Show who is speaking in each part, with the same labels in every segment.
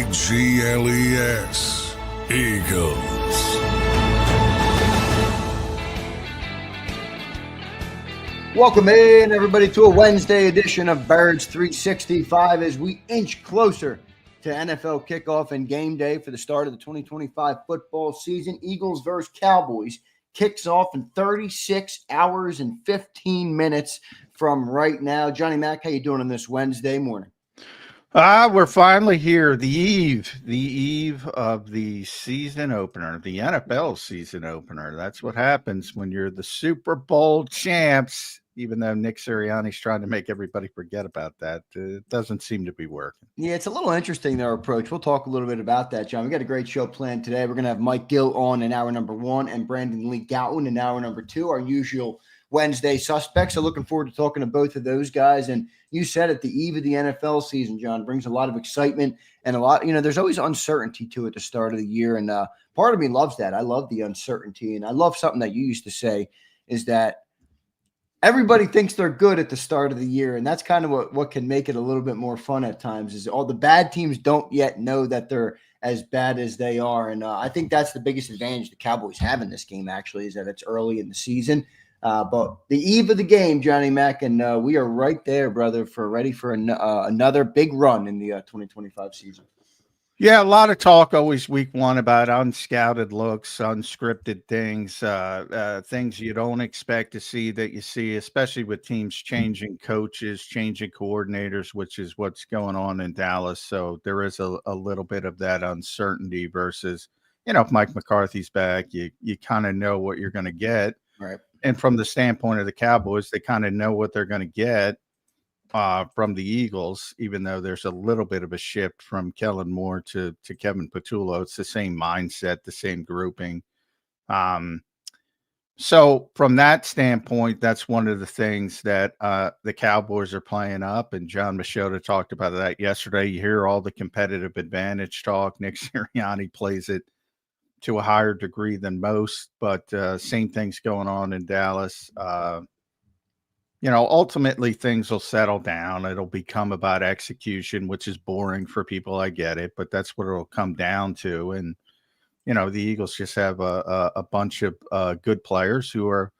Speaker 1: Eagles. Eagles.
Speaker 2: Welcome in, everybody, to a Wednesday edition of Birds 365 as we inch closer to NFL kickoff and game day for the start of the 2025 football season. Eagles versus Cowboys kicks off in 36 hours and 15 minutes from right now. Johnny Mac, how you doing on this Wednesday morning?
Speaker 3: We're finally here. The eve of the season opener, the NFL season opener. That's what happens when you're the Super Bowl champs, even though Nick Sirianni's trying to make everybody forget about that. It doesn't seem to be working.
Speaker 2: Yeah, it's a little interesting, their approach. We'll talk a little bit about that, John. We got a great show planned today. We're going to have Mike Gill on in hour number 1 and Brandon Lee Gowton in hour number 2, our usual Wednesday suspects. So looking forward to talking to both of those guys. And you said at the eve of the NFL season, John, brings a lot of excitement and a lot, there's always uncertainty to it at the start of the year. And part of me loves that. I love the uncertainty. And I love something that you used to say is that everybody thinks they're good at the start of the year. And that's kind of what can make it a little bit more fun at times is all the bad teams don't yet know that they're as bad as they are. And I think that's the biggest advantage the Cowboys have in this game, actually, is that it's early in the season. But the eve of the game, Johnny Mac, and we are right there, brother, ready for another big run in the 2025 season.
Speaker 3: Yeah, a lot of talk always week one about unscouted looks, unscripted things, things you don't expect to see that you see, especially with teams changing coaches, changing coordinators, which is what's going on in Dallas. So there is a little bit of that uncertainty versus, if Mike McCarthy's back, you kind of know what you're going to get.
Speaker 2: Right.
Speaker 3: And from the standpoint of the Cowboys, they kind of know what they're going to get from the Eagles, even though there's a little bit of a shift from Kellen Moore to Kevin Patullo. It's the same mindset, the same grouping. So from that standpoint, that's one of the things that the Cowboys are playing up. And John Machota talked about that yesterday. You hear all the competitive advantage talk. Nick Sirianni plays it to a higher degree than most, but same things going on in Dallas. Ultimately things will settle down. It'll become about execution, which is boring for people. I get it, but that's what it'll come down to. And, the Eagles just have a bunch of good players who are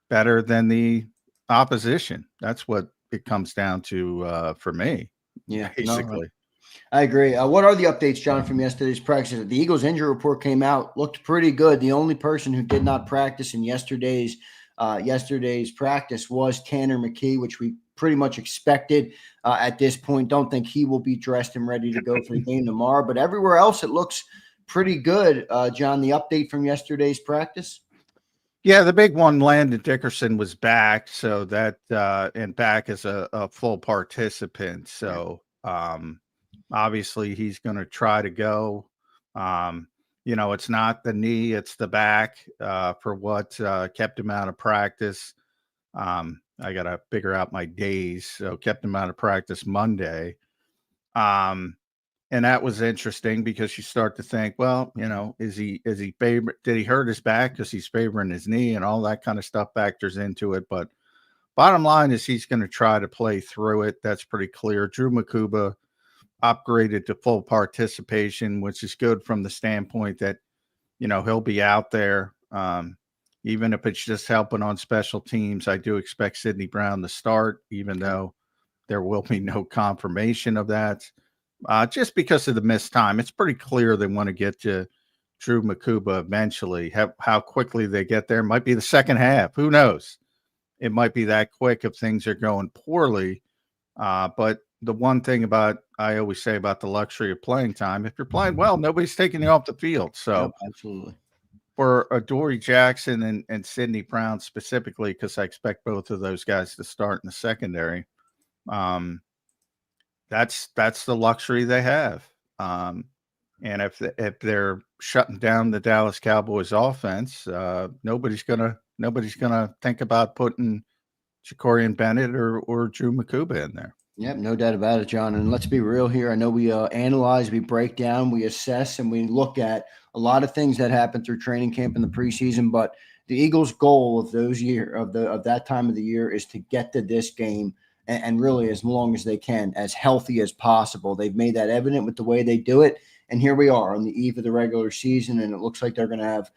Speaker 3: better than the opposition. That's what it comes down to for me.
Speaker 2: Yeah,
Speaker 3: basically.
Speaker 2: No, I agree. What are the updates, John, from yesterday's practice? The Eagles injury report came out, looked pretty good. The only person who did not practice in yesterday's practice was Tanner McKee, which we pretty much expected at this point. Don't think he will be dressed and ready to go for the game tomorrow. But everywhere else, it looks pretty good. John, the update from yesterday's practice?
Speaker 3: Yeah, the big one, Landon Dickerson, was back. So that and back as a full participant. So obviously he's going to try to go. It's not the knee, it's the back for what kept him out of practice. I got to figure out my days. So kept him out of practice Monday. And that was interesting because you start to think, well, is he favorite? Did he hurt his back because he's favoring his knee and all that kind of stuff factors into it. But bottom line is he's going to try to play through it. That's pretty clear. Drew Makuba upgraded to full participation, which is good from the standpoint that, he'll be out there. Even if it's just helping on special teams, I do expect Sidney Brown to start, even though there will be no confirmation of that. Just because of the missed time, it's pretty clear they want to get to Drew Makuba eventually. How quickly they get there might be the second half. Who knows? It might be that quick if things are going poorly. But the one thing I always say about the luxury of playing time, if you're playing well, nobody's taking you off the field. So
Speaker 2: yep, absolutely. For
Speaker 3: Adoree Jackson and Sidney Brown specifically, because I expect both of those guys to start in the secondary. That's the luxury they have. And if they're shutting down the Dallas Cowboys offense, nobody's gonna think about putting Jacorian Bennett or Drew Makuba in there.
Speaker 2: Yep, no doubt about it, John. And let's be real here. I know we analyze, we break down, we assess, and we look at a lot of things that happen through training camp in the preseason. But the Eagles' goal of that time of the year is to get to this game and really as long as they can, as healthy as possible. They've made that evident with the way they do it. And here we are on the eve of the regular season, and it looks like they're going to have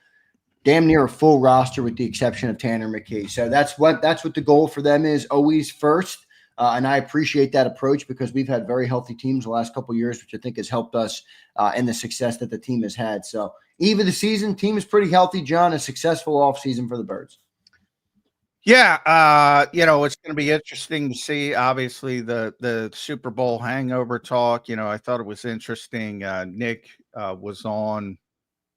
Speaker 2: damn near a full roster with the exception of Tanner McKee. So that's what the goal for them is, always first. And I appreciate that approach because we've had very healthy teams the last couple of years, which I think has helped us in the success that the team has had. So eve of the season, team is pretty healthy, John, a successful offseason for the Birds.
Speaker 3: Yeah, it's going to be interesting to see, obviously, the Super Bowl hangover talk. I thought it was interesting. Nick was on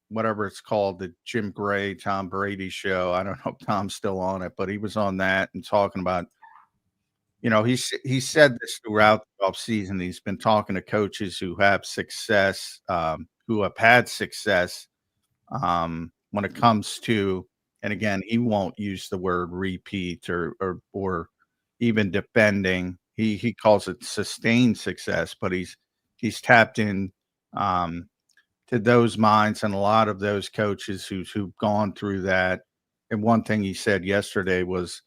Speaker 3: whatever it's called, the Jim Gray, Tom Brady show. I don't know if Tom's still on it, but he was on that and talking about, he said this throughout the offseason. He's been talking to coaches who have success, who have had success when it comes to, and again, he won't use the word repeat or even defending. He calls it sustained success, but he's tapped in to those minds and a lot of those coaches who've gone through that. And one thing he said yesterday was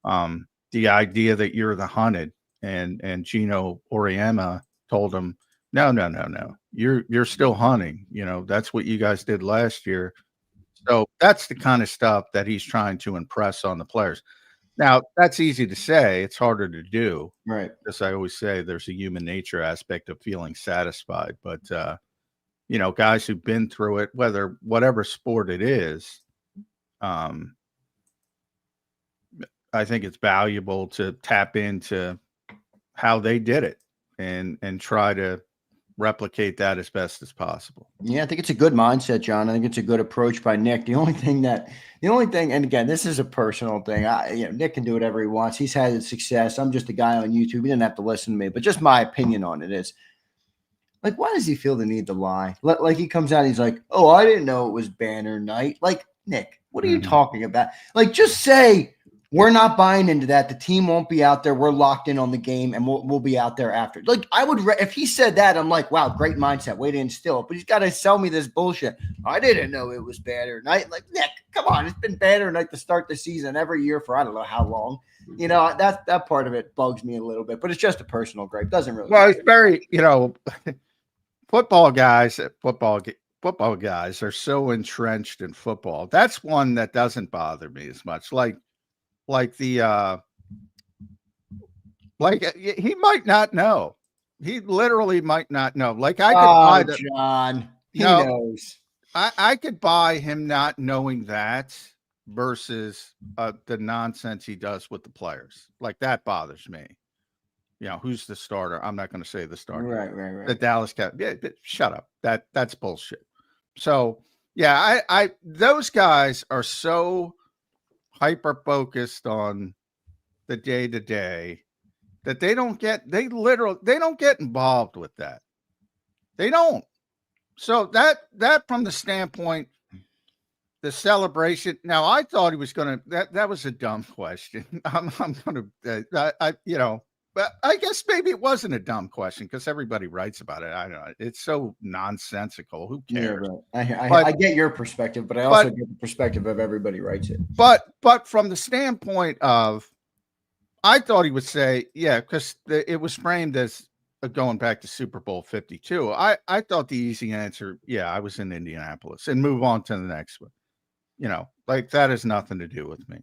Speaker 3: the idea that you're the hunted, and Gino Auriemma told him, no, you're still hunting. That's what you guys did last year. So that's the kind of stuff that he's trying to impress on the players. Now, that's easy to say. It's harder to do.
Speaker 2: Right.
Speaker 3: As I always say, there's a human nature aspect of feeling satisfied. But, guys who've been through it, whatever sport it is, I think it's valuable to tap into how they did it and try to replicate that as best as possible.
Speaker 2: Yeah, I think it's a good mindset, John. I think it's a good approach by Nick. The only thing, and again, this is a personal thing. Nick can do whatever he wants. He's had success. I'm just a guy on YouTube. He didn't have to listen to me, but just my opinion on it is, like, why does he feel the need to lie? Like, he comes out, he's like, oh, I didn't know it was banner night. Like, Nick, what are you talking about? Like, just say, we're not buying into that. The team won't be out there. We're locked in on the game, and we'll be out there after. Like, I would if he said that, I'm like, wow, great mindset. Way to instill it. But he's got to sell me this bullshit. I didn't know it was banner night. Like, Nick, come on. It's been banner night to start the season every year for I don't know how long. That part of it bugs me a little bit. But it's just a personal gripe. Doesn't really.
Speaker 3: Well, it's very, football guys are so entrenched in football. That's one that doesn't bother me as much. He might not know. He literally might not know. Like, I could buy
Speaker 2: John. He knows.
Speaker 3: I could buy him not knowing that versus the nonsense he does with the players. Like, that bothers me. Who's the starter? I'm not going to say the starter.
Speaker 2: Right.
Speaker 3: The Dallas Cowboys. Yeah, shut up. That's bullshit. So yeah, I those guys are so hyper focused on the day to day that they don't get involved with that. They don't. So that from the standpoint, the celebration. Now, I thought he was going to. That was a dumb question. I'm going to. But I guess maybe it wasn't a dumb question because everybody writes about it. I don't know. It's so nonsensical. Who cares?
Speaker 2: Yeah, I get your perspective, but I also get the perspective of everybody writes it.
Speaker 3: But from the standpoint of, I thought he would say, yeah, because it was framed as going back to Super Bowl 52. I thought the easy answer, yeah, I was in Indianapolis, and move on to the next one. Like, that has nothing to do with me.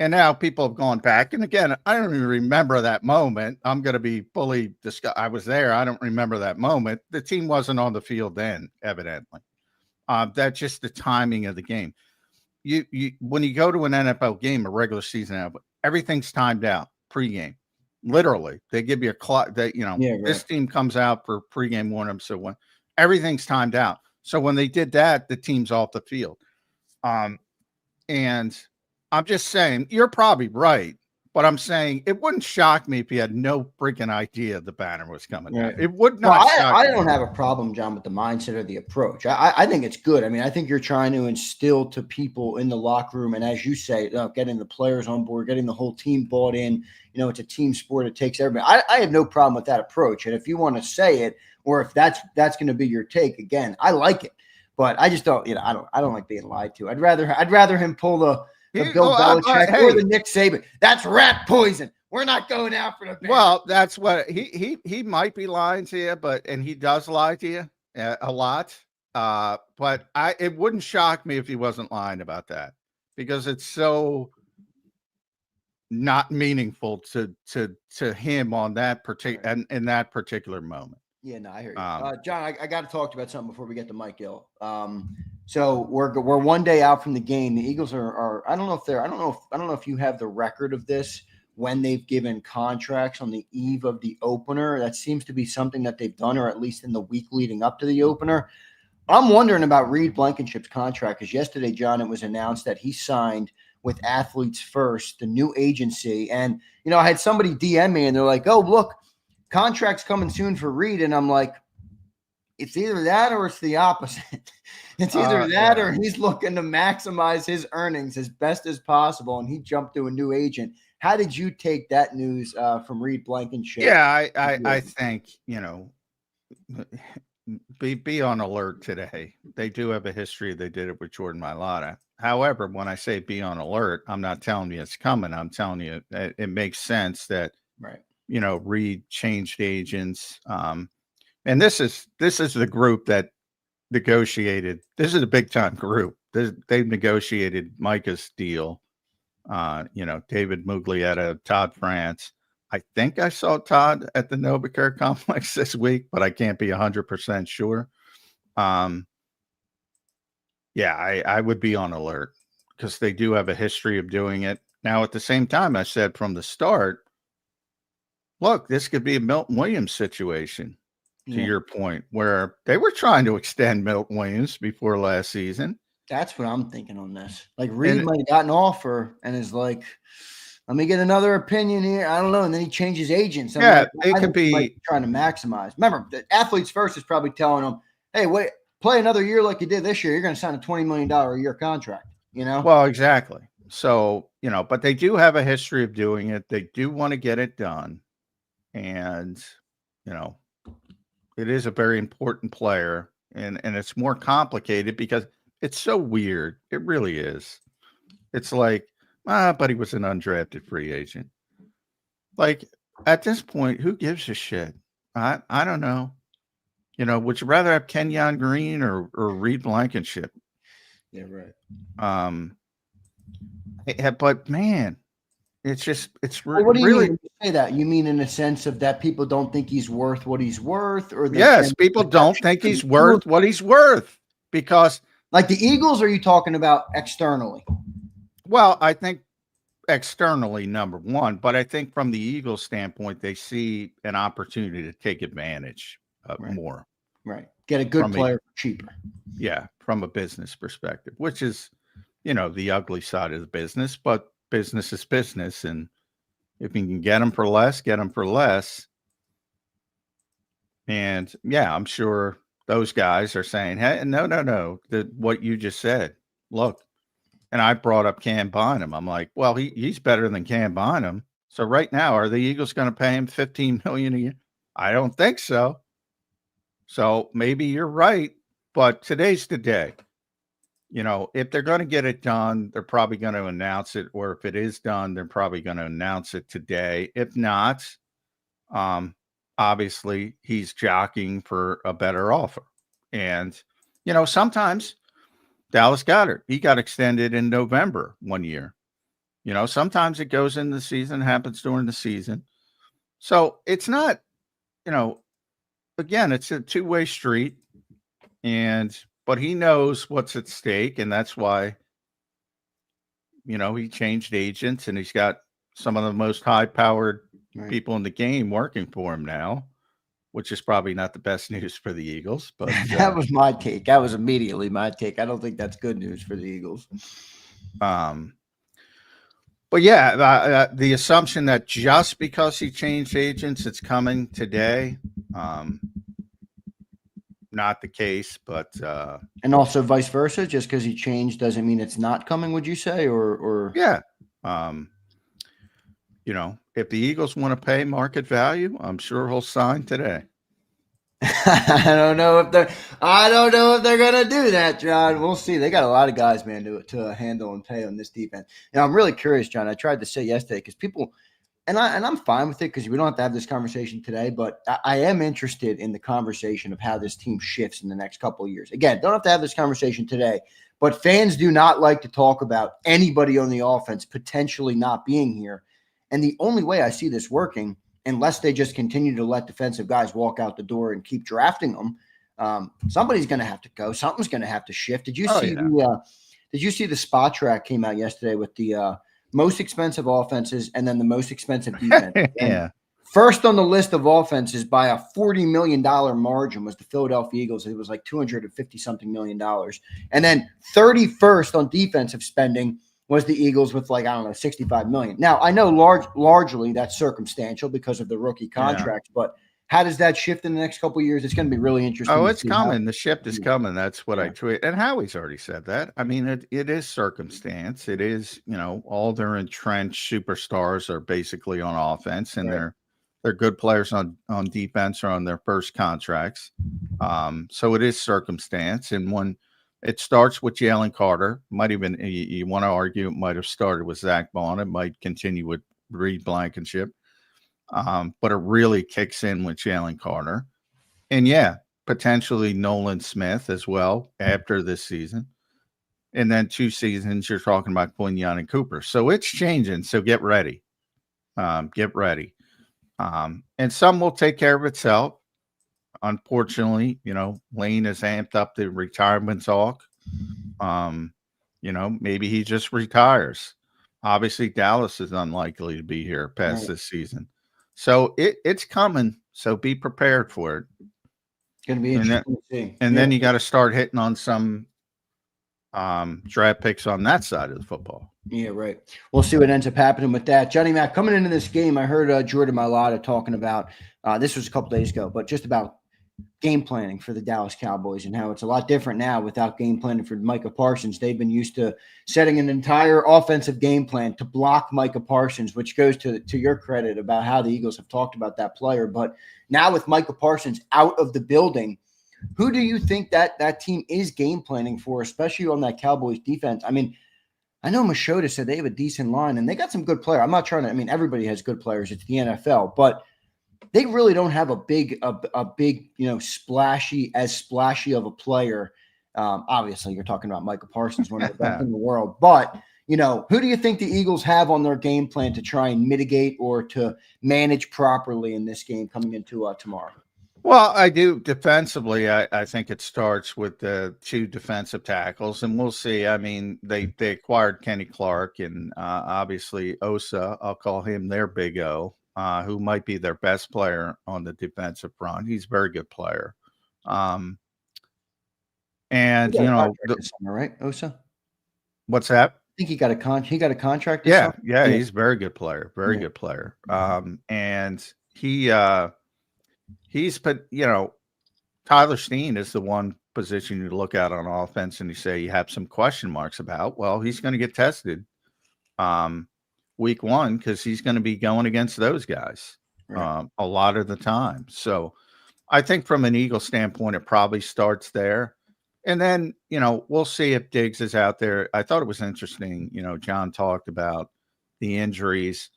Speaker 3: And now people have gone back. And again, I don't even remember that moment. I'm going to be fully discussed. I was there. I don't remember that moment. The team wasn't on the field then, evidently. That's just the timing of the game. You when you go to an NFL game, a regular season, everything's timed out pregame. Literally, they give you a clock that, this team comes out for pregame warm-up. So when everything's timed out. So when they did that, the team's off the field. And I'm just saying, you're probably right, but I'm saying it wouldn't shock me if you had no freaking idea the banner was coming down. It would not.
Speaker 2: I don't have a problem, John, with the mindset or the approach. I think it's good. I mean, I think you're trying to instill to people in the locker room, and as you say, getting the players on board, getting the whole team bought in. It's a team sport. It takes everybody. I have no problem with that approach, and if you want to say it, or if that's going to be your take, again, I like it. But I just don't. I don't like being lied to. I'd rather him pull the. the Bill Belichick or the Nick Saban. That's rat poison. We're not going out for the Bears.
Speaker 3: Well, that's what he might be lying to you, and he does lie to you a lot. But it wouldn't shock me if he wasn't lying about that, because it's so not meaningful to him on that particular in that particular moment.
Speaker 2: Yeah, no, I hear you. John, I got to talk to you about something before we get to Mike Gill. So we're 1 day out from the game. The Eagles are I don't know if you have the record of this, when they've given contracts on the eve of the opener. That seems to be something that they've done, or at least in the week leading up to the opener. I'm wondering about Reed Blankenship's contract, because yesterday, John, it was announced that he signed with Athletes First, the new agency. And, I had somebody DM me and they're like, oh, look, contract's coming soon for Reed. And I'm like, it's either that or it's the opposite. It's either that or he's looking to maximize his earnings as best as possible, and he jumped to a new agent. How did you take that news from Reed Blankenship?
Speaker 3: Yeah, I think, be on alert today. They do have a history. They did it with Jordan Mailata. However, when I say be on alert, I'm not telling you it's coming. I'm telling you it makes sense that,
Speaker 2: right,
Speaker 3: Reed changed agents. And this is the group that negotiated. This is a big time group. They've negotiated Micah's deal. David Muglietta, Todd France. I think I saw Todd at the NovaCare complex this week, but I can't be 100% sure. I would be on alert, because they do have a history of doing it. Now, at the same time, I said from the start, look, this could be a Milton Williams situation, to your point, where they were trying to extend Milton Williams before last season.
Speaker 2: That's what I'm thinking on this. Like, Reed might have gotten an offer and is like, let me get another opinion here. I don't know. And then he changes agents.
Speaker 3: It could be
Speaker 2: trying to maximize. Remember, the Athletes First is probably telling them, hey, wait, play another year like you did this year. You're going to sign a $20 million a year contract,
Speaker 3: Well, exactly. So, but they do have a history of doing it. They do want to get it done. And, it is a very important player, and it's more complicated because it's so weird. It really is. It's like, but he was an undrafted free agent. Like, at this point, who gives a shit? I don't know. Would you rather have Kenyon Green or Reed Blankenship?
Speaker 2: Yeah, right.
Speaker 3: But man, it's
Speaker 2: what do you
Speaker 3: really
Speaker 2: mean when you say that? You mean in the sense of that people don't think he's worth what he's worth, or
Speaker 3: yes, people don't think he's worth what he's worth, because
Speaker 2: like the Eagles. Or are you talking about externally?
Speaker 3: Well, I think externally, number one, but I think from the Eagles standpoint, they see an opportunity to take advantage of more.
Speaker 2: Right. Get a good player cheaper.
Speaker 3: Yeah. From a business perspective, which is, the ugly side of the business, but business is business. And if you can get them for less, get them for less. And yeah, I'm sure those guys are saying, hey, no, what you just said, look. And I brought up Cam Bynum. I'm like, well, he's better than Cam Bynum. So right now, are the Eagles going to pay him $15 million a year? I don't think so. So maybe you're right, but today's the day. If they're going to get it done, they're probably going to announce it. Or if it is done, they're probably going to announce it today. If not, obviously he's jockeying for a better offer. And, sometimes Dallas Goedert, he got extended in November 1 year. Sometimes it goes in the season, happens during the season. So it's not, again, it's a two-way street. But he knows what's at stake. And that's why, he changed agents, and he's got some of the most high-powered people in the game working for him now, which is probably not the best news for the Eagles. But
Speaker 2: that was my take. That was immediately my take. I don't think that's good news for the Eagles.
Speaker 3: But yeah, the assumption that just because he changed agents, it's coming today. Not the case, but
Speaker 2: and also vice versa. Just because he changed doesn't mean it's not coming. Would you say, or
Speaker 3: yeah, if the Eagles want to pay market value, I'm sure he'll sign today.
Speaker 2: I don't know if they're gonna do that, John. We'll see. They got a lot of guys, man, to handle and pay on this defense. And I'm really curious, John. I tried to say yesterday because people, and I'm fine with it because we don't have to have this conversation today. But I am interested in the conversation of how this team shifts in the next couple of years. Again, don't have to have this conversation today. But fans do not like to talk about anybody on the offense potentially not being here. And the only way I see this working, unless they just continue to let defensive guys walk out the door and keep drafting them, somebody's going to have to go. Something's going to have to shift. Did you see the spot track came out yesterday with the most expensive offenses and then the most expensive defense?
Speaker 3: Yeah.
Speaker 2: First on the list of offenses by a $40 million margin was the Philadelphia Eagles. It was like $250-something million. And then 31st on defensive spending was the Eagles with like, I don't know, $65 million. Now, I know largely that's circumstantial because of the rookie contracts, but how does that shift in the next couple of years? It's going to be really interesting.
Speaker 3: Oh, it's coming. The shift is coming. That's what I tweet. And Howie's already said that. I mean, it is circumstance. It is, all their entrenched superstars are basically on offense, and they're good players on defense or on their first contracts. So it is circumstance. And when it starts with Jaylen Carter, might even, you want to argue it might have started with Zach Bond. It might continue with Reed Blankenship. But it really kicks in with Jaylen Carter. And potentially Nolan Smith as well after this season. And then 2 seasons, you're talking about Quinyon and Cooper. So it's changing. So get ready. Get ready. And some will take care of itself. Unfortunately, Lane has amped up the retirement talk. Maybe he just retires. Obviously, Dallas is unlikely to be here past this season. So it's coming. So be prepared for it.
Speaker 2: It's going to be interesting to see.
Speaker 3: And then you got to start hitting on some draft picks on that side of the football.
Speaker 2: Yeah, right. We'll see what ends up happening with that. Johnny Mac, coming into this game, I heard Jordan Mailata talking about, this was a couple days ago, but just about game planning for the Dallas Cowboys and how it's a lot different now without game planning for Micah Parsons. They've been used to setting an entire offensive game plan to block Micah Parsons, which goes to your credit about how the Eagles have talked about that player. But now with Micah Parsons out of the building, who do you think that team is game planning for, especially on that Cowboys defense? I mean, I know Machota said they have a decent line and they got some good players. I'm not trying to, everybody has good players. It's the NFL, but they really don't have a big, splashy of a player. Obviously, you're talking about Micah Parsons, one of the best in the world. But, who do you think the Eagles have on their game plan to try and mitigate or to manage properly in this game coming into tomorrow?
Speaker 3: Well, I do defensively. I think it starts with the 2 defensive tackles, and we'll see. I mean, they acquired Kenny Clark and obviously Osa. I'll call him their Big O. Who might be their best player on the defensive front. He's a very good player. And,
Speaker 2: right, Osa?
Speaker 3: What's that?
Speaker 2: I think he got a contract.
Speaker 3: Yeah, he's a very good player. Very good player. And he's put, Tyler Steen is the one position you look at on offense and you say you have some question marks about. Well, he's going to get tested. Week 1 because he's going to be going against those guys a lot of the time. So I think from an Eagle standpoint, it probably starts there. And then, we'll see if Diggs is out there. I thought it was interesting. John talked about the injuries.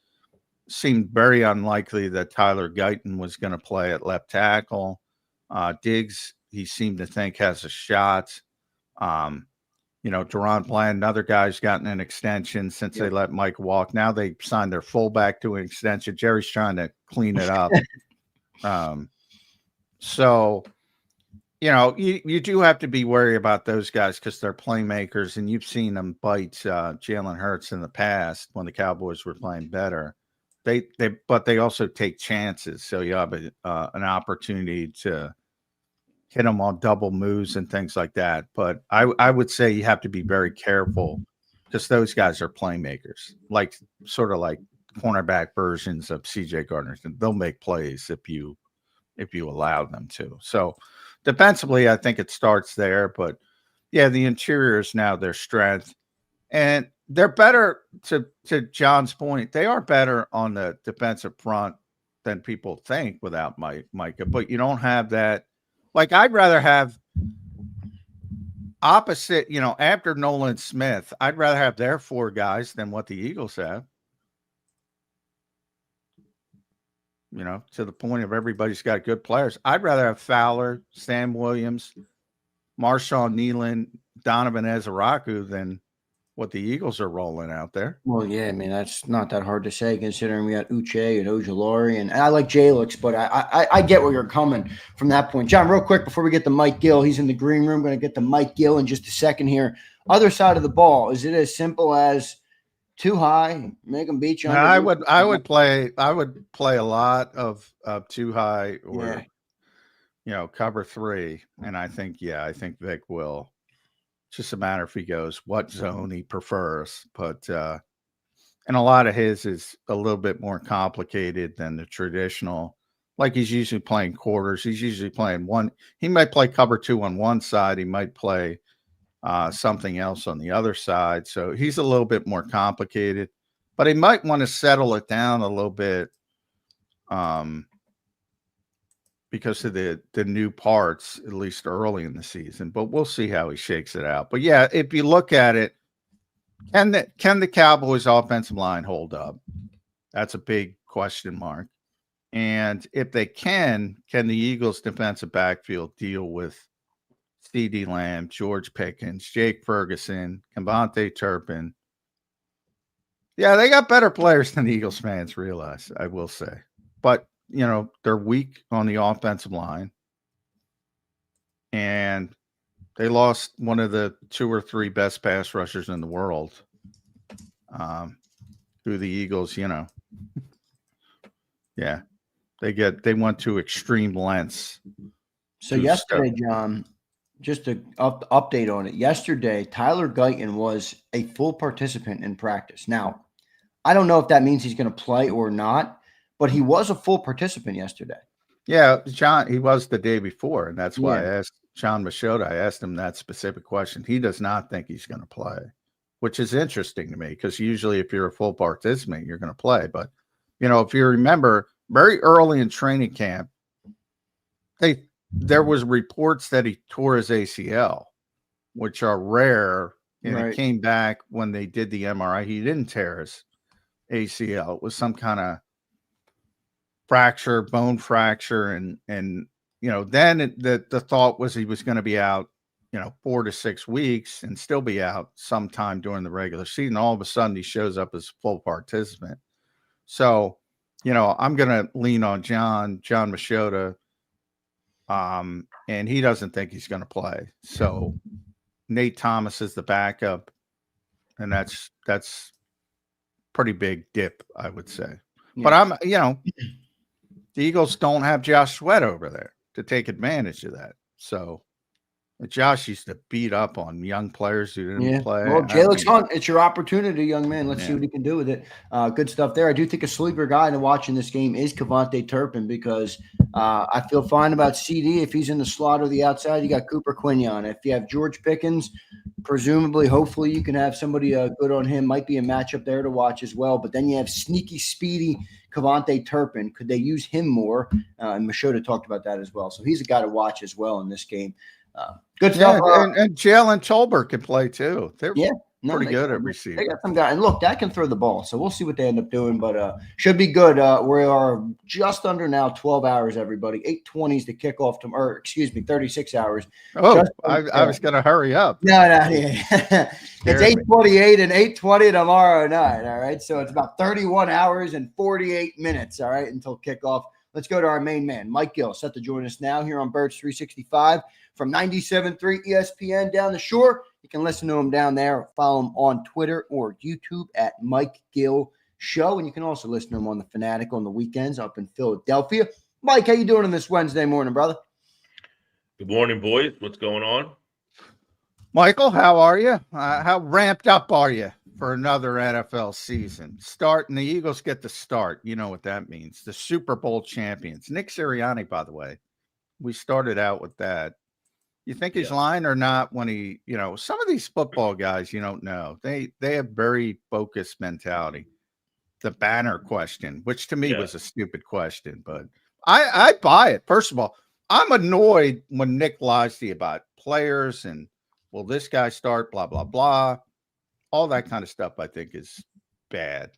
Speaker 3: Seemed very unlikely that Tyler Guyton was going to play at left tackle. Diggs, he seemed to think has a shot. Deron Bland, another guy's gotten an extension since they let Mike walk. Now they signed their fullback to an extension. Jerry's trying to clean it up. So, you do have to be wary about those guys because they're playmakers, and you've seen them bite Jalen Hurts in the past when the Cowboys were playing better. But they also take chances, so you have an opportunity to hit them on double moves and things like that. But I would say you have to be very careful because those guys are playmakers, sort of like cornerback versions of CJ Gardner. They'll make plays if you allow them to. So defensively, I think it starts there. But the interior is now their strength. And they're better, to John's point, they are better on the defensive front than people think without Micah. But you don't have that Like, I'd rather have opposite, after Nolan Smith, I'd rather have their 4 guys than what the Eagles have. To the point of everybody's got good players. I'd rather have Fowler, Sam Williams, Marshawn Nealon, Donovan Ezeraku than what the Eagles are rolling out there.
Speaker 2: Well, yeah, I mean, that's not that hard to say considering we got Uche and Ojulari, and I like Jalix, but I get where you're coming from that point. John, real quick before we get to Mike Gill, he's in the green room. Going to get to Mike Gill in just a second here. Other side of the ball, is it as simple as too high, make them beat you?
Speaker 3: I would play a lot of too high or cover 3, and I think Vic will. It's just a matter if he goes what zone he prefers, but and a lot of his is a little bit more complicated than the traditional. Like, he's usually playing quarters. He's usually playing one. He might play cover 2 on one side. He might play something else on the other side. So he's a little bit more complicated, but he might want to settle it down a little bit because of the new parts, at least early in the season. But we'll see how he shakes it out. But yeah, if you look at it, can the Cowboys offensive line hold up? That's a big question mark. And if they can the Eagles defensive backfield deal with CeeDee Lamb, George Pickens, Jake Ferguson, Kevontae Turpin? Yeah, they got better players than the Eagles fans realize, I will say. But, they're weak on the offensive line. And they lost one of the 2 or 3 best pass rushers in the world who the Eagles, yeah, they went to extreme lengths.
Speaker 2: So yesterday, John, just to update on it, yesterday, Tyler Guyton was a full participant in practice. Now, I don't know if that means he's going to play or not, but he was a full participant yesterday.
Speaker 3: Yeah, John, he was the day before, and that's why I asked John Machota. I asked him that specific question. He does not think he's going to play, which is interesting to me because usually if you're a full participant, you're going to play. But, if you remember, very early in training camp, there was reports that he tore his ACL, which are rare, and it came back when they did the MRI. He didn't tear his ACL. It was some kind of fracture, bone fracture, and then the thought was he was going to be out, 4 to 6 weeks and still be out sometime during the regular season. All of a sudden, he shows up as full participant. So, I'm going to lean on John Machota, and he doesn't think he's going to play. So, Nate Thomas is the backup, and that's pretty big dip, I would say. Yeah. But the Eagles don't have Josh Sweat over there to take advantage of that. So Josh used to beat up on young players who didn't play.
Speaker 2: Well, Jalix Hunt, it's your opportunity, young man. Let's see what he can do with it. Good stuff there. I do think a sleeper guy to watch in this game is Kevontae Turpin because I feel fine about CD if he's in the slot or the outside. You got Cooper Quinion. If you have George Pickens, presumably, hopefully you can have somebody good on him. Might be a matchup there to watch as well. But then you have sneaky, speedy Kevontae Turpin. Could they use him more? And Machota talked about that as well. So he's a guy to watch as well in this game. Good stuff.
Speaker 3: And Jalen Tolbert can play too. They're pretty good at receiver.
Speaker 2: They got some guy, and look, that can throw the ball. So we'll see what they end up doing, but should be good. We are just under now 12 hours, everybody. 8:20 is the kickoff tomorrow. Excuse me, 36 hours.
Speaker 3: Oh, I was going to hurry up.
Speaker 2: No, yeah. It's 8:28 and 8:20 tomorrow night. All right, so it's about 31 hours and 48 minutes. All right, until kickoff. Let's go to our main man, Mike Gill, set to join us now here on Birds 365 from 97.3 ESPN down the shore. You can listen to him down there. Follow him on Twitter or YouTube at Mike Gill Show. And you can also listen to him on The Fanatic on the weekends up in Philadelphia. Mike, how you doing on this Wednesday morning, brother?
Speaker 4: Good morning, boys. What's going on?
Speaker 3: Michael, how are you? How ramped up are you for another NFL season? Starting, the Eagles get the start. You know what that means. The Super Bowl champions. Nick Sirianni, by the way. We started out with that. You think he's lying or not when he, some of these football guys, you don't know. They have very focused mentality. The banner question, which to me was a stupid question, but I buy it. First of all, I'm annoyed when Nick lies to you about players and will this guy start, blah, blah, blah. All that kind of stuff I think is bad.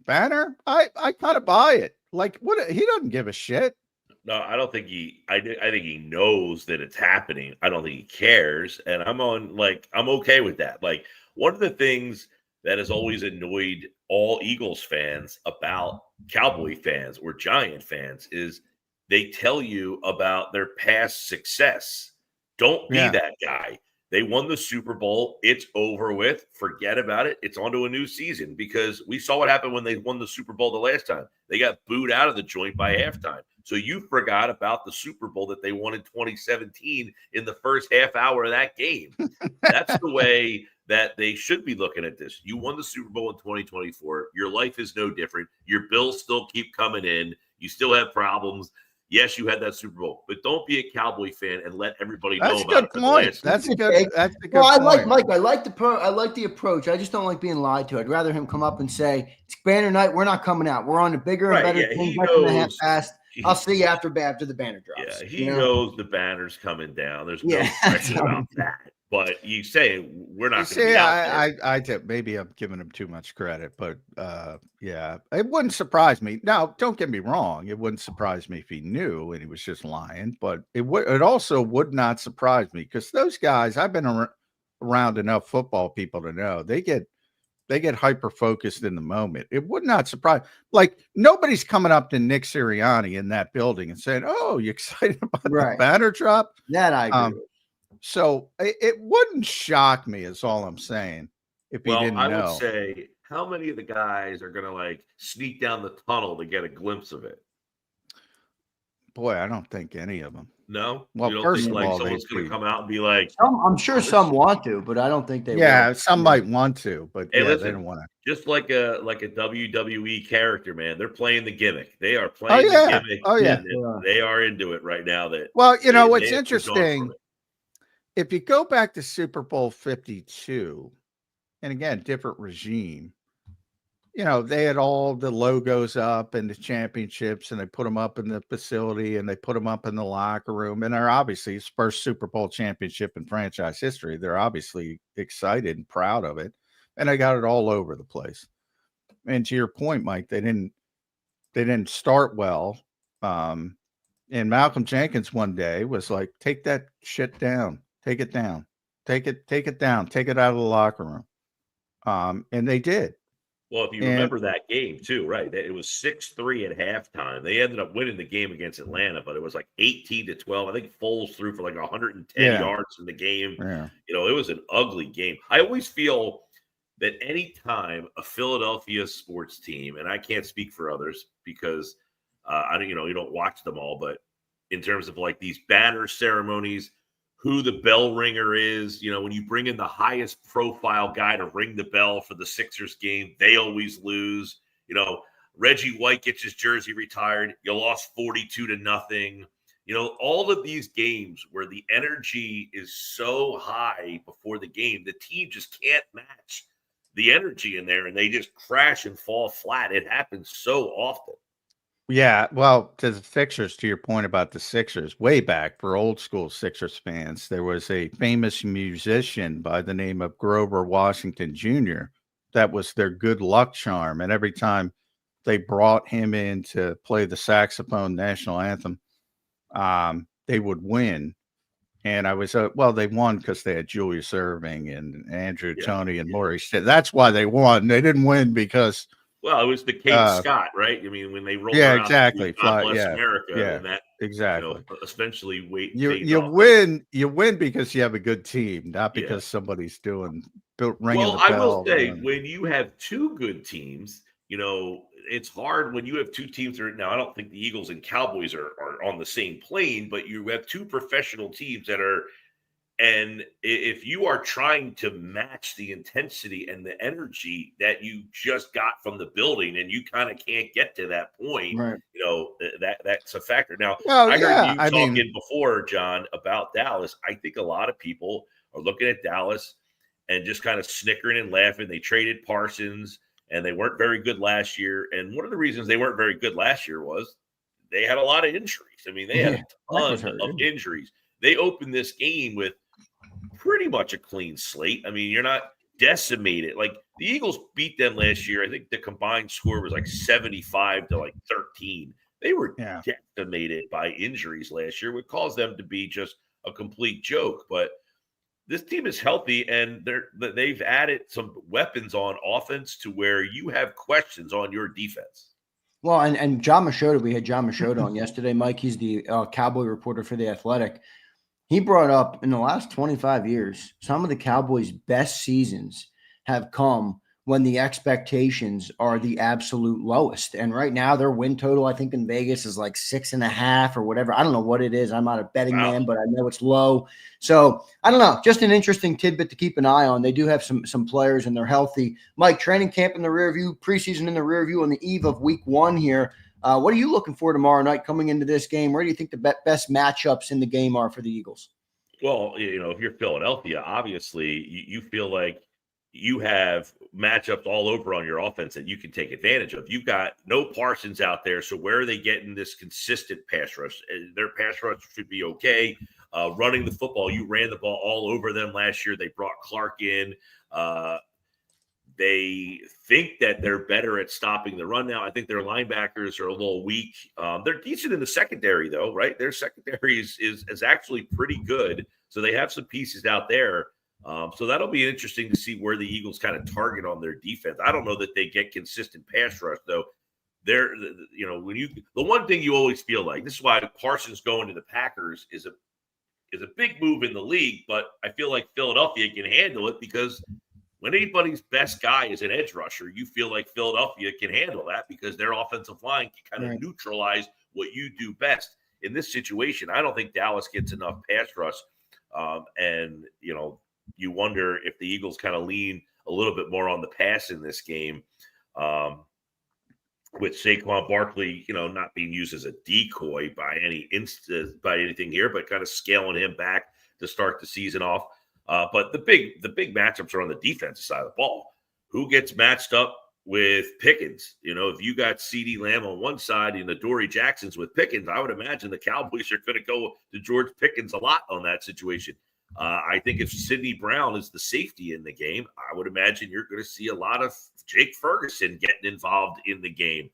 Speaker 3: Banner, I kind of buy it. Like, what? He doesn't give a shit.
Speaker 4: No, I don't think I think he knows that it's happening. I don't think he cares. And I'm okay with that. Like, one of the things that has always annoyed all Eagles fans about Cowboy fans or Giant fans is they tell you about their past success. Don't be that guy. They won the Super Bowl. It's over with. Forget about it. It's on to a new season, because we saw what happened when they won the Super Bowl the last time. They got booed out of the joint by halftime. So you forgot about the Super Bowl that they won in 2017 in the first half hour of that game. That's the way that they should be looking at this. You won the Super Bowl in 2024. Your life is no different. Your bills still keep coming in. You still have problems. Yes, you had that Super Bowl, but don't be a Cowboy fan and let everybody know about it.
Speaker 3: That's a good point.
Speaker 2: I like Mike. I like the approach. I just don't like being lied to. I'd rather him come up and say, it's Banner night. We're not coming out. We're on the bigger and better thing. I'll see you after the banner drops.
Speaker 4: Yeah, he knows the banner's coming down. There's no question about that. But you say we're not going to be out there.
Speaker 3: Maybe I'm giving him too much credit, but it wouldn't surprise me. Now, don't get me wrong; it wouldn't surprise me if he knew and he was just lying. But it also would not surprise me, because those guys, I've been around enough football people to know they get hyper focused in the moment. It would not surprise. Like, nobody's coming up to Nick Sirianni in that building and saying, "Oh, you excited about the banner drop?"
Speaker 2: That I agree with.
Speaker 3: So it wouldn't shock me, is all I'm saying, if he didn't know.
Speaker 4: I would say, how many of the guys are going to sneak down the tunnel to get a glimpse of it?
Speaker 3: Boy, I don't think any of them.
Speaker 4: No?
Speaker 3: Well,
Speaker 4: you don't
Speaker 3: first
Speaker 4: think
Speaker 3: of all,
Speaker 4: someone's going to come out and be like,
Speaker 2: I'm sure some want to, but I don't think they will.
Speaker 3: Some might want to, but
Speaker 4: hey,
Speaker 3: listen, they don't want to.
Speaker 4: Just like a WWE character, man. They're playing the gimmick. They are playing the gimmick.
Speaker 3: Oh, yeah.
Speaker 4: They are into it right now.
Speaker 3: It's interesting. If you go back to Super Bowl 52, and again, different regime, they had all the logos up and the championships, and they put them up in the facility and they put them up in the locker room. And they're obviously it's first Super Bowl championship in franchise history. They're obviously excited and proud of it. And they got it all over the place. And to your point, Mike, they didn't start well. And Malcolm Jenkins one day was like, take that shit down. Take it down. Take it down. Take it out of the locker room. And they did.
Speaker 4: Well, if you remember that game too, right? It was 6-3 at halftime. They ended up winning the game against Atlanta, but it was 18-12. I think Foles threw for 110 yards in the game. Yeah. It was an ugly game. I always feel that any time a Philadelphia sports team, and I can't speak for others because you don't watch them all, but in terms of these banner ceremonies, who the bell ringer is, when you bring in the highest profile guy to ring the bell for the Sixers game, they always lose. Reggie White gets his jersey retired. You lost 42-0. All of these games where the energy is so high before the game, the team just can't match the energy in there, and they just crash and fall flat. It happens so often.
Speaker 3: Yeah, well, to the Sixers, to your point about the Sixers, way back for old school Sixers fans, there was a famous musician by the name of Grover Washington Jr. That was their good luck charm. And every time they brought him in to play the saxophone national anthem, they would win. And I was, they won because they had Julius Erving and Andrew Toney and Maurice. That's why they won. They didn't win because...
Speaker 4: Well, it was the Kate Scott, right? I mean, when they rolled out
Speaker 3: exactly.
Speaker 4: God Bless America, and that
Speaker 3: exactly.
Speaker 4: Eventually
Speaker 3: you win because you have a good team, not because somebody's ringing the bell.
Speaker 4: I will say, when you have two good teams, it's hard when you have two teams. Now, I don't think the Eagles and Cowboys are on the same plane, but you have two professional teams that are. And if you are trying to match the intensity and the energy that you just got from the building, and you kind of can't get to that point,
Speaker 2: right.
Speaker 4: That's a factor. Now, I heard you talking before, John, about Dallas. I think a lot of people are looking at Dallas and just kind of snickering and laughing. They traded Parsons, and they weren't very good last year. And one of the reasons they weren't very good last year was they had a lot of injuries. I mean, they had a
Speaker 2: was
Speaker 4: ton
Speaker 2: hurt,
Speaker 4: of injuries. They opened this game with pretty much a clean slate. I mean, you're not decimated. Like the Eagles beat them last year. I think the combined score was like 75 to like 13. They were decimated by injuries last year, which caused them to be just a complete joke. But this team is healthy, and they've added some weapons on offense to where you have questions on your defense.
Speaker 2: Well, and John Machota, we had John Machota on yesterday, Mike. He's the Cowboy reporter for The Athletic. He brought up in the last 25 years, some of the Cowboys' best seasons have come when the expectations are the absolute lowest. And right now, their win total, I think in Vegas, is like 6.5 or whatever. I don't know what it is. I'm not a betting man, but I know it's low. So I don't know. Just an interesting tidbit to keep an eye on. They do have some players, and they're healthy. Mike, training camp in the rear view, preseason in the rear view on the eve of week 1 here. What are you looking for tomorrow night coming into this game? Where do you think the best matchups in the game are for the Eagles?
Speaker 4: Well, if you're Philadelphia, obviously you feel like you have matchups all over on your offense that you can take advantage of. You've got no Parsons out there, so where are they getting this consistent pass rush? Their pass rush should be okay. Running the football, you ran the ball all over them last year. They brought Clark in. They think that they're better at stopping the run now. I think their linebackers are a little weak. They're decent in the secondary, though, right? Their secondary is actually pretty good. So they have some pieces out there. So that'll be interesting to see where the Eagles kind of target on their defense. I don't know that they get consistent pass rush, though. The one thing you always feel like, this is why Parsons going to the Packers is a big move in the league, but I feel like Philadelphia can handle it because when anybody's best guy is an edge rusher, you feel like Philadelphia can handle that because their offensive line can kind of neutralize what you do best. In this situation, I don't think Dallas gets enough pass rush. And you wonder if the Eagles kind of lean a little bit more on the pass in this game, with Saquon Barkley, not being used as a decoy by anything here, but kind of scaling him back to start the season off. But the big matchups are on the defensive side of the ball. Who gets matched up with Pickens? If you got CeeDee Lamb on one side and Adoree Jackson's with Pickens, I would imagine the Cowboys are going to go to George Pickens a lot on that situation. I think if Sidney Brown is the safety in the game, I would imagine you're going to see a lot of Jake Ferguson getting involved in the game.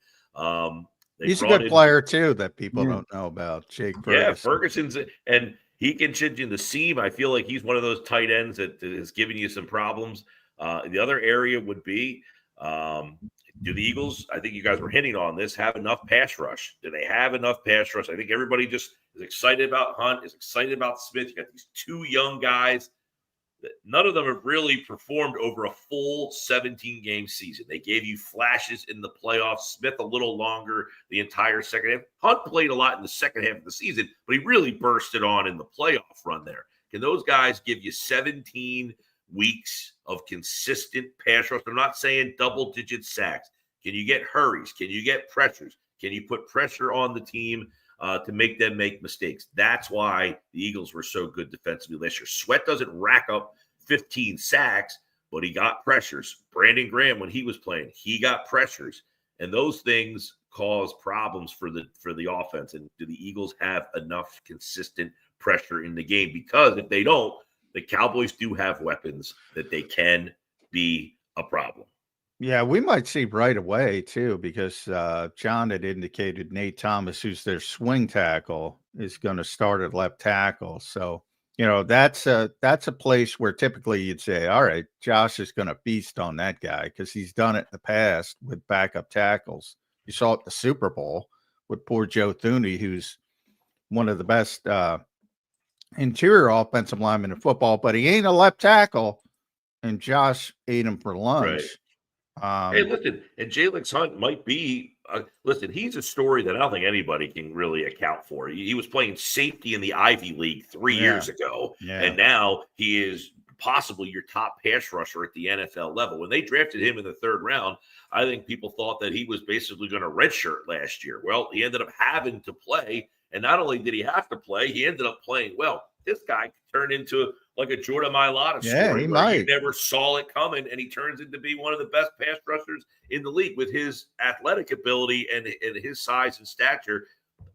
Speaker 3: He's a good player, too, that people don't know about, Jake Ferguson.
Speaker 4: Yeah, Ferguson's – and he can change in the seam. I feel like he's one of those tight ends that is giving you some problems. The other area would be, do the Eagles, I think you guys were hinting on this, have enough pass rush? Do they have enough pass rush? I think everybody just is excited about Hunt, is excited about Smith. You got these two young guys. None of them have really performed over a full 17-game season. They gave you flashes in the playoffs. Smith a little longer the entire second half. Hunt played a lot in the second half of the season, but he really bursted on in the playoff run there. Can those guys give you 17 weeks of consistent pass rush? I'm not saying double-digit sacks. Can you get hurries? Can you get pressures? Can you put pressure on the team to make them make mistakes? That's why the Eagles were so good defensively last year. Sweat doesn't rack up 15 sacks, but he got pressures. Brandon Graham, when he was playing, he got pressures. And those things cause problems for the offense. And do the Eagles have enough consistent pressure in the game? Because if they don't, the Cowboys do have weapons that they can be a problem.
Speaker 3: Yeah, we might see right away, too, because John had indicated Nate Thomas, who's their swing tackle, is going to start at left tackle. So, that's a place where typically you'd say, all right, Josh is going to feast on that guy because he's done it in the past with backup tackles. You saw it at the Super Bowl with poor Joe Thuney, who's one of the best interior offensive linemen in football, but he ain't a left tackle, and Josh ate him for lunch.
Speaker 4: Right. Hey, listen, and Jalen Hunt might be he's a story that I don't think anybody can really account for. He was playing safety in the Ivy League 3 years ago, and now he is possibly your top pass rusher at the NFL level. When they drafted him in the 3rd round, I think people thought that he was basically going to redshirt last year. Well, he ended up having to play, and not only did he have to play, he ended up playing well. This guy could turn into like a Jordan Mailata story.
Speaker 3: He might.
Speaker 4: You never saw it coming, and he turns into be one of the best pass rushers in the league with his athletic ability and his size and stature.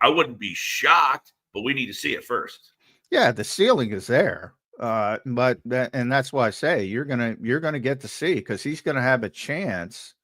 Speaker 4: I wouldn't be shocked, but we need to see it first.
Speaker 3: Yeah, the ceiling is there. But that's why I say you're gonna get to see, because he's gonna have a chance.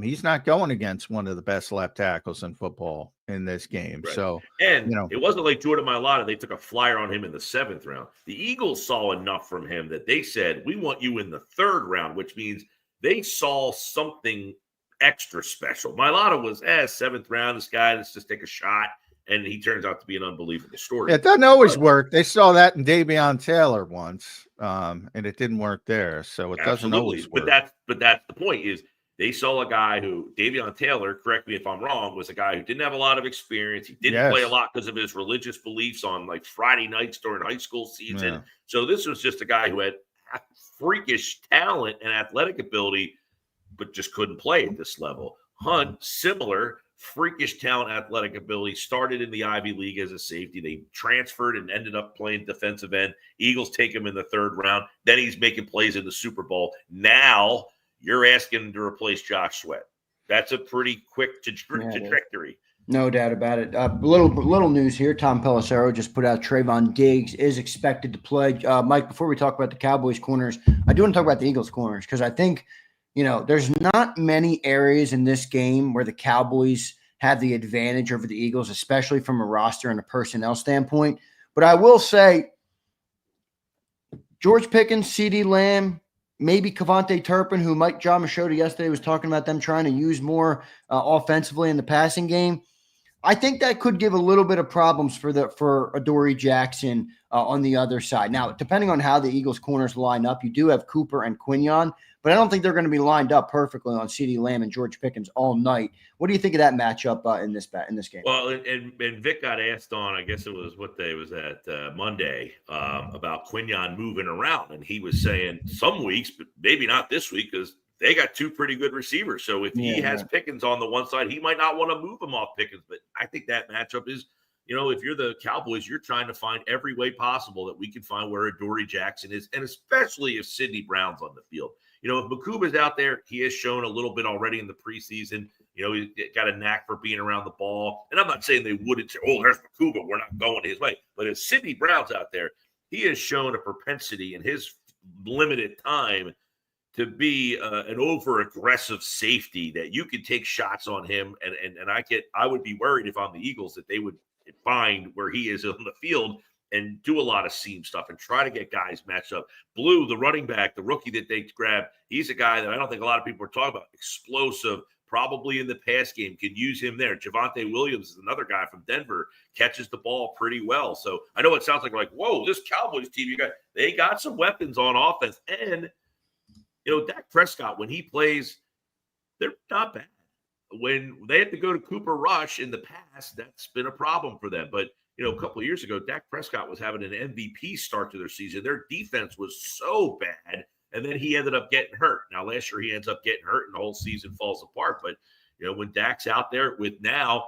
Speaker 3: He's not going against one of the best left tackles in football in this game.
Speaker 4: Right.
Speaker 3: So,
Speaker 4: and it wasn't like Jordan Mailata. They took a flyer on him in the 7th round. The Eagles saw enough from him that they said, we want you in the 3rd round, which means they saw something extra special. Mailata was 7th round. This guy, let's just take a shot. And he turns out to be an unbelievable story.
Speaker 3: It doesn't always work. They saw that in Davion Taylor once, and it didn't work there. So it doesn't always work.
Speaker 4: But that's the point is, they saw a guy who, Davion Taylor, correct me if I'm wrong, was a guy who didn't have a lot of experience. He didn't play a lot because of his religious beliefs on like Friday nights during high school season. Yeah. So this was just a guy who had freakish talent and athletic ability, but just couldn't play at this level. Hunt, similar, freakish talent, athletic ability, started in the Ivy League as a safety. They transferred and ended up playing defensive end. Eagles take him in the 3rd round. Then he's making plays in the Super Bowl. Now you're asking him to replace Josh Sweat. That's a pretty quick trajectory.
Speaker 2: No doubt about it. Little news here. Tom Pelissero just put out Trayvon Diggs is expected to play. Mike, before we talk about the Cowboys corners, I do want to talk about the Eagles corners, because I think, there's not many areas in this game where the Cowboys have the advantage over the Eagles, especially from a roster and a personnel standpoint. But I will say George Pickens, CeeDee Lamb, maybe Kevontae Turpin, who Mike John Machota yesterday was talking about them trying to use more offensively in the passing game. I think that could give a little bit of problems for Adoree Jackson on the other side. Now, depending on how the Eagles corners line up, you do have Cooper and Quinion, but I don't think they're going to be lined up perfectly on CeeDee Lamb and George Pickens all night. What do you think of that matchup in this game?
Speaker 4: Well, and Vic got asked on, I guess it was what day was that, Monday, about Quinion moving around, and he was saying some weeks, but maybe not this week, because they got 2 pretty good receivers. So if he has Pickens on the one side, he might not want to move him off Pickens. But I think that matchup is, if you're the Cowboys, you're trying to find every way possible that we can find where Adoree Jackson is, and especially if Sidney Brown's on the field. If Makuba's out there, he has shown a little bit already in the preseason. He's got a knack for being around the ball. And I'm not saying they wouldn't say, oh, there's Makuba, we're not going his way. But if Sidney Brown's out there, he has shown a propensity in his limited time to be an over-aggressive safety that you could take shots on him. And I would be worried if I'm the Eagles that they would find where he is on the field and do a lot of seam stuff and try to get guys matched up. Blue, the running back, the rookie that they grabbed, he's a guy that I don't think a lot of people are talking about. Explosive, probably in the pass game, can use him there. Javonte Williams is another guy from Denver, catches the ball pretty well. So I know it sounds like, whoa, this Cowboys team, they got some weapons on offense. And, Dak Prescott, when he plays, they're not bad. When they have to go to Cooper Rush in the past, that's been a problem for them. But, a couple of years ago, Dak Prescott was having an MVP start to their season. Their defense was so bad, and then he ended up getting hurt. Now, last year he ends up getting hurt, and the whole season falls apart. But, when Dak's out there with now,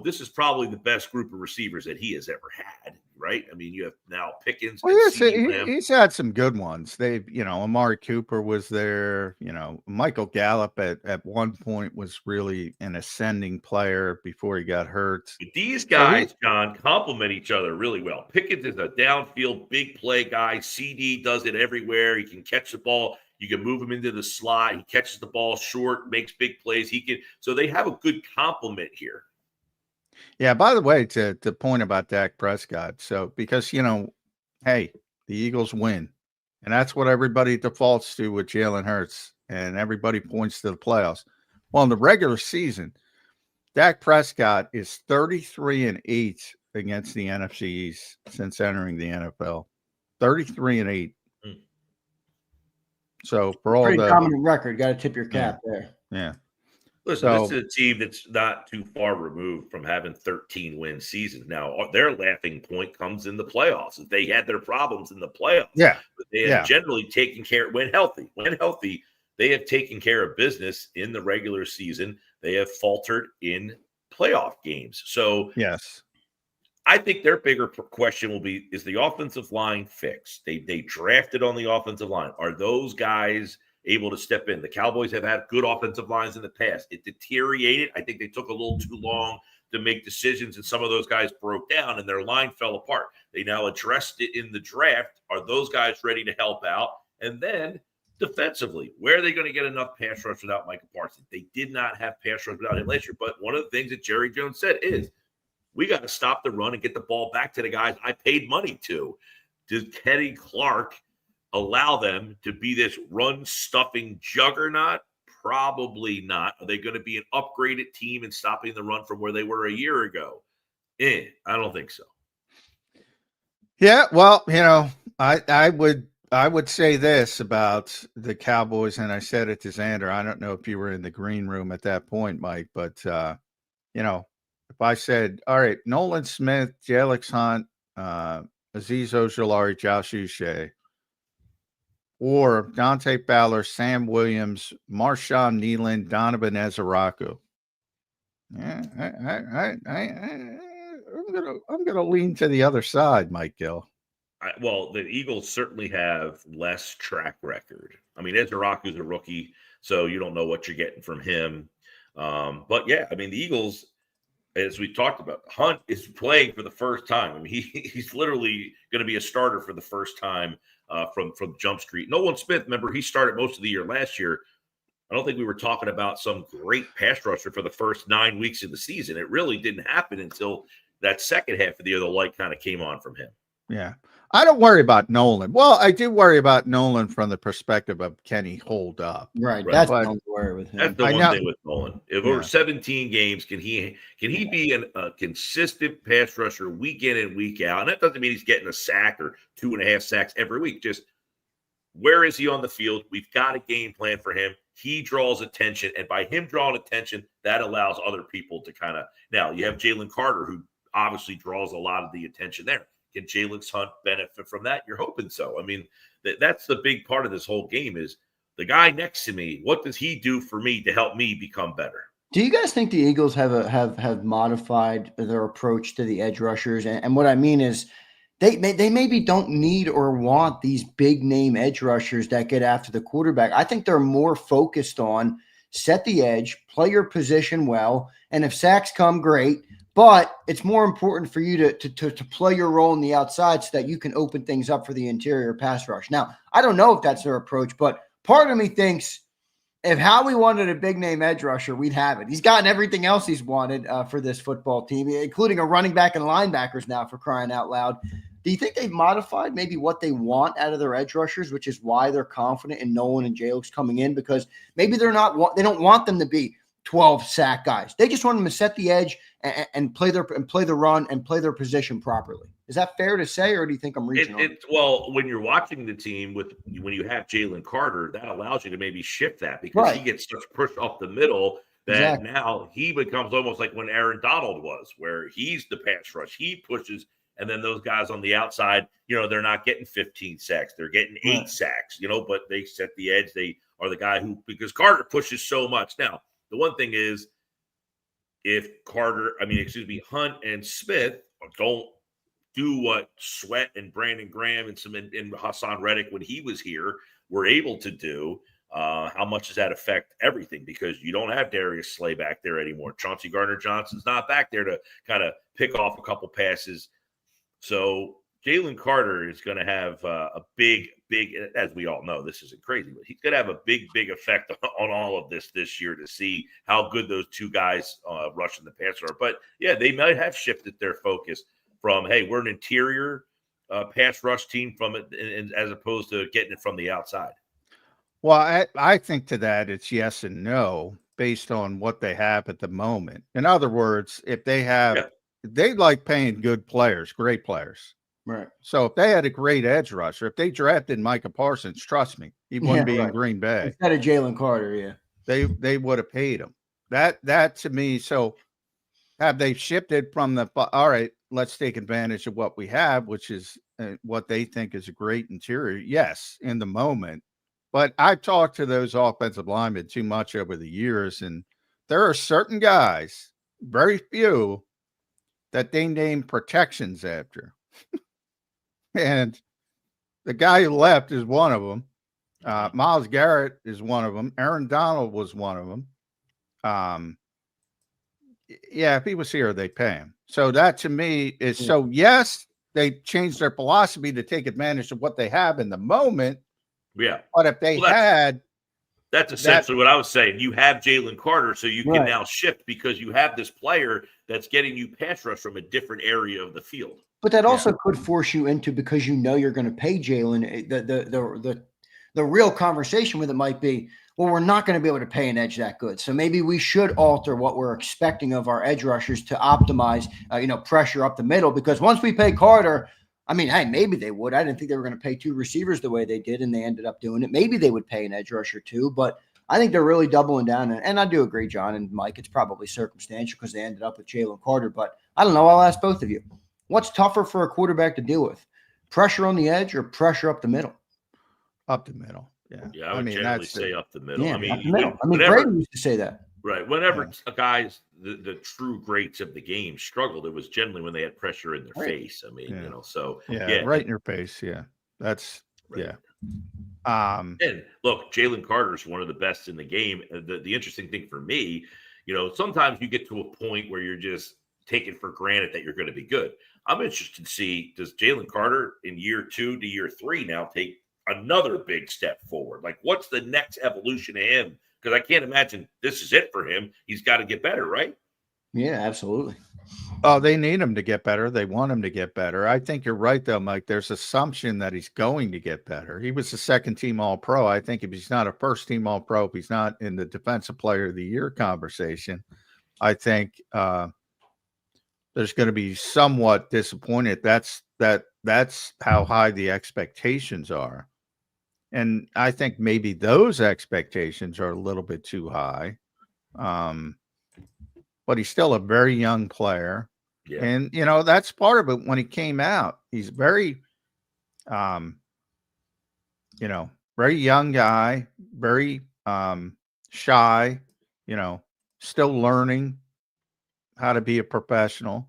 Speaker 4: this is probably the best group of receivers that he has ever had, right? I mean, you have now Pickens.
Speaker 3: Well, yes, he's had some good ones. They've, Amari Cooper was there. Michael Gallup at one point was really an ascending player before he got hurt.
Speaker 4: But these guys, John, complement each other really well. Pickens is a downfield big play guy. CD does it everywhere. He can catch the ball. You can move him into the slot. He catches the ball short, makes big plays. So they have a good complement here.
Speaker 3: Yeah, by the way, to point about Dak Prescott, so because, hey, the Eagles win, and that's what everybody defaults to with Jalen Hurts, and everybody points to the playoffs. Well, in the regular season, Dak Prescott is 33-8 against the NFC East since entering the NFL. 33-8. So for all
Speaker 2: pretty dominant record, got to tip your cap there.
Speaker 3: Yeah.
Speaker 4: Listen, this is a team that's not too far removed from having 13-win seasons. Now, their laughing point comes in the playoffs. They had their problems in the playoffs.
Speaker 3: Yeah.
Speaker 4: But they have generally taken care, when healthy, they have taken care of business in the regular season. They have faltered in playoff games. So,
Speaker 3: yes,
Speaker 4: I think their bigger question will be, is the offensive line fixed? They drafted on the offensive line. Are those guys able to step in? The Cowboys have had good offensive lines in the past. It deteriorated. I think they took a little too long to make decisions, and some of those guys broke down and their line fell apart. They now addressed it in the draft. Are those guys ready to help out? And then defensively, where are they going to get enough pass rush without Micah Parsons? They did not have pass rush without him last year. But one of the things that Jerry Jones said is, we got to stop the run and get the ball back to the guys I paid money to. Does Kenny Clark allow them to be this run-stuffing juggernaut? Probably not. Are they going to be an upgraded team and stopping the run from where they were a year ago? I don't think so.
Speaker 3: Yeah, well, I would say this about the Cowboys, and I said it to Zander. I don't know if you were in the green room at that point, Mike, but if I said, all right, Nolan Smith, Jalix Hunt, Azeez Ojulari, Josh Uche, or Dante Fowler, Sam Williams, Marshawn Nealon, Donovan Ezeraku. Yeah, I'm gonna lean to the other side, Mike Gill.
Speaker 4: Well, the Eagles certainly have less track record. I mean, Ezeraku's a rookie, so you don't know what you're getting from him. But yeah, I mean, the Eagles, as we talked about, Hunt is playing for the first time. I mean, he's literally going to be a starter for the first time from Jump Street. Nolan Smith, remember, he started most of the year last year. I don't think we were talking about some great pass rusher for the first 9 weeks of the season. It really didn't happen until that second half of the year. The light kind of came on from him.
Speaker 3: Yeah. I don't worry about Nolan. Well, I do worry about Nolan from the perspective of, can he hold up?
Speaker 2: Right. That's what I'm worried with him.
Speaker 4: That's the one thing with Nolan. If over 17 games, can he be a consistent pass rusher week in and week out? And that doesn't mean he's getting a sack or 2.5 sacks every week. Just where is he on the field? We've got a game plan for him. He draws attention, and by him drawing attention, that allows other people to kind of – now, you have Jaylen Carter, who obviously draws a lot of the attention there. Can Jalen Hunt benefit from that? You're hoping so. I mean, that's the big part of this whole game is the guy next to me, what does he do for me to help me become better?
Speaker 2: Do you guys think the Eagles have modified their approach to the edge rushers? And what I mean is they maybe don't need or want these big name edge rushers that get after the quarterback. I think they're more focused on set the edge, play your position well, and if sacks come, great. But it's more important for you to play your role in the outside so that you can open things up for the interior pass rush. Now, I don't know if that's their approach, but part of me thinks if Howie wanted a big name edge rusher, we'd have it. He's gotten everything else he's wanted for this football team, including a running back and linebackers now, for crying out loud. Do you think they've modified maybe what they want out of their edge rushers, which is why they're confident in Nolan and Jalix coming in? Because maybe they don't want them to be 12 sack guys. They just want them to set the edge and play the run and play their position properly. Is that fair to say, or do you think I'm reaching?
Speaker 4: Well, when you're watching the team when you have Jaylen Carter, that allows you to maybe shift that because he gets such push up the middle that now he becomes almost like when Aaron Donald was, where he's the pass rush, he pushes, and then those guys on the outside, they're not getting 15 sacks, they're getting 8 sacks, but they set the edge. They are the guy because Carter pushes so much. Now, the one thing is, if Hunt and Smith don't do what Sweat and Brandon Graham and Hassan Reddick, when he was here, were able to do, how much does that affect everything? Because you don't have Darius Slay back there anymore. Chauncey Gardner-Johnson's not back there to kind of pick off a couple passes. So Jaylen Carter is going to have a big, as we all know, this isn't crazy, but he's going to have a big effect on all of this year to see how good those two guys rushing the passer are. But, yeah, they might have shifted their focus from, hey, we're an interior pass rush team from it, and as opposed to getting it from the outside.
Speaker 3: Well, I think to that it's yes and no based on what they have at the moment. In other words, if they have they like paying good players, great players.
Speaker 2: Right.
Speaker 3: So if they had a great edge rusher, if they drafted Micah Parsons, trust me, he wouldn't be in Green Bay.
Speaker 2: Instead of Jaylen Carter,
Speaker 3: they would have paid him. That to me. So have they shifted from all right, let's take advantage of what we have, which is what they think is a great interior. Yes, in the moment. But I've talked to those offensive linemen too much over the years, and there are certain guys, very few, that they name protections after. And the guy who left is one of them. Myles Garrett is one of them. Aaron Donald was one of them. Yeah, if he was here, they pay him. So that to me is so. Yes, they changed their philosophy to take advantage of what they have in the moment.
Speaker 4: Yeah,
Speaker 3: but if they had.
Speaker 4: That's essentially what I was saying. You have Jaylen Carter, so you can now shift because you have this player that's getting you pass rush from a different area of the field.
Speaker 2: But that also could force you into, because you know you're going to pay Jalen, the real conversation with it might be, well, we're not going to be able to pay an edge that good. So maybe we should alter what we're expecting of our edge rushers to optimize, pressure up the middle. Because once we pay Carter, I mean, hey, maybe they would. I didn't think they were going to pay two receivers the way they did, and they ended up doing it. Maybe they would pay an edge rusher too, but I think they're really doubling down. And I do agree, John and Mike, it's probably circumstantial because they ended up with Jaylen Carter. But I don't know. I'll ask both of you. What's tougher for a quarterback to deal with? Pressure on the edge or pressure up the middle?
Speaker 3: Up the middle.
Speaker 4: Yeah, I would generally say up the middle.
Speaker 2: Yeah,
Speaker 4: I mean,
Speaker 2: up the middle. Brady used to say that.
Speaker 4: Right. Whenever guys, the true greats of the game struggled, it was generally when they had pressure in their face. I mean, so
Speaker 3: right in your face. Yeah. That's
Speaker 4: right. And look, Jaylen Carter is one of the best in the game. The interesting thing for me, sometimes you get to a point where you're just taking for granted that you're going to be good. I'm interested to see, does Jaylen Carter in year 2 to year 3 now take another big step forward? Like, what's the next evolution of him? Because I can't imagine this is it for him. He's got to get better, right?
Speaker 2: Yeah, absolutely.
Speaker 3: Oh, they need him to get better. They want him to get better. I think you're right, though, Mike. There's assumption that he's going to get better. He was a second-team All-Pro. I think if he's not a first-team All-Pro, if he's not in the Defensive Player of the Year conversation, I think there's going to be somewhat disappointed. That's how high the expectations are. And I think maybe those expectations are a little bit too high. But he's still a very young player. Yeah. And, that's part of it. When he came out, he's very, very young guy, very shy, still learning how to be a professional.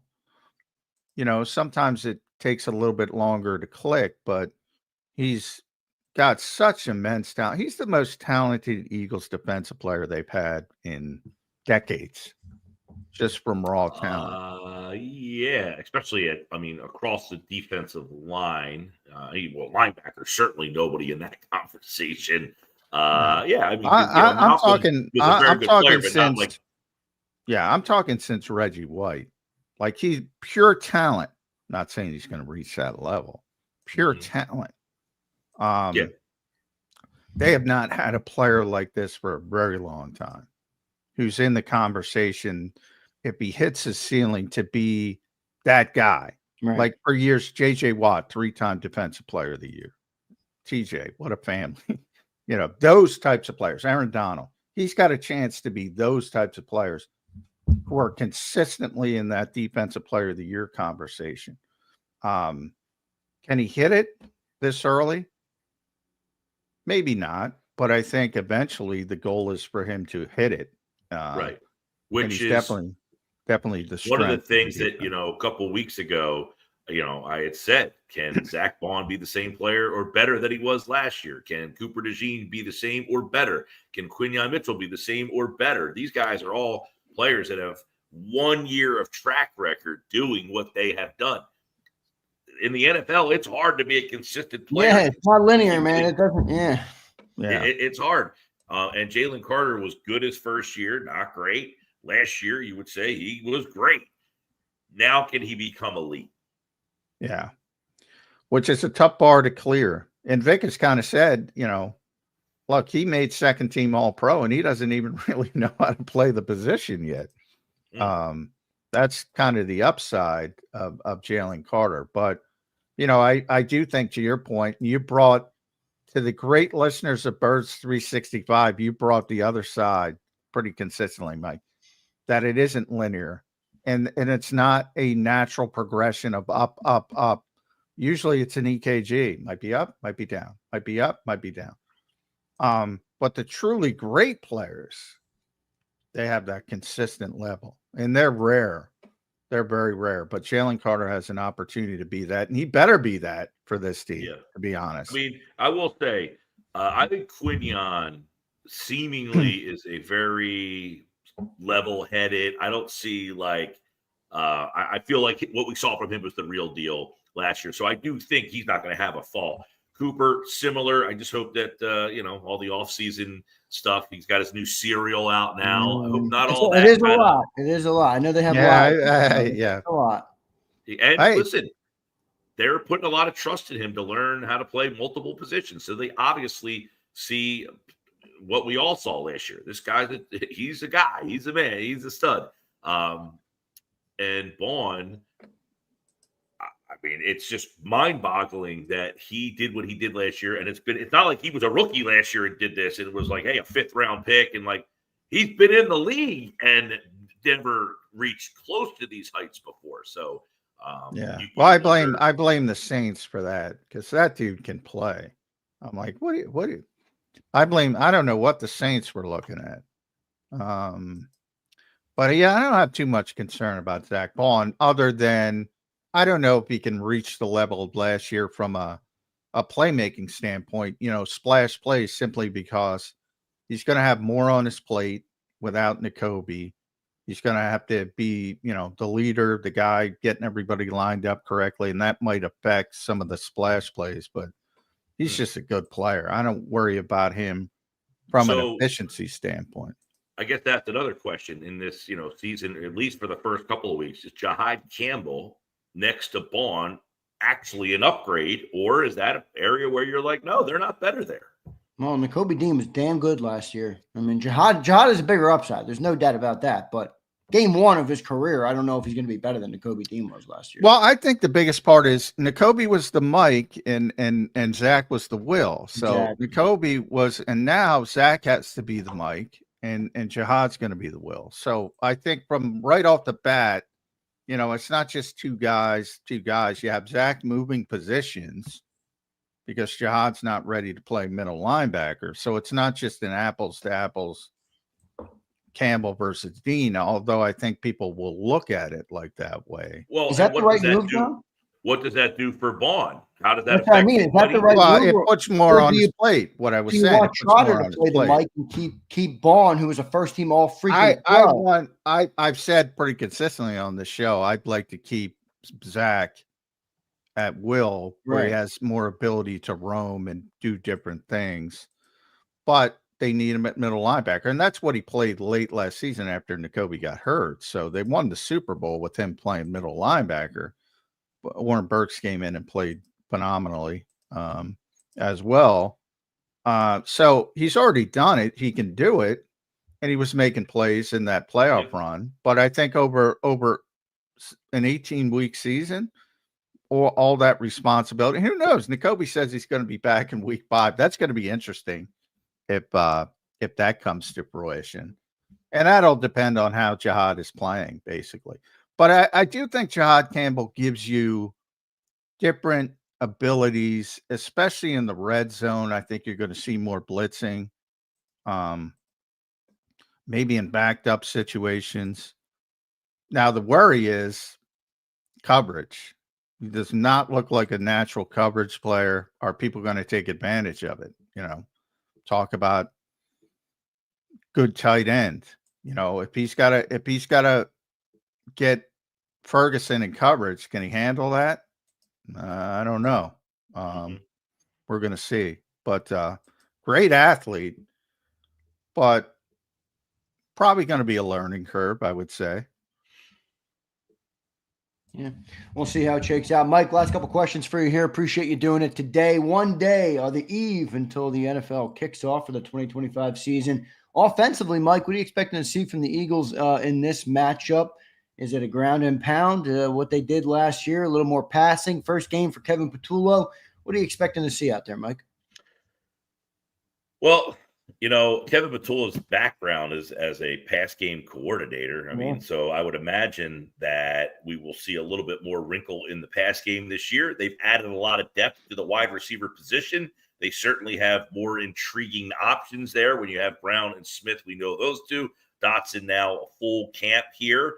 Speaker 3: Sometimes it takes a little bit longer to click, but he's got such immense talent. He's the most talented Eagles defensive player they've had in decades, just from raw talent.
Speaker 4: Yeah, especially across the defensive line. Linebacker, certainly nobody in that conversation. I'm
Speaker 3: talking since Reggie White. Like, he's pure talent. Not saying he's going to reach that level. Pure talent. They have not had a player like this for a very long time, who's in the conversation, if he hits his ceiling, to be that guy. Right. Like, for years, J.J. Watt, 3-time Defensive Player of the Year. TJ, what a family. Those types of players. Aaron Donald, he's got a chance to be those types of players who are consistently in that Defensive Player of the Year conversation. Can he hit it this early? Maybe not, but I think eventually the goal is for him to hit it.
Speaker 4: Right. Which is
Speaker 3: definitely the strength.
Speaker 4: One of the things that, a couple of weeks ago, I had said, can Zach Bond be the same player or better than he was last year? Can Cooper DeJean be the same or better? Can Quinyon Mitchell be the same or better? These guys are all players that have 1 year of track record doing what they have done. In the NFL, it's hard to be a consistent player.
Speaker 2: Yeah, it's not linear, man. It doesn't.
Speaker 4: It's hard. And Jaylen Carter was good his first year, not great. Last year, you would say he was great. Now, can he become elite?
Speaker 3: Yeah, which is a tough bar to clear. And Vic has kind of said, look, he made second team All-Pro, and he doesn't even really know how to play the position yet. That's kind of the upside of Jaylen Carter. But, I do think, to your point, you brought, to the great listeners of Birds 365, you brought the other side pretty consistently, Mike, that it isn't linear. And it's not a natural progression of up, up, up. Usually it's an EKG. Might be up, might be down, might be up, might be down. But the truly great players, they have that consistent level. And they're rare. They're very rare. But Jaylen Carter has an opportunity to be that. And he better be that for this team, to be honest.
Speaker 4: I mean, I will say, I think Quinyon seemingly is a very level-headed. I don't see I feel like what we saw from him was the real deal last year. So I do think he's not going to have a fall. Cooper, similar. I just hope that, all the offseason stuff. He's got his new cereal out now. I hope not all that.
Speaker 2: It is a lot. It is a lot. I know they have a lot.
Speaker 3: Yeah.
Speaker 2: A lot.
Speaker 4: And listen, they're putting a lot of trust in him to learn how to play multiple positions. So they obviously see what we all saw last year. This guy, he's a guy. He's a man. He's a stud. And Vaughn, I mean, it's just mind-boggling that he did what he did last year. And it's not like he was a rookie last year and did this. And it was like, hey, a 5th-round pick. And he's been in the league and never reached close to these heights before. So,
Speaker 3: I blame the Saints for that because that dude can play. I'm like, what do you? I don't know what the Saints were looking at. But yeah, I don't have too much concern about Zach Vaughn other than I don't know if he can reach the level of last year from a playmaking standpoint, splash plays simply because he's going to have more on his plate without Nakobe. He's going to have to be, the leader, the guy getting everybody lined up correctly, and that might affect some of the splash plays, but he's just a good player. I don't worry about him from an efficiency standpoint.
Speaker 4: I guess that's another question in this, season, at least for the first couple of weeks. Is JAKIB Campbell next to Vaughn actually an upgrade, or is that an area where you're like, no, they're not better there?
Speaker 2: Well, Nakobe Dean was damn good last year. I mean, JAKIB is a bigger upside. There's no doubt about that. But game one of his career, I don't know if he's going to be better than Nakobe Dean was last year.
Speaker 3: Well, I think the biggest part is Nakobe was the Mike and Zach was the Will. So exactly. Nakobe was, and now Zach has to be the Mike and JAKIB's going to be the Will. So I think from right off the bat, it's not just two guys. You have Zach moving positions because JAKIB's not ready to play middle linebacker. So it's not just an apples to apples Campbell versus Dean, although I think people will look at it like that way.
Speaker 4: Well,
Speaker 2: is that the right move, John?
Speaker 4: What does that do for Vaughn? How does that affect?
Speaker 2: I mean, is that the right move?
Speaker 3: It puts more on his plate. What I was saying. You want
Speaker 2: Trotter to play the Mike and keep Vaughn, who was a first-team all freaking.
Speaker 3: I've said pretty consistently on the show. I'd like to keep Zach at will, where he has more ability to roam and do different things, but they need him at middle linebacker, and that's what he played late last season after Nakobe got hurt. So they won the Super Bowl with him playing middle linebacker. Warren Burks came in and played phenomenally as well. So he's already done it. He can do it, and he was making plays in that playoff run. But I think over an 18-week season, or all that responsibility, who knows? Nakobe says he's going to be back in week 5. That's going to be interesting if that comes to fruition, and that'll depend on how JAKIB is playing, basically. But I do think JAKIB Campbell gives you different abilities, especially in the red zone. I think you're going to see more blitzing, maybe in backed up situations. Now, the worry is coverage. He does not look like a natural coverage player. Are people going to take advantage of it? Talk about good tight end. If he's got to get Ferguson in coverage, can he handle that? I don't know. We're going to see. But great athlete, but probably going to be a learning curve, I would say.
Speaker 2: Yeah, we'll see how it shakes out. Mike, last couple questions for you here. Appreciate you doing it today. One day on the eve until the NFL kicks off for the 2025 season. Offensively, Mike, what are you expecting to see from the Eagles in this matchup? Is it a ground and pound, what they did last year, a little more passing? First game for Kevin Patullo. What are you expecting to see out there, Mike?
Speaker 4: Well, Kevin Patullo's background is as a pass game coordinator. I mean, so I would imagine that we will see a little bit more wrinkle in the pass game this year. They've added a lot of depth to the wide receiver position. They certainly have more intriguing options there. When you have Brown and Smith, we know those two. Dotson now a full camp here.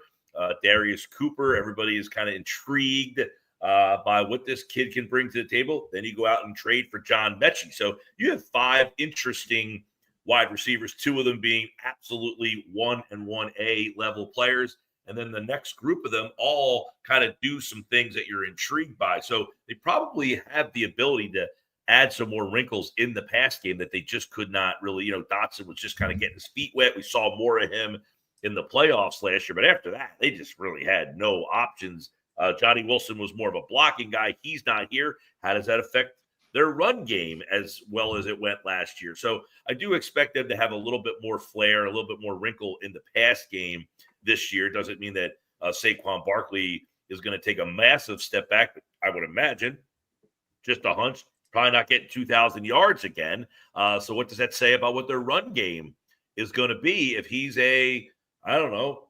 Speaker 4: Darius Cooper, everybody is kind of intrigued by what this kid can bring to the table. Then you go out and trade for John Mechie. So you have 5 interesting wide receivers, 2 of them being absolutely 1 and 1A level players. And then the next group of them all kind of do some things that you're intrigued by. So they probably have the ability to add some more wrinkles in the pass game that they just could not really. Dotson was just kind of getting his feet wet. We saw more of him in the playoffs last year. But after that, they just really had no options. Johnny Wilson was more of a blocking guy. He's not here. How does that affect their run game as well as it went last year? So I do expect them to have a little bit more flair, a little bit more wrinkle in the pass game this year. Doesn't mean that Saquon Barkley is going to take a massive step back. I would imagine, just a hunch, probably not getting 2,000 yards again. So what does that say about what their run game is going to be if he's a, I don't know,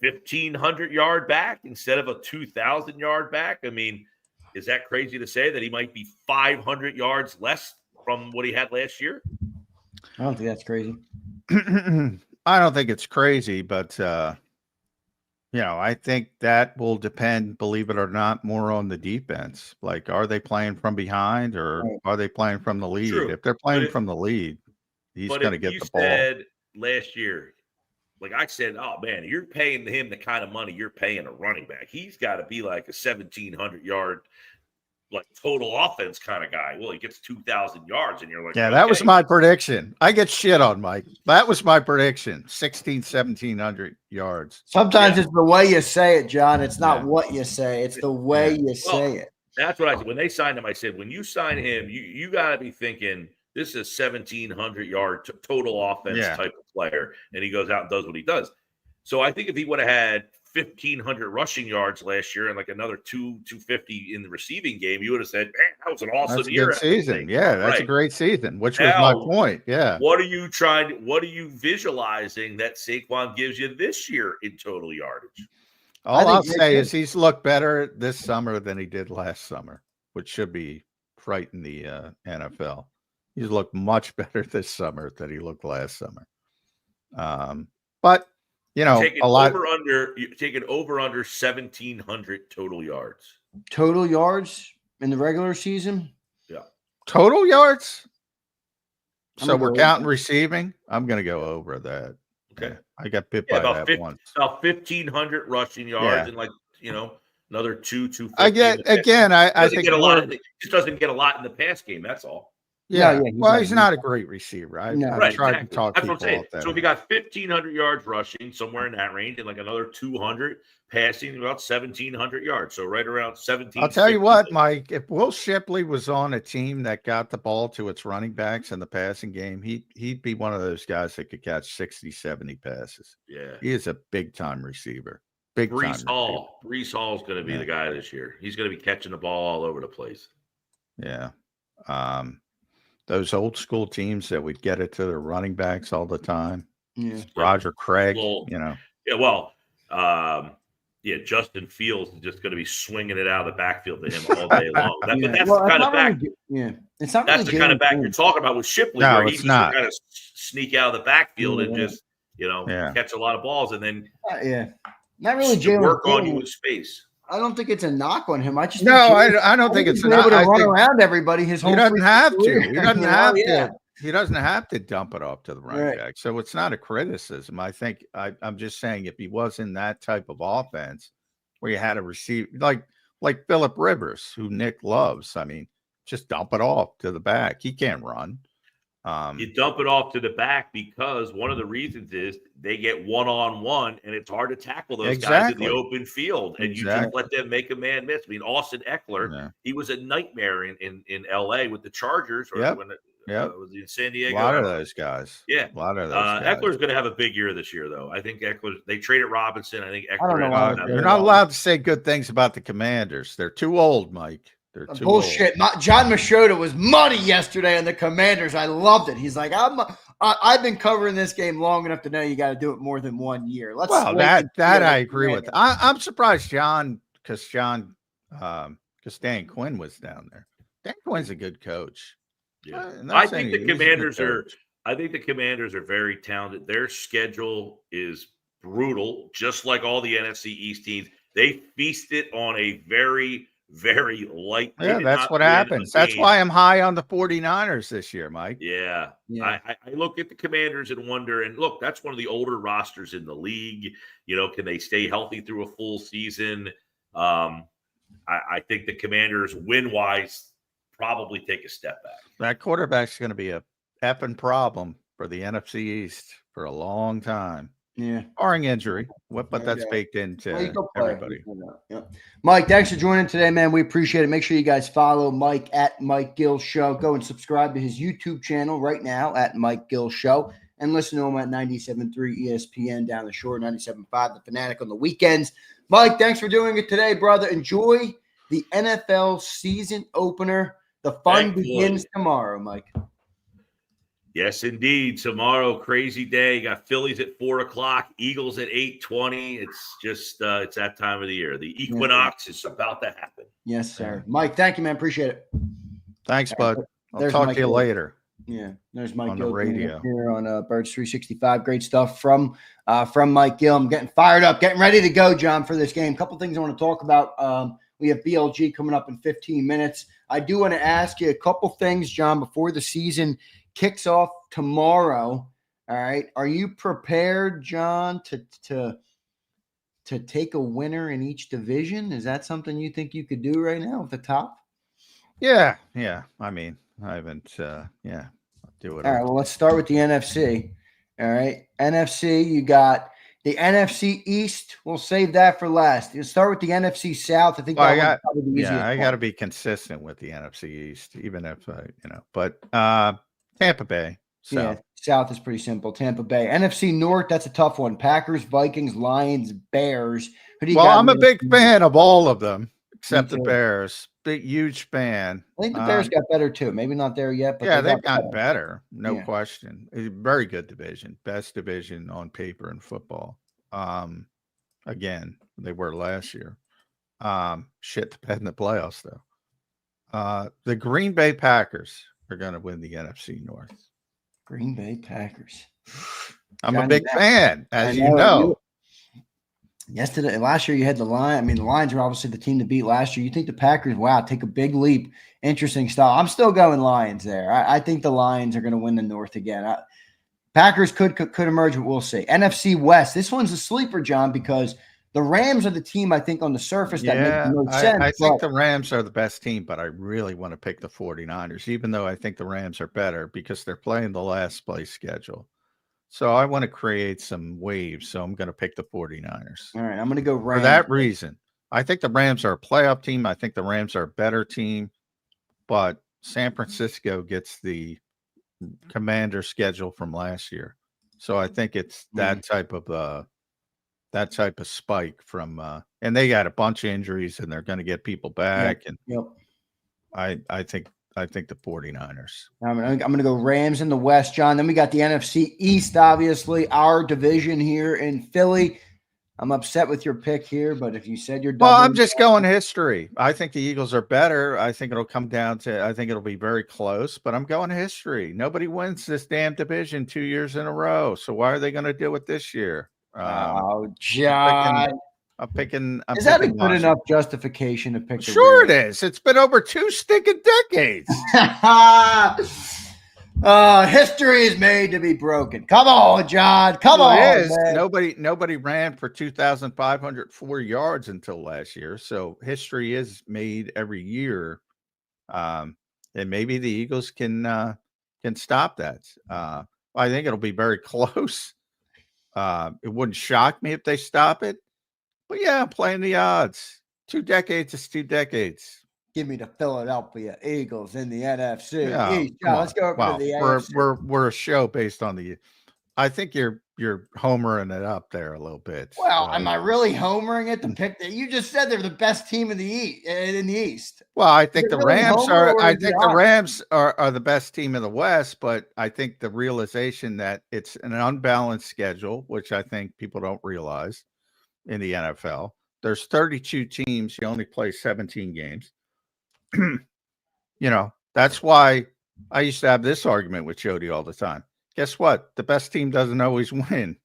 Speaker 4: 1,500 yard back instead of a 2,000 yard back? I mean, is that crazy to say that he might be 500 yards less from what he had last year?
Speaker 2: I don't think that's crazy.
Speaker 3: I don't think it's crazy, but I think that will depend, believe it or not, more on the defense. Like, are they playing from behind or are they playing from the lead?
Speaker 4: True.
Speaker 3: If they're playing from the lead, he's going to get the ball.
Speaker 4: Said last year, like I said, oh man, you're paying him the kind of money you're paying a running back. He's got to be like a 1,700 yard, like total offense kind of guy. Well, he gets 2,000 yards, and you're like,
Speaker 3: yeah,
Speaker 4: okay.
Speaker 3: That was my prediction. I get shit on, Mike. That was my prediction. 1,700 yards.
Speaker 2: Sometimes it's the way you say it, John. It's not what you say. It's the way you say it.
Speaker 4: That's what I said. When they signed him, I said, when you sign him, you got to be thinking this is 1,700 yard total offense type of player. And he goes out and does what he does. So I think if he would have had 1,500 rushing yards last year and like another 250 in the receiving game, you would have said, man, that was an awesome year.
Speaker 3: Good season. Yeah, that's a great season, which was my point. Yeah.
Speaker 4: What are you visualizing that Saquon gives you this year in total yardage?
Speaker 3: All I'll say is he's looked better this summer than he did last summer, which should be frighten the NFL. He's looked much better this summer than he looked last summer. But
Speaker 4: you're taking over under 1,700 total yards.
Speaker 2: Total yards in the regular season?
Speaker 4: Yeah.
Speaker 3: Total yards? So we're counting receiving? I'm going to go over that.
Speaker 4: Okay.
Speaker 3: Yeah, I got bit by that once.
Speaker 4: About 1,500 rushing yards and another 250.
Speaker 3: I think
Speaker 4: he just doesn't get a lot in the pass game. That's all.
Speaker 3: Yeah. Well, he's not a great receiver. I tried to talk people off that.
Speaker 4: So if you got 1,500 yards rushing, somewhere in that range, and like another 200 passing, about 1,700 yards. So right around 17.
Speaker 3: I'll tell you what, Mike, if Will Shipley was on a team that got the ball to its running backs in the passing game, he'd be one of those guys that could catch 60, 70 passes.
Speaker 4: Yeah.
Speaker 3: He is a big-time receiver.
Speaker 4: Breece Hall is going to be the guy this year. He's going to be catching the ball all over the place.
Speaker 3: Yeah. Those old school teams that would get it to their running backs all the time.
Speaker 2: Yeah.
Speaker 3: Roger Craig,
Speaker 4: Yeah, well, Justin Fields is just going to be swinging it out of the backfield to him all day long. That's the kind of back.
Speaker 2: It's not
Speaker 4: that's the kind of back you're talking about with Shipley, where he's
Speaker 3: not
Speaker 4: kind of sneak out of the backfield and just catch a lot of balls, and then
Speaker 2: not really Jalen
Speaker 4: work on you in space.
Speaker 2: I don't think it's a knock on him. I
Speaker 3: don't think it's a knock.
Speaker 2: Able to run around everybody. He
Speaker 3: doesn't have to. He doesn't have to. He doesn't have to dump it off to the running back. So it's not a criticism. I think I'm just saying if he was in that type of offense where you had a receiver like Phillip Rivers, who Nick loves, I mean, just dump it off to the back. He can't run.
Speaker 4: You dump it off to the back because one of the reasons is they get one-on-one, and it's hard to tackle those guys in the open field, and you just let them make a man miss. I mean, Austin Eckler, he was a nightmare in L.A. with the Chargers. Or when was he in San Diego?
Speaker 3: A lot of those guys.
Speaker 4: Yeah.
Speaker 3: A lot of those guys.
Speaker 4: Eckler's going to have a big year this year, though. I think they traded Robinson. I think Eckler.
Speaker 3: You're not allowed to say good things about the Commanders. They're too old, Mike.
Speaker 2: Bullshit. John Machota was money yesterday on the Commanders. I loved it. He's like, I've been covering this game long enough to know you got to do it more than 1 year.
Speaker 3: That I agree with. I'm surprised because Dan Quinn was down there. Dan Quinn's a good coach.
Speaker 4: Yeah, I think the Commanders are very talented. Their schedule is brutal, just like all the NFC East teams. They feasted on a very very light.
Speaker 3: Yeah, that's what happens. That's why I'm high on the 49ers this year, Mike.
Speaker 4: Yeah. I look at the Commanders and wonder, and look, that's one of the older rosters in the league. Can they stay healthy through a full season? I think the Commanders, win-wise, probably take a step back.
Speaker 3: That quarterback's going to be a effing problem for the NFC East for a long time.
Speaker 2: Yeah.
Speaker 3: Barring injury, but that's baked into everybody.
Speaker 2: Yeah. Mike, thanks for joining today, man. We appreciate it. Make sure you guys follow Mike at Mike Gill Show. Go and subscribe to his YouTube channel right now at Mike Gill Show. And listen to him at 97.3 ESPN down the shore, 97.5 The Fanatic on the weekends. Mike, thanks for doing it today, brother. Enjoy the NFL season opener. The fun begins tomorrow, Mike.
Speaker 4: Yes, indeed. Tomorrow, crazy day. You got Phillies at 4:00, Eagles at 8:20. It's just it's that time of the year. The equinox is about to happen.
Speaker 2: Yes, sir. Mike, thank you, man. Appreciate it.
Speaker 3: Thanks, bud. I'll talk to you later.
Speaker 2: Yeah, there's Mike
Speaker 3: on
Speaker 2: Gill
Speaker 3: the radio
Speaker 2: here on Birds 365. Great stuff from Mike Gill. I'm getting fired up, getting ready to go, John, for this game. A couple things I want to talk about. We have BLG coming up in 15 minutes. I do want to ask you a couple things, John, before the season kicks off tomorrow. All right. Are you prepared, John, to take a winner in each division? Is that something you think you could do right now at the top?
Speaker 3: Yeah. I mean, I haven't I'll do it.
Speaker 2: All right. Well, let's start with the NFC. All right. NFC, you got the NFC East. We'll save that for last. You'll start with the NFC South. I think
Speaker 3: I got to be consistent with the NFC East, even if but Tampa Bay. South.
Speaker 2: Yeah, South is pretty simple. Tampa Bay. NFC North, that's a tough one. Packers, Vikings, Lions, Bears. Who do you got?
Speaker 3: I'm a big fan of all of them except the Bears. Huge fan.
Speaker 2: I think the Bears got better too. Maybe not there yet, but
Speaker 3: they've got better. No question. A very good division. Best division on paper in football. Again, they were last year. Shit the bed in the playoffs though. The Green Bay Packers are going to win the NFC North.
Speaker 2: Green Bay Packers.
Speaker 3: I'm a big fan, as you know.
Speaker 2: Last year you had the Lions. I mean, the Lions are obviously the team to beat last year. You think the Packers, take a big leap. Interesting stuff. I'm still going Lions there. I think the Lions are going to win the North again. Packers could emerge, but we'll see. NFC West. This one's a sleeper, John, because the Rams are the team, I think, on the surface that makes the most sense.
Speaker 3: I think the Rams are the best team, but I really want to pick the 49ers, even though I think the Rams are better because they're playing the last place schedule. So I want to create some waves, so I'm going to pick the 49ers.
Speaker 2: All right, I'm going to go Rams.
Speaker 3: For that reason. I think the Rams are a playoff team. I think the Rams are a better team, but San Francisco gets the Commander schedule from last year. So I think it's that type of spike from and they got a bunch of injuries and they're going to get people back I think the 49ers.
Speaker 2: I'm going to go Rams in the West, John. Then we got the NFC East, obviously our division here in Philly. I'm upset with your pick here, but if you said you're done,
Speaker 3: I'm just going history. I think the Eagles are better. I think it'll come down to, I think it'll be very close, but I'm going history. Nobody wins this damn division 2 years in a row. So why are they going to do it this year?
Speaker 2: John.
Speaker 3: I'm picking.
Speaker 2: Is that a good enough justification to pick?
Speaker 3: Sure, it is. It's been over 2 stinking decades.
Speaker 2: History is made to be broken. Come on, John. Come on.
Speaker 3: Man. Nobody ran for 2,504 yards until last year. So history is made every year. And maybe the Eagles can stop that. I think it'll be very close. It wouldn't shock me if they stop it. But yeah, I'm playing the odds. 2 decades is 2 decades.
Speaker 2: Give me the Philadelphia Eagles in the NFC East.
Speaker 3: Let's go over to the AFC. We're a show based on the. I think you're homering it up there a little bit.
Speaker 2: Well, am I really homering it to pick that? You just said they're the best team in the East.
Speaker 3: Well, I think the Rams are. I think the Rams are the best team in the West, but I think the realization that it's an unbalanced schedule, which I think people don't realize in the NFL. There's 32 teams. You only play 17 games. That's why I used to have this argument with Jody all the time. Guess what? The best team doesn't always win.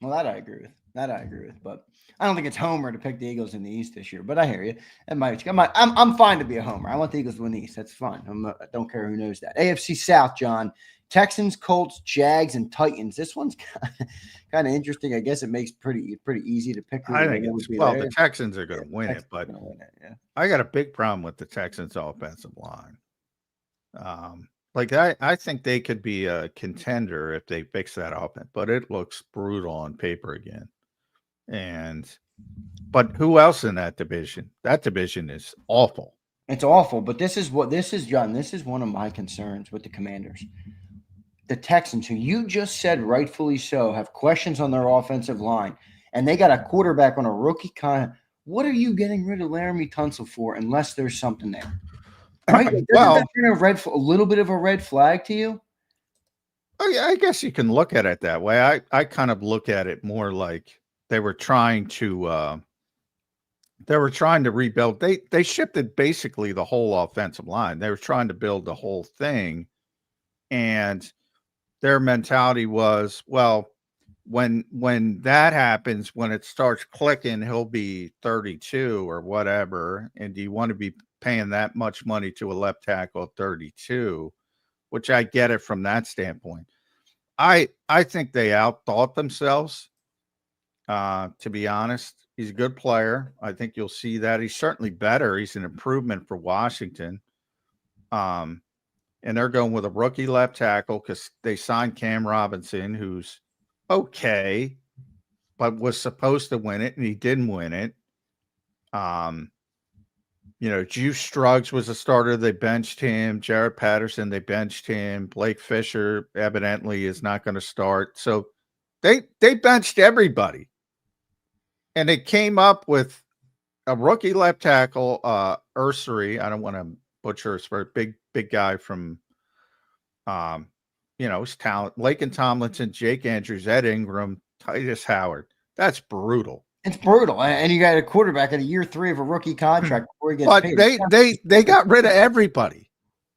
Speaker 2: Well, that I agree with. That I agree with, but I don't think it's homer to pick the Eagles in the East this year. But I hear you. I'm fine to be a homer. I want the Eagles to win the East. That's fine. I don't care who knows that. AFC South, John. Texans, Colts, Jags, and Titans. This one's kind of interesting. I guess it makes pretty easy to pick.
Speaker 3: I think the Texans are going to win it, but I got a big problem with the Texans' offensive line. I think they could be a contender if they fix that offense, but it looks brutal on paper again. But who else in that division? That division is awful.
Speaker 2: It's awful, but this is John. This is one of my concerns with the Commanders. The Texans, who you just said rightfully so, have questions on their offensive line, and they got a quarterback on a rookie contract. What are you getting rid of Laramie Tunsil for unless there's something there? Right? Doesn't that a little bit of a red flag to you?
Speaker 3: Oh, yeah, I guess you can look at it that way. I kind of look at it more like they were trying to rebuild. They shifted basically the whole offensive line. They were trying to build the whole thing, and their mentality was, well, when that happens, when it starts clicking, he'll be 32 or whatever. And do you want to be paying that much money to a left tackle at 32? Which I get it from that standpoint. I think they outthought themselves. To be honest, he's a good player. I think you'll see that. He's certainly better. He's an improvement for Washington. And they're going with a rookie left tackle because they signed Cam Robinson, who's okay, but was supposed to win it, and he didn't win it. Juice Struggs was a starter. They benched him. Jared Patterson, they benched him. Blake Fisher evidently is not going to start. So they benched everybody. And they came up with a rookie left tackle, Ursary. I don't want to butcher his first, big guy from, his talent. Laken Tomlinson, Jake Andrews, Ed Ingram, Titus Howard. That's brutal.
Speaker 2: It's brutal, and you got a quarterback at year 3 of a rookie contract before he gets
Speaker 3: paid. They got rid of everybody,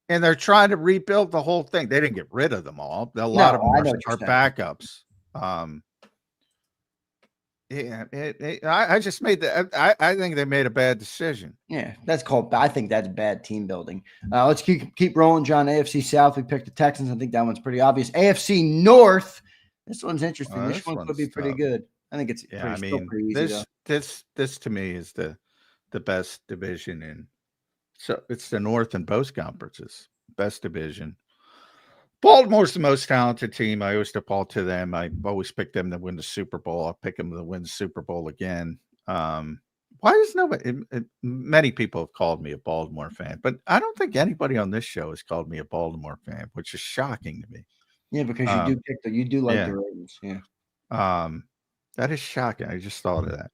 Speaker 3: and they're trying to rebuild the whole thing. They didn't get rid of them all. A lot of them are backups. I just made that. I think they made a bad decision.
Speaker 2: Yeah, I think that's bad team building. Let's keep rolling, John. AFC South, we picked the Texans. I think that one's pretty obvious. AFC North, this one's interesting. This one could be pretty good. I think it's pretty easy. This
Speaker 3: to me is the best division in. So it's the North in both conferences. Best division. Baltimore's the most talented team. I always default to them. I always pick them to win the Super Bowl. I'll pick them to win the Super Bowl again. Why is nobody? Many people have called me a Baltimore fan, but I don't think anybody on this show has called me a Baltimore fan, which is shocking to me.
Speaker 2: Yeah, because you do like the Ravens. Yeah.
Speaker 3: That is shocking. I just thought of that.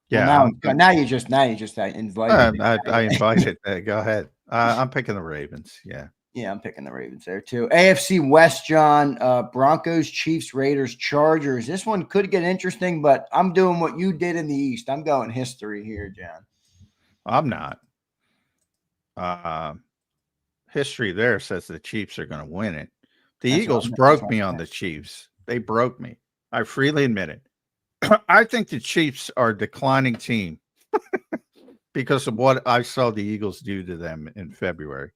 Speaker 2: Yeah. Well, now you just invited.
Speaker 3: I invited. Go ahead. I'm picking the Ravens. Yeah.
Speaker 2: Yeah, I'm picking the Ravens there too. AFC West, John. Broncos, Chiefs, Raiders, Chargers. This one could get interesting, but I'm doing what you did in the East. I'm going history here, John.
Speaker 3: I'm not. History there says the Chiefs are going to win it. The Eagles broke me on the Chiefs. They broke me. I freely admit it. I think the Chiefs are a declining team because of what I saw the Eagles do to them in February.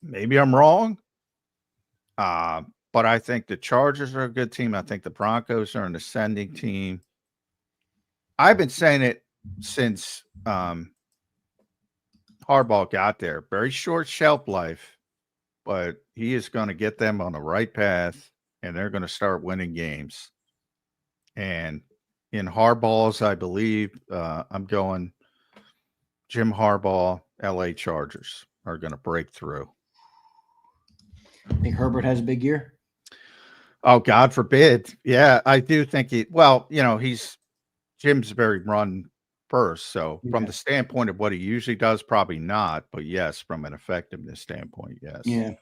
Speaker 3: Maybe I'm wrong. But I think the Chargers are a good team. I think the Broncos are an ascending team. I've been saying it since Harbaugh got there. Very short shelf life, but he is going to get them on the right path, and they're going to start winning games. And in Harbaugh's, I believe, I'm going Jim Harbaugh, LA Chargers are going to break through.
Speaker 2: I think Herbert has a big year.
Speaker 3: Oh, God forbid. Yeah, I do think Jim's very run first. So from the standpoint of what he usually does, probably not. But yes, from an effectiveness standpoint, yes.
Speaker 2: Yeah.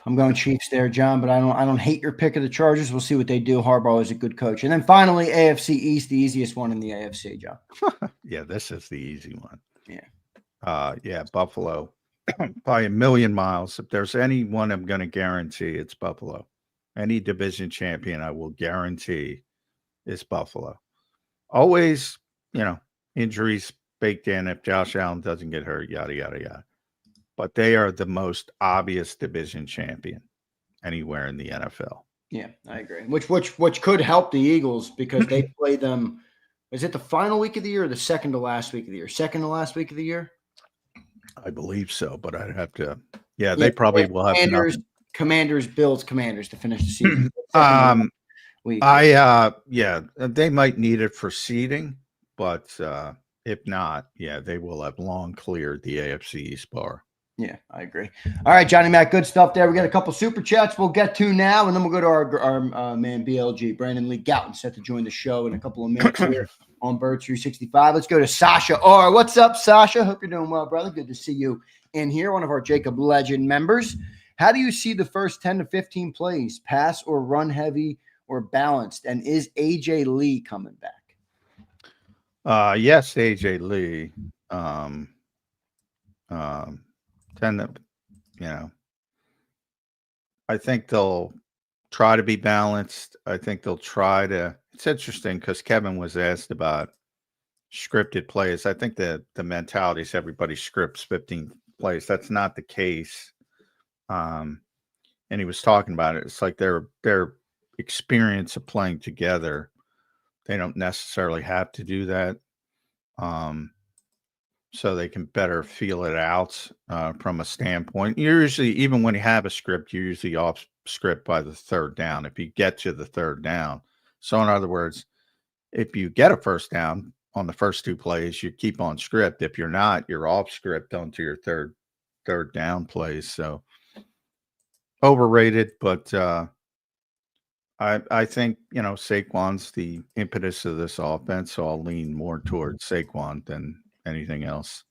Speaker 2: I'm going Chiefs there, John, but I don't hate your pick of the Chargers. We'll see what they do. Harbaugh is a good coach. And then finally, AFC East, the easiest one in the AFC, John.
Speaker 3: Yeah, this is the easy one.
Speaker 2: Yeah.
Speaker 3: Buffalo. Probably a million miles. If there's anyone I'm going to guarantee, it's Buffalo. any division champion, I will guarantee, is Buffalo. Always, injuries baked in if Josh Allen doesn't get hurt, yada, yada, yada. But they are the most obvious division champion anywhere in the NFL.
Speaker 2: Yeah, I agree. Which could help the Eagles because they play them. Is it the final week of the year or the second to last week of the year? Second to last week of the year?
Speaker 3: I believe so, but I'd have to. Yeah, they probably will have
Speaker 2: Commanders, Bills, Commanders to finish the season.
Speaker 3: Week. They might need it for seeding, but if not, they will have long cleared the AFC East bar.
Speaker 2: Yeah, I agree. All right, Johnny Mac, good stuff there. We got a couple super chats we'll get to now, and then we'll go to our man BLG, Brandon Lee Gowton, set to join the show in a couple of minutes here on Bird 365. Let's go to Sasha R. What's up, Sasha? Hope you're doing well, brother. Good to see you in here, one of our JAKIB Legend members. How do you see the first 10 to 15 plays, pass or run heavy or balanced? And is AJ Lee coming back?
Speaker 3: Yes, AJ Lee. I think they'll try to be balanced. I think they'll try to. It's interesting because Kevin was asked about scripted plays. I think the mentality is everybody scripts 15 plays. That's not the case. And he was talking about it. It's like their experience of playing together. They don't necessarily have to do that. So they can better feel it out from a standpoint. Usually, even when you have a script, you're usually off script by the third down. If you get to the third down. So in other words, if you get a first down on the first two plays, you keep on script. If you're not, you're off script onto your third down plays. So overrated, but I think, Saquon's the impetus of this offense, so I'll lean more towards Saquon than anything else.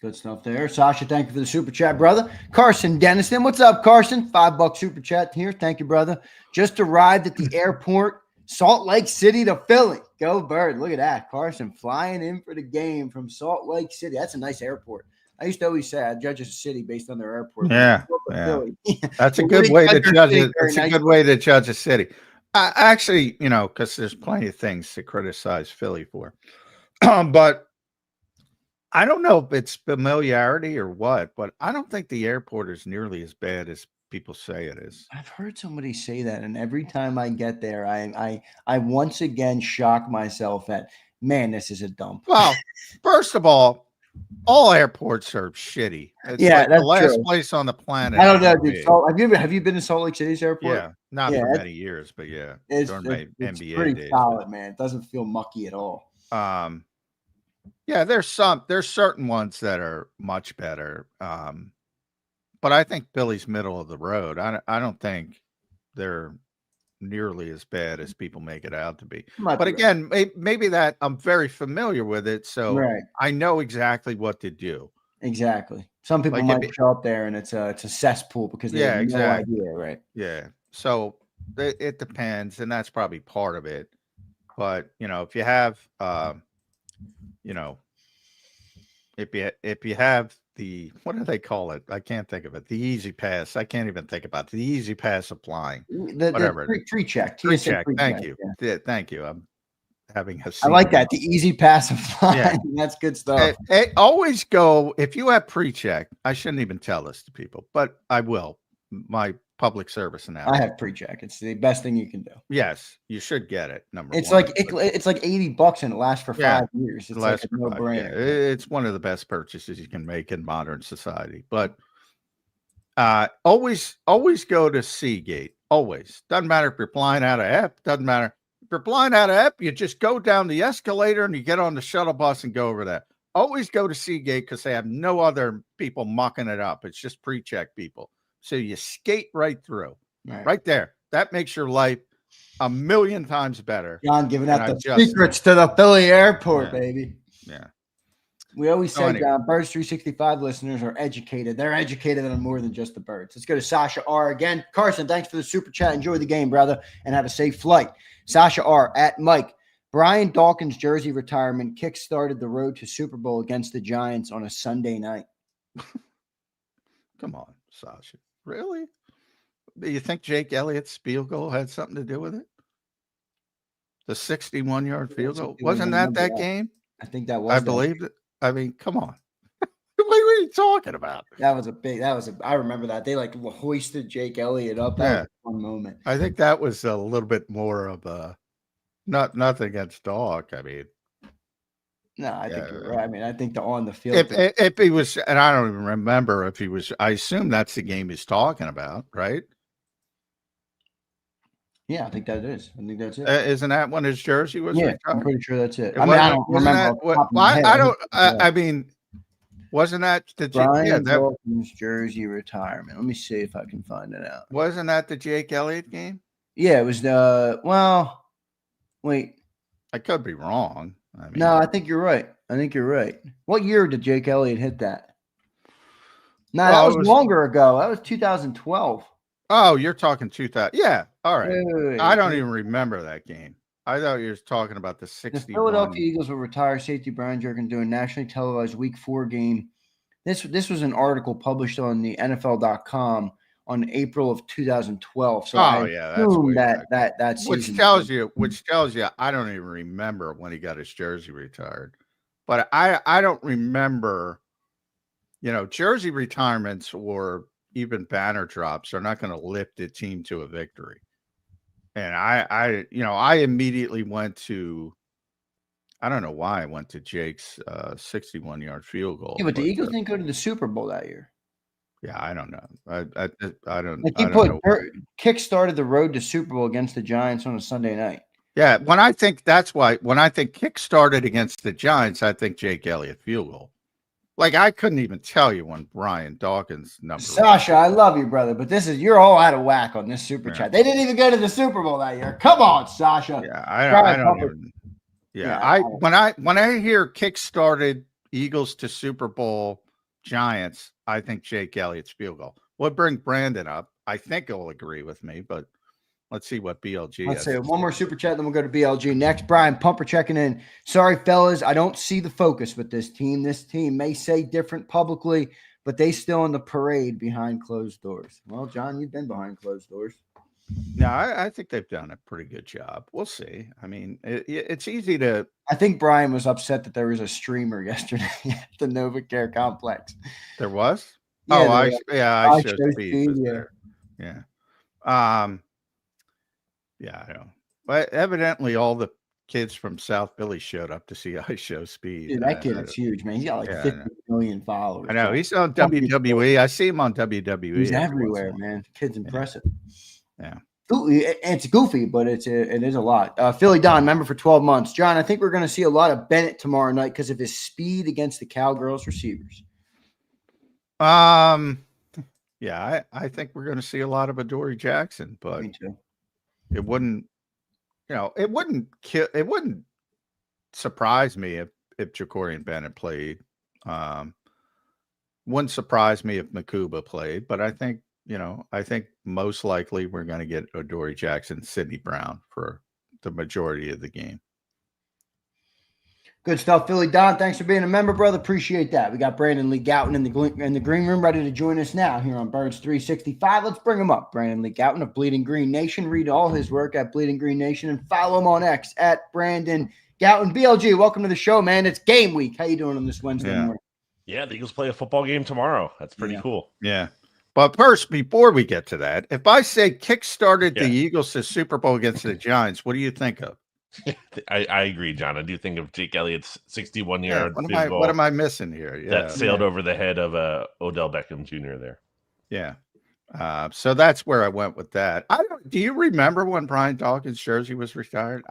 Speaker 2: Good stuff there. Sasha, thank you for the super chat, brother. Carson Dennison, what's up, Carson? $5 super chat here. Thank you, brother. Just arrived at the airport, Salt Lake City to Philly. Go Bird. Look at that. Carson flying in for the game from Salt Lake City. That's a nice airport. I used to always say I judge a city based on their airport.
Speaker 3: Yeah. That's a good way to judge it. That's a good way to judge a city. Actually, because there's plenty of things to criticize Philly for. But I don't know if it's familiarity or what, but I don't think the airport is nearly as bad as people say it is.
Speaker 2: I've heard somebody say that, and every time I get there, I once again shock myself at, man, this is a dump.
Speaker 3: Well, first of all airports are shitty. It's like the last place on the planet.
Speaker 2: I don't know, dude. Have you been to Salt Lake City's airport?
Speaker 3: Yeah, not for many years, but
Speaker 2: it's
Speaker 3: NBA
Speaker 2: pretty
Speaker 3: days,
Speaker 2: solid, man. It doesn't feel mucky at all.
Speaker 3: There's certain ones that are much better. But I think Philly's middle of the road. I don't think they're nearly as bad as people make it out to be. But again, maybe that I'm very familiar with it, so I know exactly what to do.
Speaker 2: Exactly. Some people might show up there and it's a cesspool because they have no idea, right?
Speaker 3: Yeah. So it depends, and that's probably part of it. But if you have if you have the, what do they call it? I can't think of it. The easy pass. I can't even think about the easy pass applying. Whatever.
Speaker 2: The pre-check.
Speaker 3: Pre-check. Thank you. Yeah. Thank you. I'm having a.
Speaker 2: I like that. The easy pass applying. Yeah. That's good stuff.
Speaker 3: Always go, if you have pre-check, I shouldn't even tell this to people, but I will. My public service announcement.
Speaker 2: I have pre-check. It's the best thing you can do.
Speaker 3: Yes, you should get it.
Speaker 2: It's one. It's like $80 and it lasts for 5 years. It's like a no-brainer.
Speaker 3: It's one of the best purchases you can make in modern society. But always go to Seagate. Always. Doesn't matter if you're flying out of F. Doesn't matter if you're flying out of F. You just go down the escalator and you get on the shuttle bus and go over that. Always go to Seagate because they have no other people mucking it up. It's just pre-check people. So you skate right through, right there. That makes your life a million times better.
Speaker 2: John giving out the secrets to the Philly airport, baby.
Speaker 3: Yeah.
Speaker 2: We always say, Birds 365 listeners are educated. They're educated on more than just the birds. Let's go to Sasha R. again. Carson, thanks for the super chat. Enjoy the game, brother, and have a safe flight. Sasha R. at Mike. Brian Dawkins' jersey retirement kick-started the road to Super Bowl against the Giants on a Sunday night.
Speaker 3: Come on, Sasha. Really? you think Jake Elliott's field goal had something to do with it? The 61-yard field goal, wasn't that game?
Speaker 2: I think that was.
Speaker 3: I believe it. I mean, come on. What are you talking about?
Speaker 2: I remember that. They like hoisted Jake Elliott up. That was a fun moment.
Speaker 3: I think that was a little bit more of a nothing against Dog. I mean,
Speaker 2: no, I think you're right. I mean, I think the on the field.
Speaker 3: If he was, and I don't even remember if he was, I assume that's the game he's talking about, right?
Speaker 2: Yeah, I think that is. I think that's it.
Speaker 3: Isn't that when his jersey was?
Speaker 2: Yeah,
Speaker 3: retired?
Speaker 2: I'm pretty sure that's it. I mean, I don't remember.
Speaker 3: I mean, wasn't that the
Speaker 2: Brian Dawkins jersey retirement? Let me see if I can find it out.
Speaker 3: Wasn't that the Jake Elliott game?
Speaker 2: Yeah, it was the. Well, wait.
Speaker 3: I could be wrong. I mean,
Speaker 2: no, I think you're right. What year did Jake Elliott hit that? No, that was longer ago. That was 2012.
Speaker 3: Oh, you're talking 2000. Yeah. All right.
Speaker 2: Wait.
Speaker 3: I don't even remember that game. I thought you were talking about the 61.
Speaker 2: The Philadelphia Eagles will retire safety Brian Jerkin doing nationally televised Week 4 game. This was an article published on the NFL.com on April of 2012. So that's
Speaker 3: which tells you I don't even remember when he got his jersey retired. But I don't remember, jersey retirements or even banner drops are not going to lift the team to a victory. And I immediately went to, I don't know why I went to Jake's 61-yard field goal.
Speaker 2: Yeah, but the Eagles didn't go to the Super Bowl that year.
Speaker 3: Yeah, I don't know. I don't.
Speaker 2: Like kick started the road to Super Bowl against the Giants on a Sunday night.
Speaker 3: Yeah, when I think kick started against the Giants, I think Jake Elliott field goal. Like, I couldn't even tell you when Brian Dawkins number.
Speaker 2: Sasha, I love you, brother, but you're all out of whack on this super chat. They didn't even go to the Super Bowl that year. Come on, Sasha.
Speaker 3: Yeah, I don't even. Yeah, when I hear kick started Eagles to Super Bowl Giants, I think Jake Elliott's field goal. We'll bring Brandon up. I think he'll agree with me, but let's see what BLG
Speaker 2: Let's say one more super chat, then we'll go to BLG next. Brian Pumper checking in. Sorry, fellas, I don't see the focus with this team. This team may say different publicly, but they still in the parade behind closed doors. Well, John, you've been behind closed doors.
Speaker 3: No, I think they've done a pretty good job. We'll see. I mean, it's easy to.
Speaker 2: I think Brian was upset that there was a streamer yesterday at the NovaCare complex.
Speaker 3: There was?
Speaker 2: Yeah,
Speaker 3: I showed speed was there. Yeah. Yeah, I know. But evidently all the kids from South Philly showed up to see I Show Speed.
Speaker 2: Dude, that kid is huge, man. He's got like 50 million followers.
Speaker 3: I know. He's on WWE. I see him on WWE.
Speaker 2: He's everywhere, man. The kid's impressive.
Speaker 3: Yeah.
Speaker 2: It's goofy, but it is a lot. Philly Don, member for 12 months. John, I think we're going to see a lot of Bennett tomorrow night because of his speed against the Cowgirls receivers.
Speaker 3: Yeah, I think we're going to see a lot of Adoree Jackson, but
Speaker 2: me too.
Speaker 3: It wouldn't surprise me if Ja'Cory Bennett played. Wouldn't surprise me if Makuba played, but I think most likely we're going to get Adoree Jackson, Sidney Brown for the majority of the game.
Speaker 2: Good stuff, Philly Don. Thanks for being a member, brother. Appreciate that. We got Brandon Lee Gowton in the green room ready to join us now here on Birds 365. Let's bring him up. Brandon Lee Gowton of Bleeding Green Nation. Read all his work at Bleeding Green Nation and follow him on X at Brandon Gowton. BLG, welcome to the show, man. It's game week. How you doing on this Wednesday morning?
Speaker 5: Yeah, the Eagles play a football game tomorrow. That's pretty cool.
Speaker 3: Yeah. But first, before we get to that, if I say kick-started the Eagles to Super Bowl against the Giants, what do you think of?
Speaker 5: I agree, John. I do think of Jake Elliott's 61-yard field goal.
Speaker 3: What am I missing here?
Speaker 5: That sailed over the head of Odell Beckham Jr. there.
Speaker 3: Yeah. So that's where I went with that. Do you remember when Brian Dawkins' jersey was retired?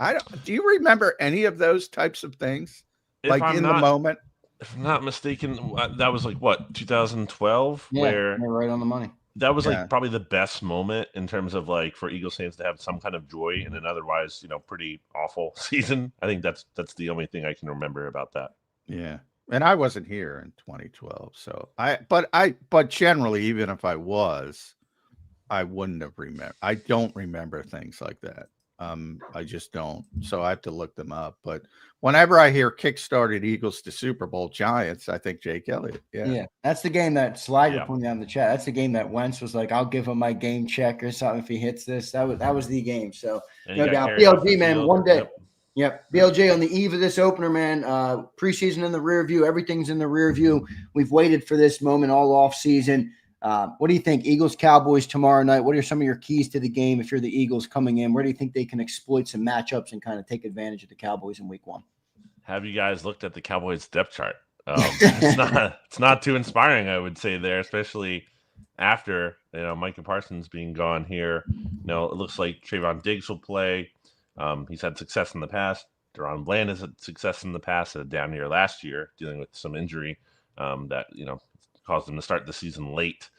Speaker 3: Do you remember any of those types of things? The moment?
Speaker 5: If I'm not mistaken, that was like what, 2012?
Speaker 2: Yeah, where you're right on the money.
Speaker 5: That was like probably the best moment in terms of like for Eagles fans to have some kind of joy in an otherwise, pretty awful season. I think that's the only thing I can remember about that.
Speaker 3: Yeah. And I wasn't here in 2012. So but generally, even if I was, I wouldn't have remembered. I don't remember things like that. I just don't. So I have to look them up. But whenever I hear kickstarted Eagles to Super Bowl Giants, I think Jake Elliott.
Speaker 2: Yeah, that's the game that Slider
Speaker 5: Yeah.
Speaker 2: pointed out in the chat. That's the game that Wentz was like, "I'll give him my game check or something if he hits this." That was the game. So
Speaker 5: And
Speaker 2: no
Speaker 5: he got
Speaker 2: doubt,
Speaker 5: carried off the
Speaker 2: BLG man,
Speaker 5: field.
Speaker 2: one day.
Speaker 5: Yep.
Speaker 2: Yep, BLJ on the eve of this opener, man. Preseason in the rear view, everything's in the rear view. We've waited for this moment all off season. What do you think? Eagles Cowboys tomorrow night. What are some of your keys to the game if you're the Eagles coming in? Where do you think they can exploit some matchups and kind of take advantage of the Cowboys in Week 1?
Speaker 5: Have you guys looked at the Cowboys depth chart? It's not too inspiring, I would say there, especially after Micah Parsons being gone here. It looks like Trayvon Diggs will play. He's had success in the past. Deron Bland has had success in the past. Had a down year last year, dealing with some injury that caused him to start the season late.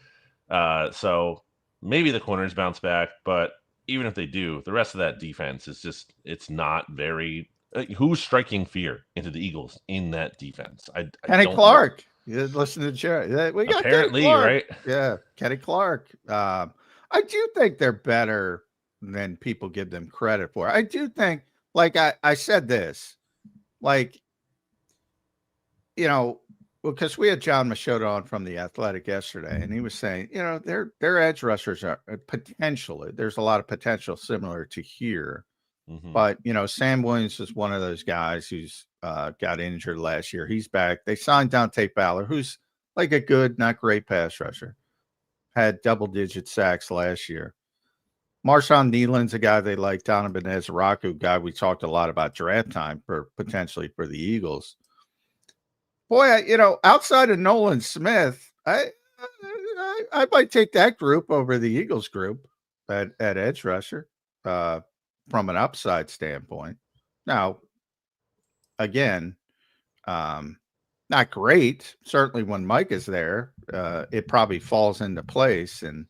Speaker 5: So maybe the corners bounce back, but even if they do, the rest of that defense is it's not very. Who's striking fear into the Eagles in that defense?
Speaker 3: Kenny Clark. You listen to Jerry. We got
Speaker 5: apparently
Speaker 3: Kenny Clark.
Speaker 5: Right.
Speaker 3: Yeah, Kenny Clark. I do think they're better than people give them credit for. I do think, like I said this, because we had John Machota on from The Athletic yesterday, and he was saying, their edge rushers are potentially, there's a lot of potential similar to here.
Speaker 5: Mm-hmm.
Speaker 3: But, Sam Williams is one of those guys who's got injured last year. He's back. They signed Dante Fowler, who's like a good, not great pass rusher. Had double-digit sacks last year. Marshawn Nealon's a guy they like. Donovan Ezraku, guy we talked a lot about draft time potentially for the Eagles. Boy, outside of Nolan Smith, I might take that group over the Eagles group at edge rusher. From an upside standpoint. Now, again, not great. Certainly when Mike is there, it probably falls into place, and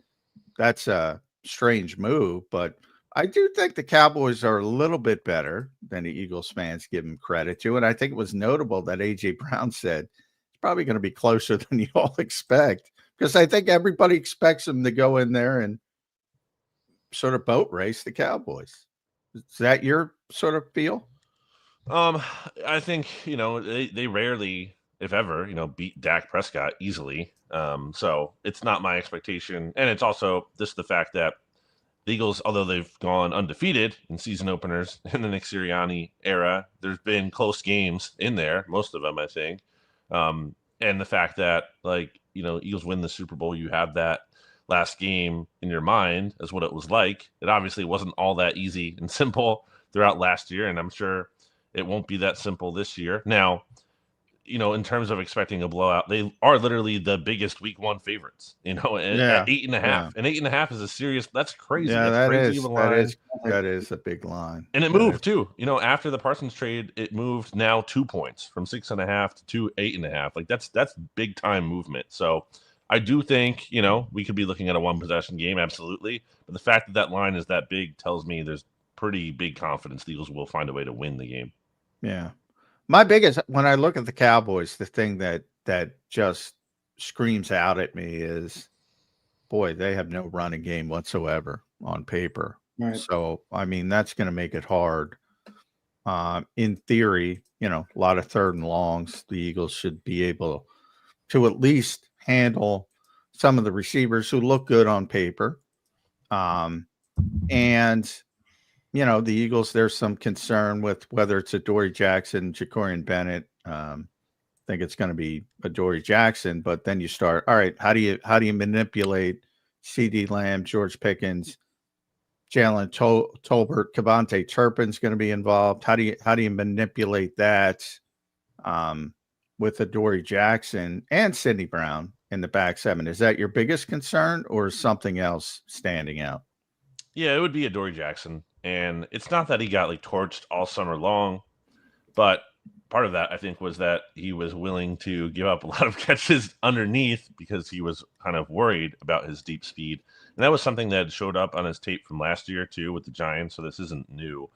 Speaker 3: that's a strange move. But I do think the Cowboys are a little bit better than the Eagles fans give them credit to. And I think it was notable that A.J. Brown said it's probably going to be closer than you all expect, because I think everybody expects them to go in there and sort of boat race the Cowboys. Is that your sort of feel?
Speaker 5: I think, they rarely, if ever, beat Dak Prescott easily. So it's not my expectation. And it's also just the fact that the Eagles, although they've gone undefeated in season openers in the Nick Sirianni era, there's been close games in there, most of them, I think. And the fact that, Eagles win the Super Bowl, you have that last game in your mind as what it was like. It obviously wasn't all that easy and simple throughout last year, and I'm sure it won't be that simple this year. Now, in terms of expecting a blowout, they are literally the biggest Week 1 favorites. At 8.5, and 8.5 is a serious. That's crazy.
Speaker 3: Yeah,
Speaker 5: that's crazy of a line.
Speaker 3: That is a big line,
Speaker 5: and it moved too. After the Parsons trade, it moved now 2 points from 6.5 to 8.5. That's big time movement. So I do think, we could be looking at a one possession game, absolutely. But the fact that line is that big tells me there's pretty big confidence the Eagles will find a way to win the game.
Speaker 3: Yeah. My biggest, when I look at the Cowboys, the thing that just screams out at me is, boy, they have no running game whatsoever on paper.
Speaker 2: Right.
Speaker 3: So, that's going to make it hard. In theory, a lot of third and longs, the Eagles should be able to at least handle some of the receivers who look good on paper. The Eagles, there's some concern with whether it's Adoree Jackson, Jacorian Bennett. I think it's going to be Adoree Jackson, but then you start, all right, how do you manipulate CeeDee Lamb, George Pickens, Jalen Tolbert, Kevontae Turpin's going to be involved. How do you manipulate that with Adoree Jackson and Sidney Brown in the back seven? Is that your biggest concern, or is something else standing out?
Speaker 5: Yeah, it would be Adoree Jackson. And it's not that he got torched all summer long, but part of that, I think, was that he was willing to give up a lot of catches underneath because he was kind of worried about his deep speed. And that was something that showed up on his tape from last year, too, with the Giants. So this isn't new.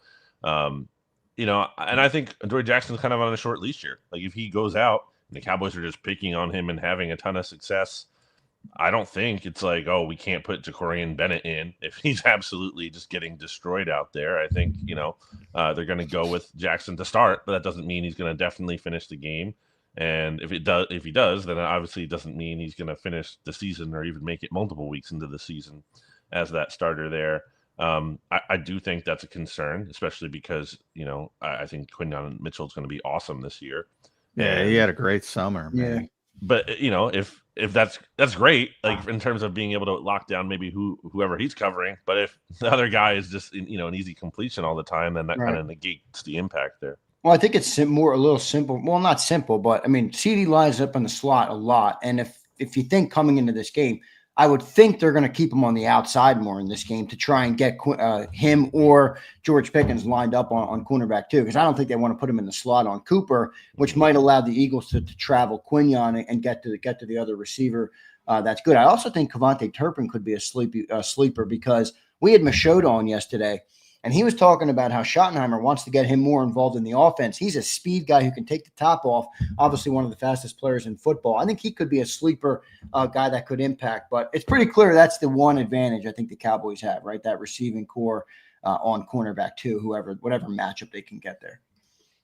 Speaker 5: And I think Adoree Jackson's kind of on a short leash here. If he goes out and the Cowboys are just picking on him and having a ton of success, I don't think it's like, oh, we can't put Jacorian Bennett in if he's absolutely just getting destroyed out there. I think, they're going to go with Jackson to start, but that doesn't mean he's going to definitely finish the game. And if he does, then obviously it doesn't mean he's going to finish the season or even make it multiple weeks into the season as that starter there. I do think that's a concern, especially because, I think Quinyon Mitchell is going to be awesome this year.
Speaker 3: Yeah, he had a great summer, man.
Speaker 2: Yeah.
Speaker 5: But if that's great, like in terms of being able to lock down maybe whoever he's covering. But if the other guy is just an easy completion all the time, then that kind of negates the impact there.
Speaker 2: Well, I think it's a little simple. Well, not simple, but I mean, CD lines up in the slot a lot, and if you think coming into this game, I would think they're going to keep him on the outside more in this game to try and get him or George Pickens lined up on cornerback too, because I don't think they want to put him in the slot on Cooper, which might allow the Eagles to travel Quinyon and get to the other receiver. That's good. I also think Kavontae Turpin could be a sleeper because we had Michaud on yesterday, and he was talking about how Schottenheimer wants to get him more involved in the offense. He's a speed guy who can take the top off, obviously one of the fastest players in football. I think he could be a sleeper guy that could impact, but it's pretty clear that's the one advantage I think the Cowboys have, right? That receiving core on cornerback too, whatever matchup they can get there.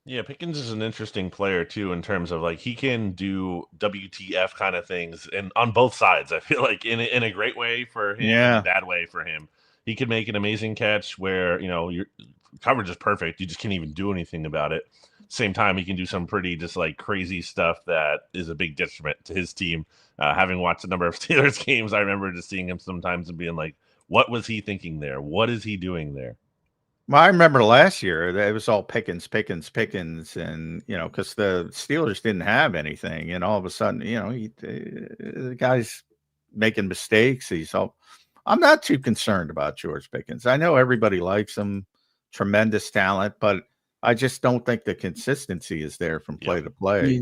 Speaker 5: Yeah, Pickens is an interesting player too in terms of like he can do WTF kind of things and on both sides. I feel like in a great way for him and a bad way for him. He could make an amazing catch where, your coverage is perfect. You just can't even do anything about it. Same time, he can do some pretty just like crazy stuff that is a big detriment to his team. Having watched a number of Steelers games, I remember just seeing him sometimes and being like, what was he thinking there? What is he doing there?
Speaker 3: Well, I remember last year that it was all Pickens. And, because the Steelers didn't have anything. And all of a sudden, the guy's making mistakes. I'm not too concerned about George Pickens. I know everybody likes him, tremendous talent, but I just don't think the consistency is there from play to play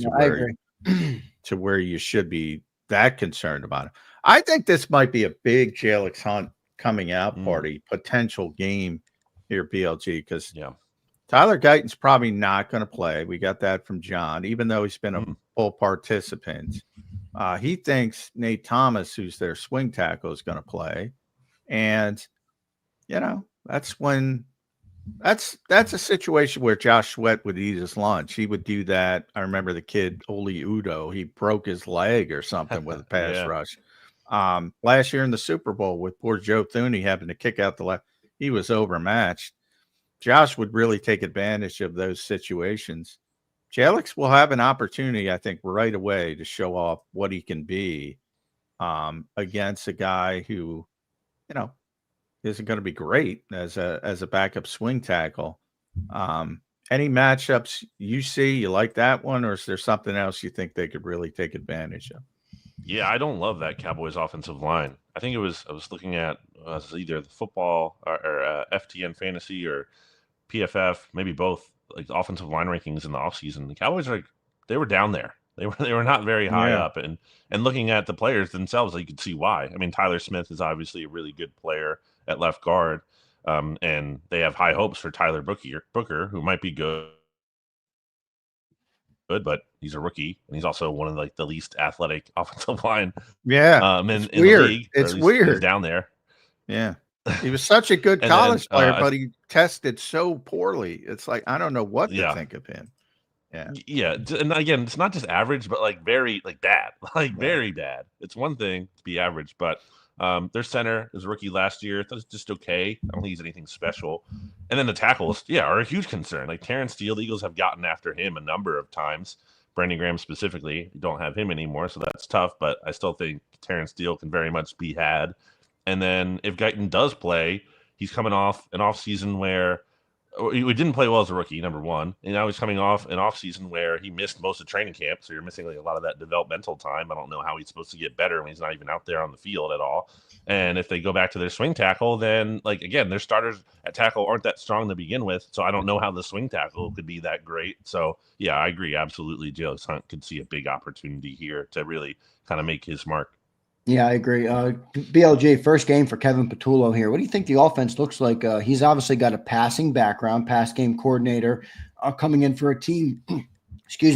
Speaker 3: to where you should be that concerned about him. I think this might be a big Jalix Hunt coming out party, potential game here, BLG, because Tyler Guyton's probably not going to play. We got that from John, even though he's been a full participant. He thinks Nate Thomas, who's their swing tackle, is going to play. And, that's a situation where Josh Sweat would eat his lunch. He would do that. I remember the kid, Oli Udo, he broke his leg or something with a pass rush. Last year in the Super Bowl with poor Joe Thuney having to kick out the left, he was overmatched. Josh would really take advantage of those situations. Jalix will have an opportunity, I think, right away to show off what he can be against a guy who, isn't going to be great as a backup swing tackle. Any matchups you see, you like that one, or is there something else you think they could really take advantage of?
Speaker 5: Yeah, I don't love that Cowboys offensive line. I think I was looking at either the football or FTN fantasy or PFF, maybe both, like offensive line rankings in the offseason. The Cowboys they were down there. They were not very high up, and looking at the players themselves, you could see why. I mean, Tyler Smith is obviously a really good player at left guard, and they have high hopes for Tyler Booker, who might be good, but he's a rookie, and he's also one of the least athletic offensive line.
Speaker 3: In
Speaker 5: the league.
Speaker 3: It's weird.
Speaker 5: He's down there.
Speaker 3: Yeah. He was such a good college player, but he tested so poorly. It's like, I don't know what to think of him.
Speaker 5: Yeah. And again, it's not just average, but very bad, very bad. It's one thing to be average, but their center is rookie last year. That's just okay. I don't think he's anything special. And then the tackles, are a huge concern. Like Terrence Steele, the Eagles have gotten after him a number of times. Brandon Graham specifically, you don't have him anymore, so that's tough. But I still think Terrence Steele can very much be had. And then if Guyton does play, he's coming off an offseason where he didn't play well as a rookie, number one. And now he's coming off an offseason where he missed most of training camp. So you're missing a lot of that developmental time. I don't know how he's supposed to get better when he's not even out there on the field at all. And if they go back to their swing tackle, then again, their starters at tackle aren't that strong to begin with. So I don't know how the swing tackle could be that great. So yeah, I agree. Absolutely. Jalix Hunt could see a big opportunity here to really kind of make his mark.
Speaker 2: Yeah, I agree. BLG, first game for Kevin Patullo here. What do you think the offense looks like? He's obviously got a passing background, pass game coordinator, coming in for a team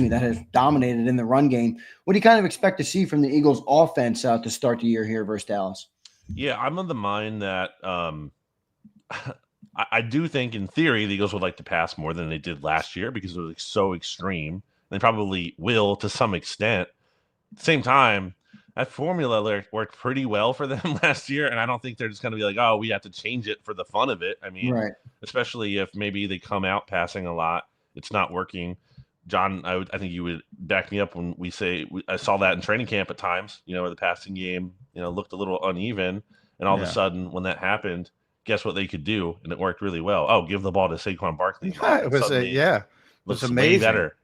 Speaker 2: that has dominated in the run game. What do you kind of expect to see from the Eagles offense to start the year here versus Dallas?
Speaker 5: Yeah, I'm of the mind that I do think in theory the Eagles would like to pass more than they did last year because it was like so extreme. They probably will to some extent. At the same time, that formula worked pretty well for them last year, and I don't think they're just going to be like, oh, we have to change it for the fun of it. I mean,
Speaker 2: Right.
Speaker 5: especially if maybe they come out passing a lot, it's not working. John, I think you would back me up when we say I saw that in training camp at times, where the passing game, looked a little uneven. And all of a sudden, when that happened, guess what they could do? And it worked really well. Oh, give the ball to Saquon Barkley.
Speaker 3: It was it was amazing.
Speaker 5: Way better.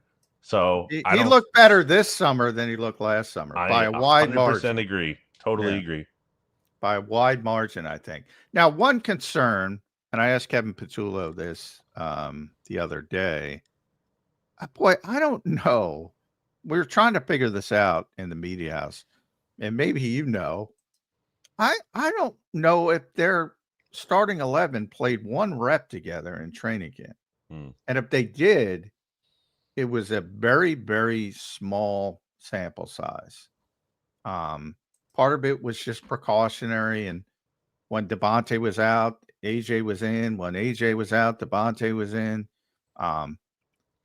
Speaker 5: So
Speaker 3: he looked better this summer than he looked last summer by a wide margin.
Speaker 5: 100% agree. Totally agree.
Speaker 3: By a wide margin, I think. Now, one concern, and I asked Kevin Patullo this the other day. Boy, I don't know. We're trying to figure this out in the media house, and maybe I don't know if their starting 11 played one rep together in training camp. And if they did, it was a very, very small sample size. Part of it was just precautionary. And when Devontae was out, AJ was in. When AJ was out, Devontae was in.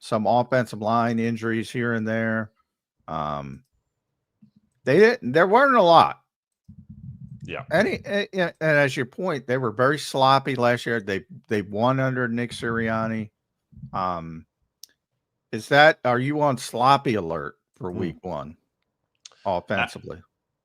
Speaker 3: Some offensive line injuries here and there. There weren't a lot.
Speaker 5: Yeah.
Speaker 3: And as your point, they were very sloppy last year. They won under Nick Sirianni. Are you on sloppy alert for week one offensively?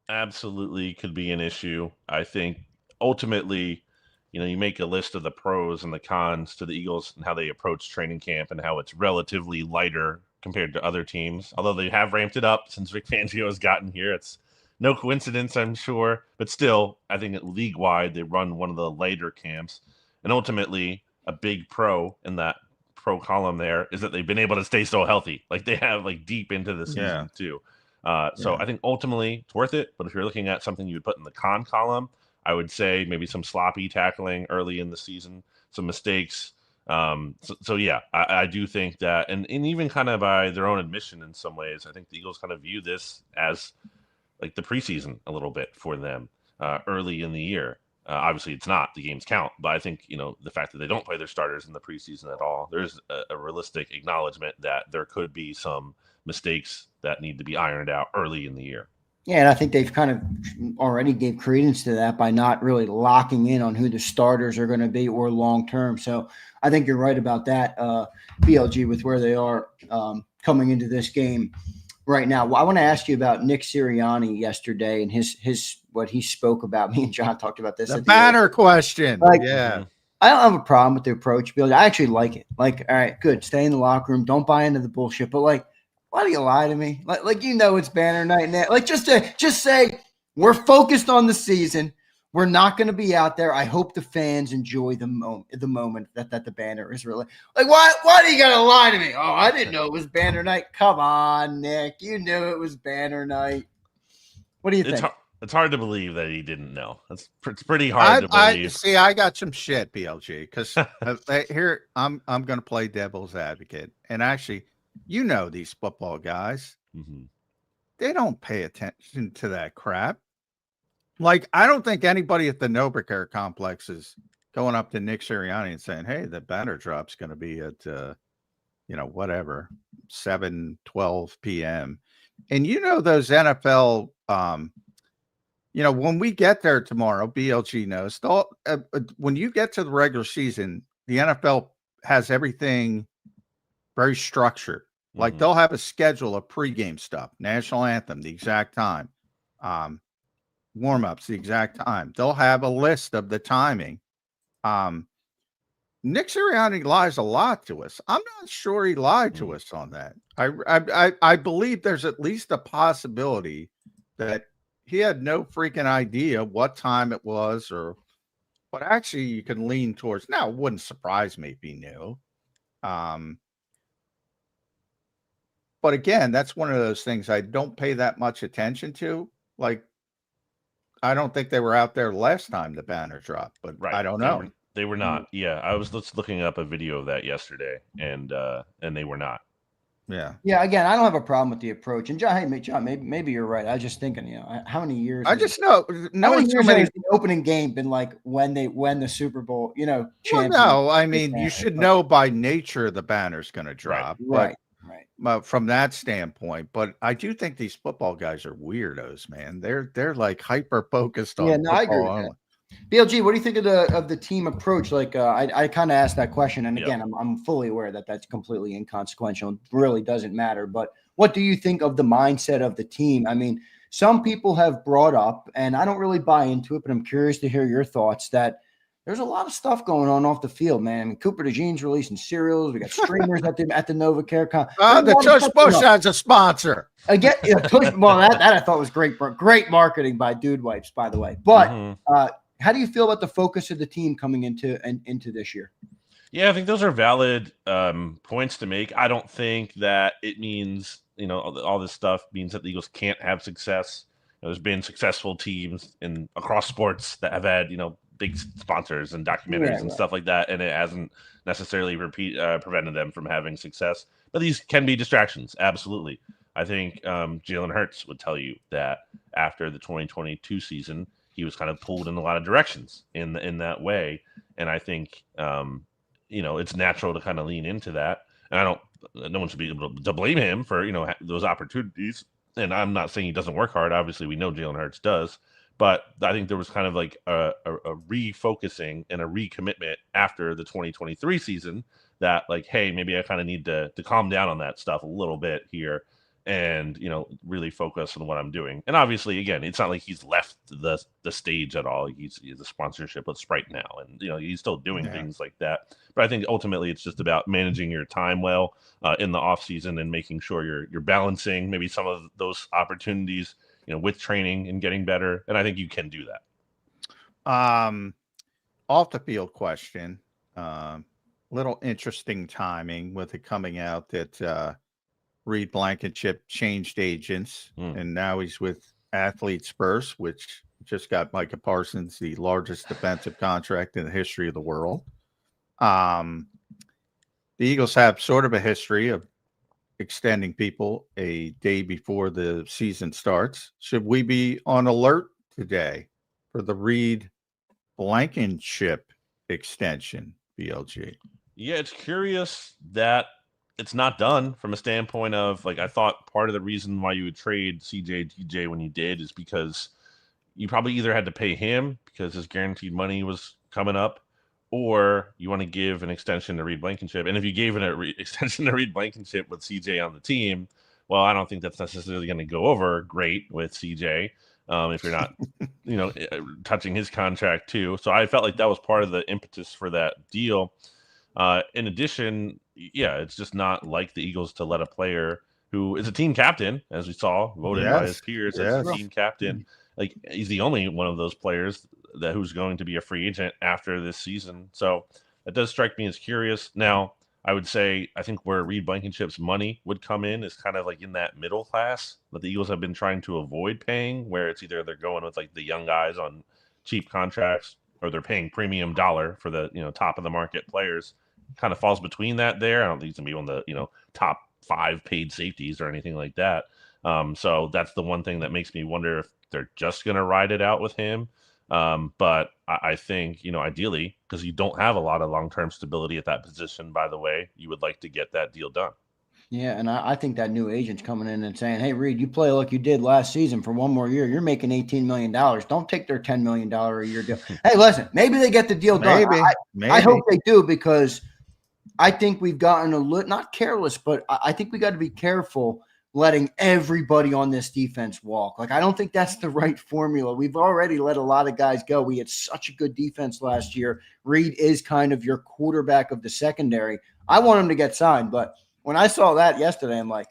Speaker 5: Absolutely could be an issue. I think ultimately, you make a list of the pros and the cons to the Eagles and how they approach training camp and how it's relatively lighter compared to other teams. Although they have ramped it up since Vic Fangio has gotten here. It's no coincidence, I'm sure. But still, I think league-wide, they run one of the lighter camps. And ultimately, a big pro in that pro column there is that they've been able to stay so healthy. Like they have deep into the season too. So I think ultimately it's worth it. But if you're looking at something you would put in the con column, I would say maybe some sloppy tackling early in the season, some mistakes. I do think that, and even kind of by their own admission in some ways, I think the Eagles kind of view this as like the preseason a little bit for them early in the year. Obviously, it's not. The games count. But I think, the fact that they don't play their starters in the preseason at all, there's a realistic acknowledgement that there could be some mistakes that need to be ironed out early in the year.
Speaker 2: Yeah, and I think they've kind of already gave credence to that by not really locking in on who the starters are going to be or long-term. So I think you're right about that, BLG, with where they are coming into this game right now. Well, I want to ask you about Nick Sirianni yesterday and his what he spoke about. Me and John talked about this.
Speaker 3: The banner question.
Speaker 2: I
Speaker 3: don't
Speaker 2: have a problem with the approach, BLG. I actually like it. All right, good. Stay in the locker room. Don't buy into the bullshit. But why do you lie to me? It's banner night now. Just say we're focused on the season. We're not going to be out there. I hope the fans enjoy the moment that the banner is really why do you got to lie to me? Oh, I didn't know it was banner night. Come on, Nick. You knew it was banner night. What do you think?
Speaker 5: It's hard to believe that he didn't know. It's pretty hard to believe.
Speaker 3: I got some shit, BLG, because here I'm going to play devil's advocate. And actually, these football guys, they don't pay attention to that crap. I don't think anybody at the NovaCare complex is going up to Nick Sirianni and saying, hey, the banner drop's going to be at, 7:12 p.m. And those NFL, when we get there tomorrow, BLG knows, when you get to the regular season, the NFL has everything very structured. They'll have a schedule of pregame stuff, national anthem, the exact time, warm-ups, the exact time. They'll have a list of the timing. Nick Sirianni lies a lot to us. I'm not sure he lied to us on that. I believe there's at least a possibility that he had no freaking idea what time it was, but actually you can lean towards. Now, it wouldn't surprise me if he knew. But again, that's one of those things I don't pay that much attention to. I don't think they were out there last time the banner dropped, but right. I don't know.
Speaker 5: They were not. Yeah, I was looking up a video of that yesterday, and they were not.
Speaker 2: Yeah, again, I don't have a problem with the approach. And John, hey, John, maybe you're right. I was just thinking, how many years?
Speaker 3: I just know
Speaker 2: How many
Speaker 3: so
Speaker 2: years
Speaker 3: many.
Speaker 2: has the opening game been like when they win the Super Bowl?
Speaker 3: Well,
Speaker 2: champion.
Speaker 3: no, I mean you should know by nature the banner's going to drop,
Speaker 2: Right.
Speaker 3: From that standpoint. But I do think these football guys are weirdos, man. They're like hyper focused on football.
Speaker 2: I agree with that. BLG, what do you think of the team approach? Like, I kind of asked that question, and again, I'm fully aware that that's completely inconsequential. It really doesn't matter. But what do you think of the mindset of the team? I mean, some people have brought up, and I don't really buy into it, but I'm curious to hear your thoughts, that there's a lot of stuff going on off the field, man. I mean, Cooper DeJean's releasing cereals. We got streamers at the NovaCare Con.
Speaker 3: The Tush Push has a sponsor.
Speaker 2: Again, well, that I thought was great marketing by Dude Wipes, by the way. But how do you feel about the focus of the team coming into this year?
Speaker 5: Yeah, I think those are valid points to make. I don't think that it means, all this stuff means that the Eagles can't have success. There's been successful teams across sports that have had, big sponsors and documentaries and stuff like that, and it hasn't necessarily prevented them from having success. But these can be distractions, absolutely. I think Jalen Hurts would tell you that after the 2022 season, he was kind of pulled in a lot of directions in that way, and I think it's natural to kind of lean into that. And no one should be able to blame him for those opportunities. And I'm not saying he doesn't work hard. Obviously, we know Jalen Hurts does. But I think there was kind of like a refocusing and a recommitment after the 2023 season that, like, hey, maybe I kind of need to calm down on that stuff a little bit here and, really focus on what I'm doing. And obviously, again, it's not like he's left the stage at all. He's a sponsorship with Sprite now. And, he's still doing things like that. But I think ultimately it's just about managing your time well in the off season and making sure you're balancing maybe some of those opportunities with training and getting better. And I think you can do that.
Speaker 3: Off the field question, little interesting timing with it coming out that Reed Blankenship changed agents and now he's with Athletes First, which just got Micah Parsons the largest defensive contract in the history of the world. The Eagles have sort of a history of extending people a day before the season starts. Should we be on alert today for the Reed Blankenship extension, BLG?
Speaker 5: Yeah, it's curious that it's not done from a standpoint of, like, I thought part of the reason why you would trade CJ DJ when you did is because you probably either had to pay him because his guaranteed money was coming up, or you want to give an extension to Reed Blankenship. And if you gave an extension to Reed Blankenship with CJ on the team, well, I don't think that's necessarily going to go over great with CJ if you're not, touching his contract too. So I felt like that was part of the impetus for that deal. In addition, it's just not like the Eagles to let a player who is a team captain, as we saw, voted by his peers as a team captain. Like, he's the only one of those players who's going to be a free agent after this season. So that does strike me as curious. Now, I would say I think where Reed Blankenship's money would come in is kind of like in that middle class that the Eagles have been trying to avoid paying, where it's either they're going with like the young guys on cheap contracts or they're paying premium dollar for the top of the market players. Kind of falls between that there. I don't think he's gonna be one of the top 5 paid safeties or anything like that. So that's the one thing that makes me wonder if they're just gonna ride it out with him. But I think, ideally, because you don't have a lot of long-term stability at that position, by the way, you would like to get that deal done.
Speaker 2: Yeah, and I think that new agent's coming in and saying, hey, Reed, you play like you did last season for one more year. You're making $18 million. Don't take their $10 million a year deal. Hey, listen, maybe they get the deal done.
Speaker 3: Maybe.
Speaker 2: I hope they do, because I think we've gotten a little, not careless, but I think we got to be careful letting everybody on this defense walk. Like, I don't think that's the right formula. We've already let a lot of guys go. We had such a good defense last year. Reed is kind of your quarterback of the secondary. I want him to get signed, but when I saw that yesterday, I'm like,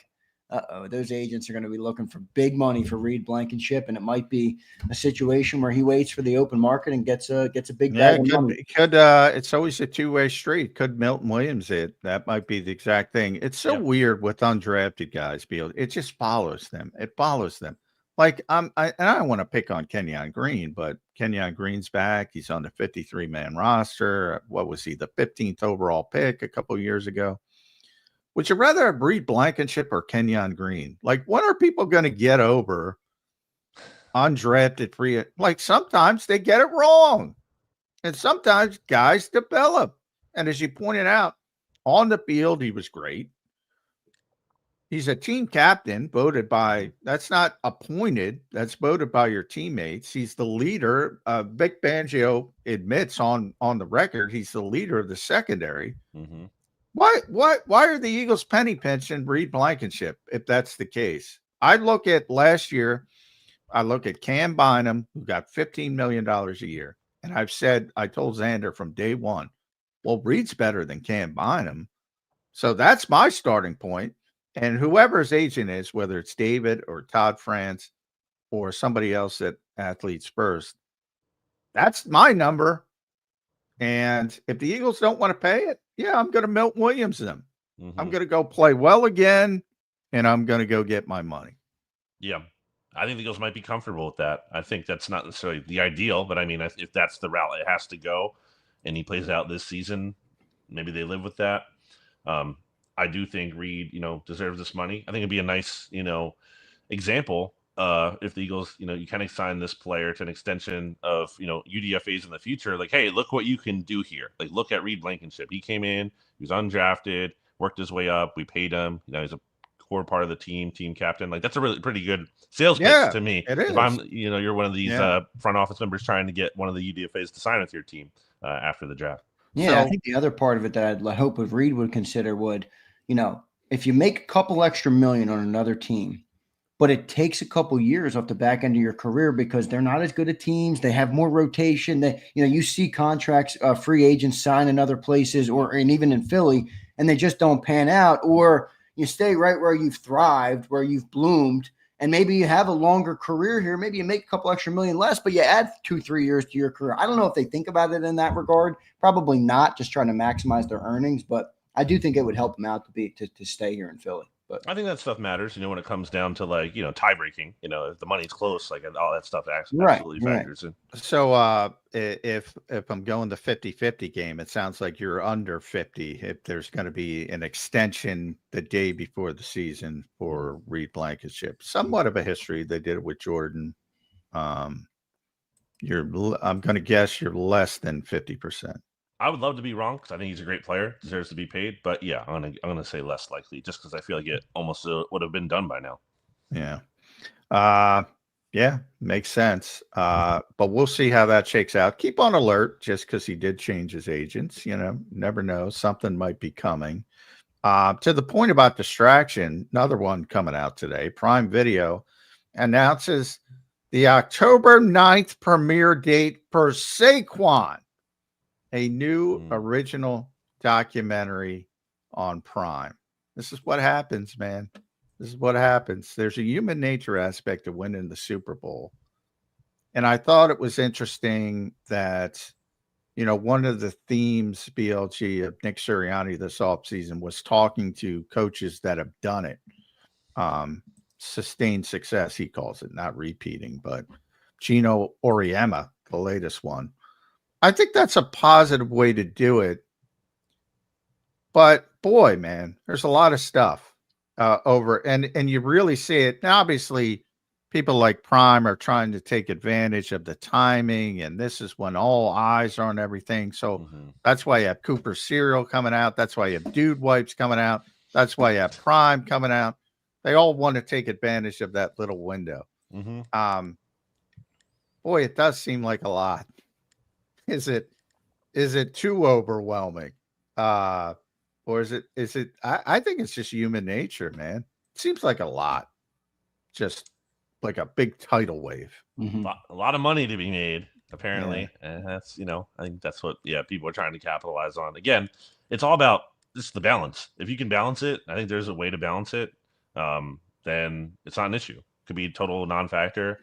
Speaker 2: those agents are going to be looking for big money for Reed Blankenship, and it might be a situation where he waits for the open market and gets a big bag of money.
Speaker 3: It's always a two-way street. Could Milton Williams it? That might be the exact thing. It's so weird with undrafted guys, it just follows them. It follows them. Like, and I don't want to pick on Kenyon Green, but Kenyon Green's back. He's on the 53-man roster. What was he, the 15th overall pick a couple of years ago? Would you rather have Reed Blankenship or Kenyon Green? Like, when are people going to get over undrafted free? Like, sometimes they get it wrong. And sometimes guys develop. And as you pointed out, on the field, he was great. He's a team captain voted by, that's not appointed, that's voted by your teammates. He's the leader. Vic Fangio admits on the record, he's the leader of the secondary.
Speaker 5: Mm-hmm.
Speaker 3: Why are the Eagles penny pinching Reed Blankenship if that's the case? I look at last year, I look at Cam Bynum, who got $15 million a year. And I told Zander from day one, well, Reed's better than Cam Bynum. So that's my starting point. And whoever his agent is, whether it's David or Todd France or somebody else at Athletes First, that's my number. And if the Eagles don't want to pay it, yeah, I'm going to Milton Williams them.
Speaker 5: Mm-hmm.
Speaker 3: I'm going to go play well again, and I'm going to go get my money.
Speaker 5: Yeah. I think the Eagles might be comfortable with that. I think that's not necessarily the ideal, but I mean, if that's the route it has to go and he plays out this season, maybe they live with that. I do think Reed, deserves this money. I think it'd be a nice, example if the Eagles, you kind of sign this player to an extension of, UDFAs in the future. Like, hey, look what you can do here. Like, look at Reed Blankenship. He came in, he was undrafted, worked his way up. We paid him. He's a core part of the team captain. Like, that's a really pretty good sales pitch to me.
Speaker 3: It is.
Speaker 5: If I'm, you're one of these front office members trying to get one of the UDFAs to sign with your team after the draft.
Speaker 2: Yeah,
Speaker 5: So,
Speaker 2: I think the other part of it that I'd hope if Reed would consider would, if you make a couple extra million on another team, but it takes a couple years off the back end of your career because they're not as good at teams. They have more rotation. You see contracts, free agents sign in other places and even in Philly, and they just don't pan out. Or you stay right where you've thrived, where you've bloomed, and maybe you have a longer career here. Maybe you make a couple extra million less, but you add 2-3 years to your career. I don't know if they think about it in that regard. Probably not, just trying to maximize their earnings, but I do think it would help them out to stay here in Philly. But
Speaker 5: I think that stuff matters, when it comes down to tie breaking, if the money's close, like all that stuff absolutely factors in.
Speaker 3: So if I'm going the 50-50 game, it sounds like you're under 50 if there's going to be an extension the day before the season for Reed Blankenship. Somewhat of a history. They did it with Jordan. I'm going to guess you're less than 50%.
Speaker 5: I would love to be wrong because I think he's a great player, deserves to be paid. But yeah, I'm gonna say less likely, just because I feel like it almost would have been done by now.
Speaker 3: Yeah, makes sense. But we'll see how that shakes out. Keep on alert, just because he did change his agents. Never know, something might be coming. To the point about distraction, another one coming out today. Prime Video announces the October 9th premiere date for Saquon. A new original documentary on Prime. This is what happens, man. This is what happens. There's a human nature aspect of winning the Super Bowl. And I thought it was interesting that, one of the themes, BLG, of Nick Sirianni this offseason was talking to coaches that have done it. Sustained success, he calls it, not repeating, but Gino Auriemma, the latest one. I think that's a positive way to do it. But boy, man, there's a lot of stuff over, and you really see it. Now, obviously, people like Prime are trying to take advantage of the timing, and this is when all eyes are on everything. So that's why you have Cooper cereal coming out. That's why you have Dude Wipes coming out. That's why you have Prime coming out. They all want to take advantage of that little window. Boy, it does seem like a lot. Is it too overwhelming? Or is it, I think it's just human nature, man. It seems like a lot, just like a big tidal wave.
Speaker 5: A lot of money to be made, apparently. And that's, I think that's what, people are trying to capitalize on. Again, it's all about just the balance. If you can balance it, I think there's a way to balance it. Then it's not an issue. Could be a total non-factor.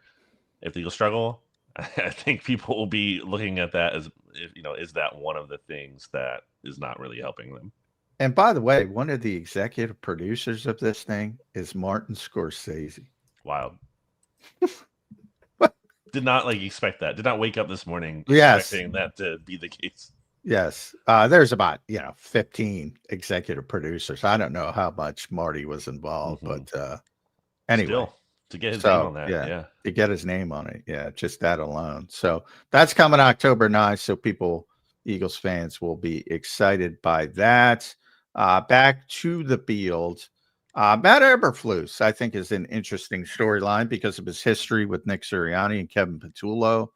Speaker 5: If the Eagles struggle, I think people will be looking at that as, is that one of the things that is not really helping them?
Speaker 3: And by the way, one of the executive producers of this thing is Martin Scorsese.
Speaker 5: Wild. Did not expect that. Did not wake up this morning expecting that to be the case.
Speaker 3: Yes. There's about 15 executive producers. I don't know how much Marty was involved,
Speaker 5: Mhm.
Speaker 3: but anyway.
Speaker 5: Still, to get his name on
Speaker 3: So
Speaker 5: that,
Speaker 3: yeah,
Speaker 5: yeah.
Speaker 3: to get his name on it. Yeah, just that alone. So that's coming October 9th. So Eagles fans will be excited by that. Back to the field. Matt Eberflus, I think, is an interesting storyline because of his history with Nick Sirianni and Kevin Patullo.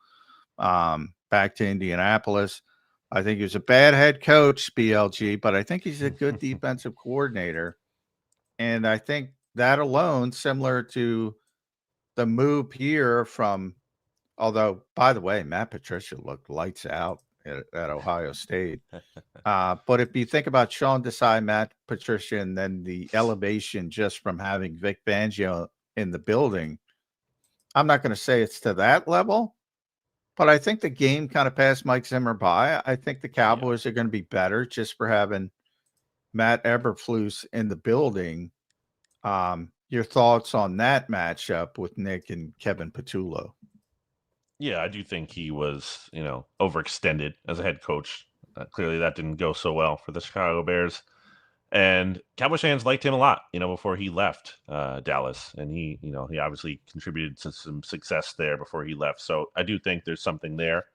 Speaker 3: Back to Indianapolis. I think he was a bad head coach, BLG, but I think he's a good defensive coordinator. And I think that alone, similar to the move here although, by the way, Matt Patricia looked lights out at Ohio State. But if you think about Sean Desai, Matt Patricia, and then the elevation just from having Vic Fangio in the building, I'm not going to say it's to that level, but I think the game kind of passed Mike Zimmer by. I think the Cowboys are going to be better just for having Matt Eberflus in the building. Your thoughts on that matchup with Nick and Kevin Patullo?
Speaker 5: Yeah, I do think he was, overextended as a head coach. Clearly, that didn't go so well for the Chicago Bears. And Cowboys fans liked him a lot, before he left Dallas. And he obviously contributed to some success there before he left. So I do think there's something there.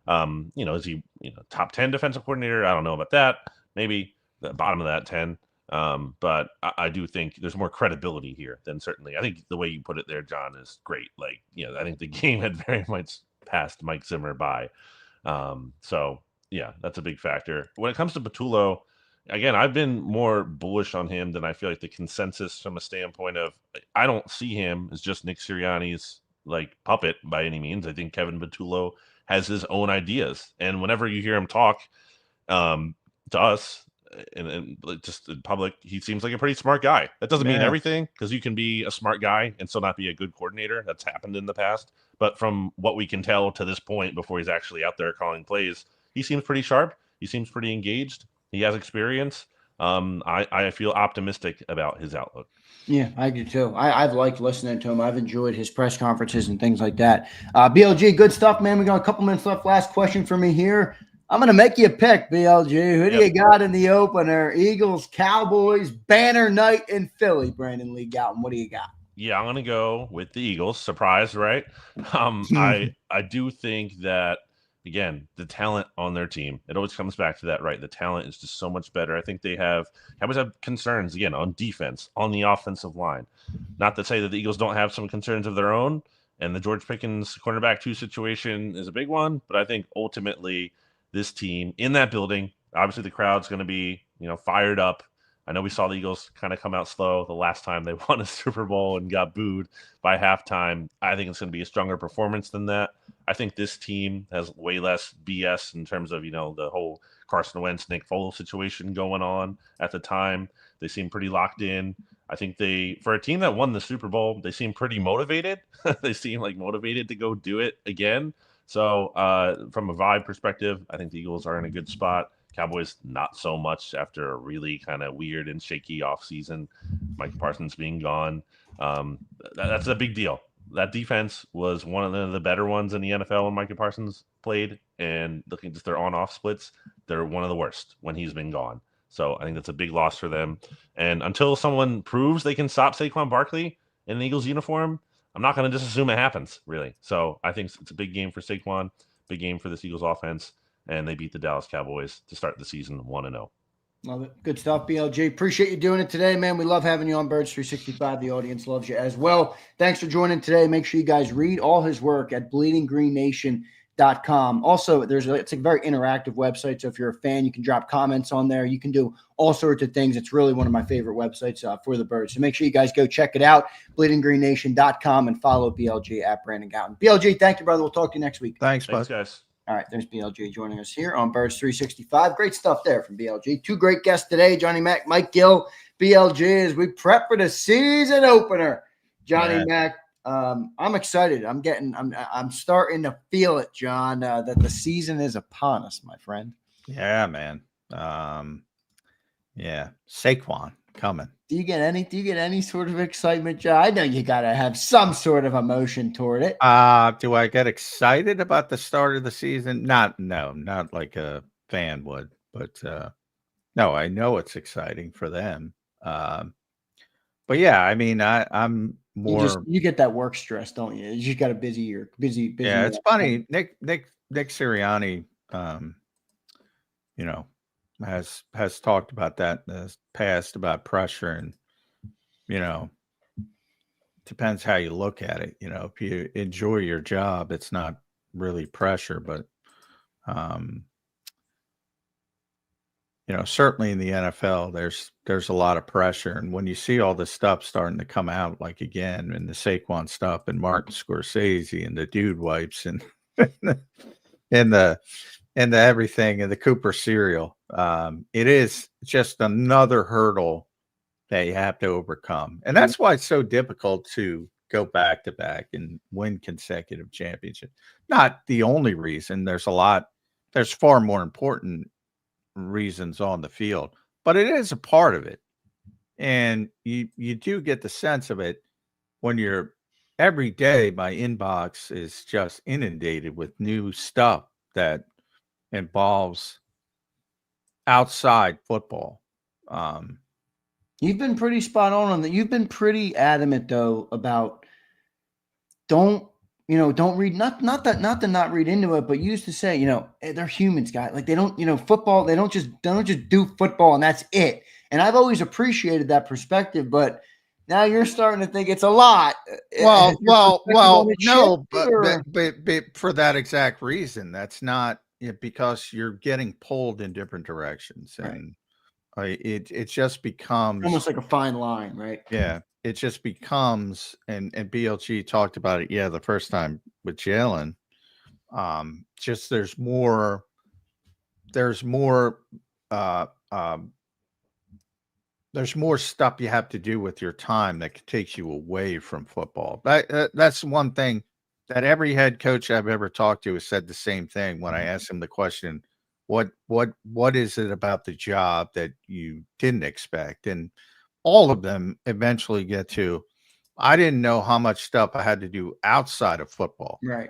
Speaker 5: Is he, top 10 defensive coordinator? I don't know about that. Maybe the bottom of that 10. But I do think there's more credibility here than certainly. I think the way you put it there, John, is great. Like, I think the game had very much passed Mike Zimmer by. So yeah, that's a big factor. When it comes to Patullo, again, I've been more bullish on him than I feel like the consensus from a standpoint of I don't see him as just Nick Sirianni's like puppet by any means. I think Kevin Patullo has his own ideas, and whenever you hear him talk to us and just in public, he seems like a pretty smart guy. That doesn't mean everything, because you can be a smart guy and still not be a good coordinator. That's happened in the past. But from what we can tell to this point, before he's actually out there calling plays, he seems pretty sharp. He seems pretty engaged. He has experience. I feel optimistic about his outlook.
Speaker 2: Yeah, I do too. I've liked listening to him. I've enjoyed his press conferences and things like that. BLG, good stuff, man. We got a couple minutes left. Last question for me here. I'm going to make you a pick, BLG. Who do you got in the opener? Eagles, Cowboys, banner night in Philly. Brandon Lee Gowton, what do you got?
Speaker 5: Yeah, I'm going to go with the Eagles. Surprise, right? I do think that, again, the talent on their team, it always comes back to that, right? The talent is just so much better. I think Cowboys have concerns, again, on defense, on the offensive line. Not to say that the Eagles don't have some concerns of their own, and the George Pickens cornerback 2 situation is a big one, but I think ultimately this team in that building, obviously the crowd's going to be, fired up. I know we saw the Eagles kind of come out slow the last time they won a Super Bowl and got booed by halftime. I think it's going to be a stronger performance than that. I think this team has way less BS in terms of, the whole Carson Wentz, Nick Foles situation going on at the time. They seem pretty locked in. I think for a team that won the Super Bowl, they seem pretty motivated. They seem like motivated to go do it again. So from a vibe perspective, I think the Eagles are in a good spot. Cowboys, not so much after a really kind of weird and shaky offseason. Mike Parsons being gone. That's a big deal. That defense was one of the better ones in the NFL when Micah Parsons played. And looking at just their on-off splits, they're one of the worst when he's been gone. So I think that's a big loss for them. And until someone proves they can stop Saquon Barkley in the Eagles uniform, I'm not going to just assume it happens, really. So I think it's a big game for Saquon, big game for this Eagles offense, and they beat the Dallas Cowboys to start the season 1-0.
Speaker 2: Love it. Good stuff, BLG. Appreciate you doing it today, man. We love having you on Birds 365. The audience loves you as well. Thanks for joining today. Make sure you guys read all his work at bleedinggreennation.com. Also, it's a very interactive website, so if you're a fan, you can drop comments on there. You can do all sorts of things. It's really one of my favorite websites for the Birds. So make sure you guys go check it out, bleedinggreennation.com, and follow BLG at Brandon Gowton. BLG, thank you, brother. We'll talk to you next week.
Speaker 3: Thanks, bud.
Speaker 5: Thanks, guys.
Speaker 2: All right, there's BLG joining us here on Birds 365. Great stuff there from BLG. 2 great guests today, Johnny Mac, Mike Gill, BLG, as we prep for the season opener. Johnny Mac, I'm excited. I'm starting to feel it, John, that the season is upon us, my friend.
Speaker 3: Yeah, man. Saquon coming.
Speaker 2: Do you get any sort of excitement, John? I know you got to have some sort of emotion toward it.
Speaker 3: Do I get excited about the start of the season? Not like a fan would. But no, I know it's exciting for them. But yeah, I mean, I'm more.
Speaker 2: You get that work stress, don't you? You just got a busy year, busy.
Speaker 3: Yeah, it's funny. Nick Sirianni, you know, has talked about that in the past about pressure, and you know, depends how you look at it. You know, if you enjoy your job, it's not really pressure, but you know, certainly in the NFL, there's a lot of pressure, and when you see all this stuff starting to come out, like again, and the Saquon stuff, and Martin Scorsese, and the dude wipes, and and the everything, and the Cooper cereal, it is just another hurdle that you have to overcome, and that's why it's so difficult to go back to back and win consecutive championships. Not the only reason. There's far more important reasons on the field, but it is a part of it, and you do get the sense of it when you're every day. My inbox is just inundated with new stuff that involves outside football.
Speaker 2: You've been pretty spot on that. You've been pretty adamant though about don't read, not to not read into it, but you used to say, they're humans, guys. Like they don't, football, they don't just do football and that's it. And I've always appreciated that perspective, but now you're starting to think it's a lot.
Speaker 3: Well, no, but for that exact reason, that's not because you're getting pulled in different directions,
Speaker 2: right.
Speaker 3: And it just becomes
Speaker 2: almost like a fine line, right?
Speaker 3: Yeah. It just becomes, and BLG talked about it, the first time with Jalen. Just there's more stuff you have to do with your time that takes you away from football. That's one thing that every head coach I've ever talked to has said the same thing when I asked him the question, what is it about the job that you didn't expect? And all of them eventually get to, I didn't know how much stuff I had to do outside of football.
Speaker 2: Right.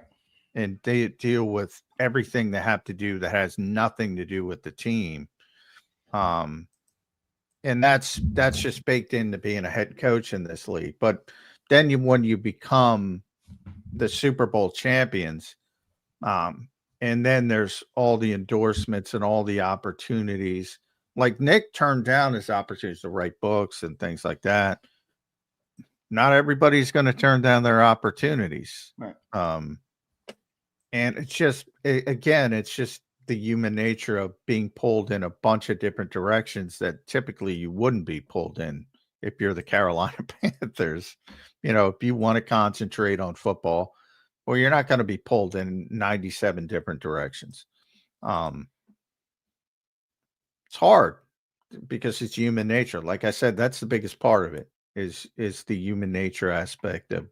Speaker 3: And they deal with everything they have to do that has nothing to do with the team. And that's just baked into being a head coach in this league. But then when you become the Super Bowl champions, and then there's all the endorsements and all the opportunities. Like Nick turned down his opportunities to write books and things like that. Not everybody's going to turn down their opportunities.
Speaker 2: Right.
Speaker 3: And it's just, it's just the human nature of being pulled in a bunch of different directions that typically you wouldn't be pulled in if you're the Carolina Panthers. If you want to concentrate on football, well, you're not going to be pulled in 97 different directions. It's hard because it's human nature. Like I said, that's the biggest part of it is the human nature aspect of,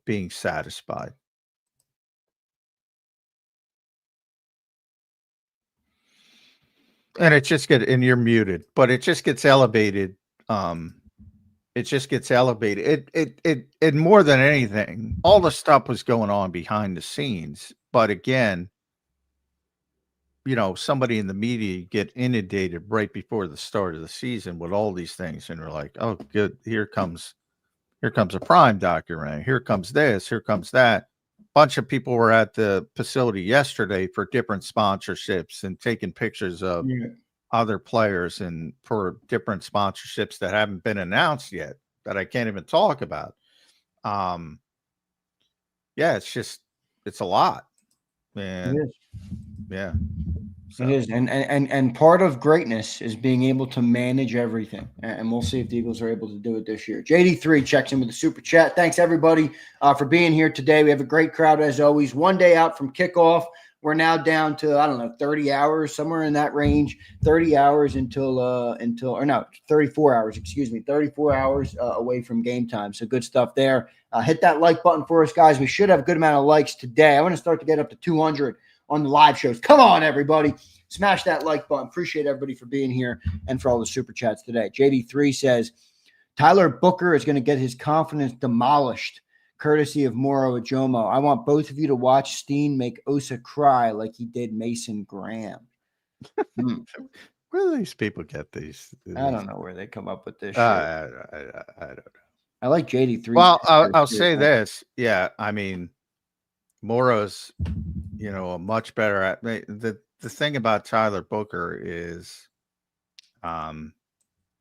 Speaker 3: being satisfied. And and you're muted, but it just gets elevated. It just gets elevated. It more than anything, all the stuff was going on behind the scenes. But again, somebody in the media get inundated right before the start of the season with all these things, and they're like, "Oh, good, here comes a Prime documentary. Here comes this. Here comes that." Bunch of people were at the facility yesterday for different sponsorships and taking pictures of other players and for different sponsorships that haven't been announced yet that I can't even talk about. It's a lot, man. Yeah.
Speaker 2: So. It is. And part of greatness is being able to manage everything. And we'll see if the Eagles are able to do it this year. JD3 checks in with the super chat. Thanks, everybody, for being here today. We have a great crowd, as always. One day out from kickoff. We're now down to, 30 hours, somewhere in that range. 30 hours 34 hours, 34 hours away from game time. So good stuff there. Hit that like button for us, guys. We should have a good amount of likes today. I want to start to get up to 200 on the live shows. Come on, everybody. Smash that like button. Appreciate everybody for being here and for all the super chats today. JD3 says, Tyler Booker is going to get his confidence demolished, courtesy of Moro Ajomo. I want both of you to watch Steen make Osa cry like he did Mason Graham.
Speaker 3: Where do these people get these?
Speaker 2: I don't know where they come up with this shit.
Speaker 3: I don't know.
Speaker 2: I like JD3.
Speaker 3: Well, I'll say this. Yeah, I mean, Moro's, a much better at the thing about Tyler Booker is,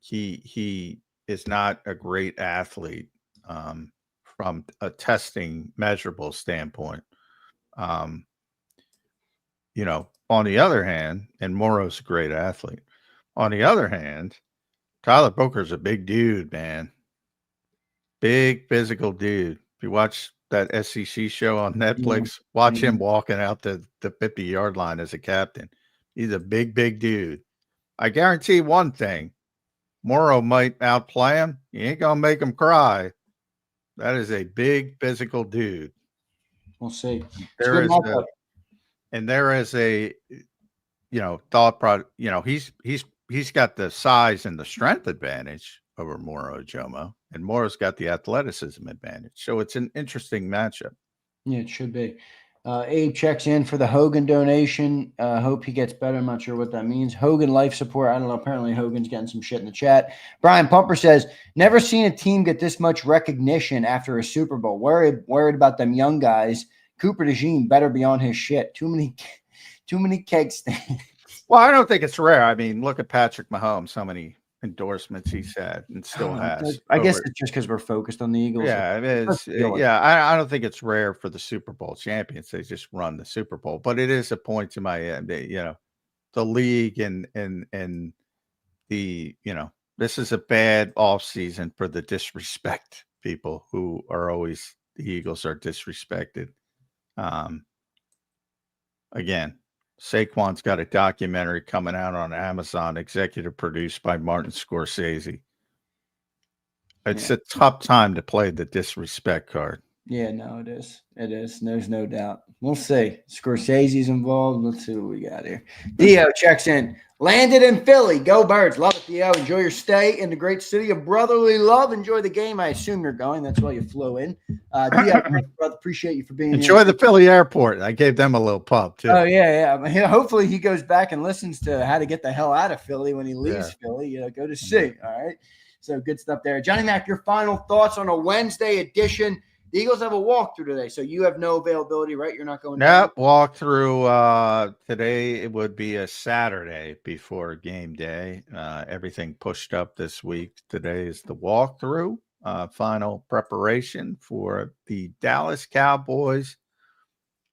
Speaker 3: he is not a great athlete, from a testing measurable standpoint. On the other hand, and Moro's a great athlete. On the other hand, Tyler Booker's a big dude, man. Big physical dude. If you watch that SEC show on Netflix, watch him walking out the 50-yard line as a captain. He's a big dude. I guarantee one thing. Moro might outplay him. You ain't going to make him cry. That is a big physical dude.
Speaker 2: We'll see.
Speaker 3: There is a thought product. He's got the size and the strength advantage over Moro Jomo, and Moro's got the athleticism advantage. So it's an interesting matchup.
Speaker 2: Yeah, it should be. Abe checks in for the Hogan donation. Hope he gets better. I'm not sure what that means. Hogan life support. I don't know. Apparently Hogan's getting some shit in the chat. Brian Pumper says, never seen a team get this much recognition after a Super Bowl. Worried about them young guys. Cooper DeJean better be on his shit. Too many keg stands.
Speaker 3: Well, I don't think it's rare. I mean, look at Patrick Mahomes, how many endorsements he's had and still has.
Speaker 2: I guess it's just because we're focused on the Eagles.
Speaker 3: Yeah, it is. I don't think it's rare for the Super Bowl champions. They just run the Super Bowl, but it is a point to my the league and the this is a bad off season for the disrespect people who are always the Eagles are disrespected. Again, Saquon's got a documentary coming out on Amazon, executive produced by Martin Scorsese. It's a tough time to play the disrespect card.
Speaker 2: Yeah, no, it is. It is. There's no doubt. We'll see. Scorsese's involved. Let's see what we got here. Dio checks in. Landed in Philly. Go Birds. Love it, Dio. Enjoy your stay in the great city of brotherly love. Enjoy the game. I assume you're going. That's why you flew in. Dio, brother, appreciate you for being
Speaker 3: Enjoy
Speaker 2: here.
Speaker 3: the Philly airport. I gave them a little pub, too.
Speaker 2: Oh, yeah. Hopefully he goes back and listens to how to get the hell out of Philly when he leaves Philly. Go to see. All right. So good stuff there. Johnny Mac, your final thoughts on a Wednesday edition. The Eagles have a walkthrough today, so you have no availability, right? You're not going.
Speaker 3: Nope, walkthrough today. It would be a Saturday before game day. Everything pushed up this week. Today is the walkthrough, final preparation for the Dallas Cowboys.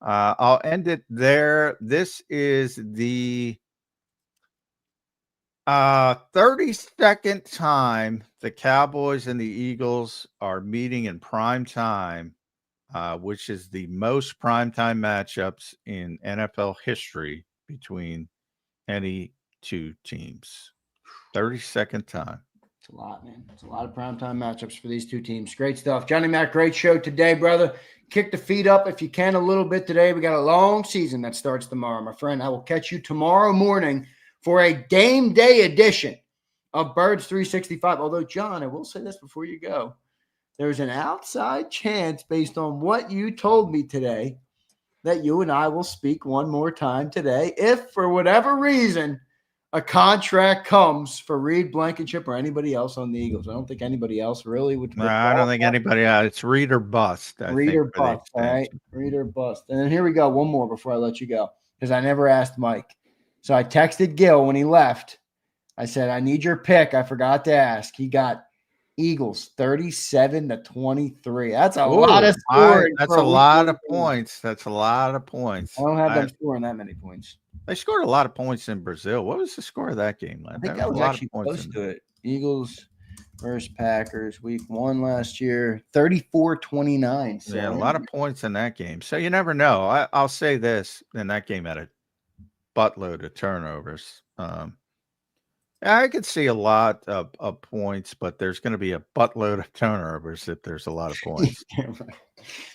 Speaker 3: I'll end it there. This is the 32nd time the Cowboys and the Eagles are meeting in prime time, which is the most primetime matchups in NFL history between any two teams. 32nd time.
Speaker 2: It's a lot, man. It's a lot of primetime matchups for these two teams. Great stuff. Johnny Mac, great show today, brother. Kick the feet up if you can a little bit today. We got a long season that starts tomorrow, my friend. I will catch you tomorrow morning for a game day edition of Birds 365. Although, John, I will say this before you go. There's an outside chance based on what you told me today that you and I will speak one more time today if, for whatever reason, a contract comes for Reed, Blankenship, or anybody else on the Eagles. I don't think anybody else really would.
Speaker 3: No, I don't think anybody else. It's Reed or bust.
Speaker 2: Reed or bust, all right? Reed or bust. And then here we go. One more before I let you go because I never asked Mike. So I texted Gill when he left. I said, I need your pick. I forgot to ask. He got Eagles 37-23. That's a lot of scoring.
Speaker 3: That's a lot of points. That's a lot of points.
Speaker 2: I don't have them scoring that many points.
Speaker 3: They scored a lot of points in Brazil. What was the score of that game?
Speaker 2: I think that was actually close to it. Eagles versus Packers, week 1 last year, 34-29. So
Speaker 3: yeah, a lot of points in that game. So you never know. I'll say this. In that game had a buttload of turnovers. I could see a lot of points, but there's going to be a buttload of turnovers if there's a lot of points.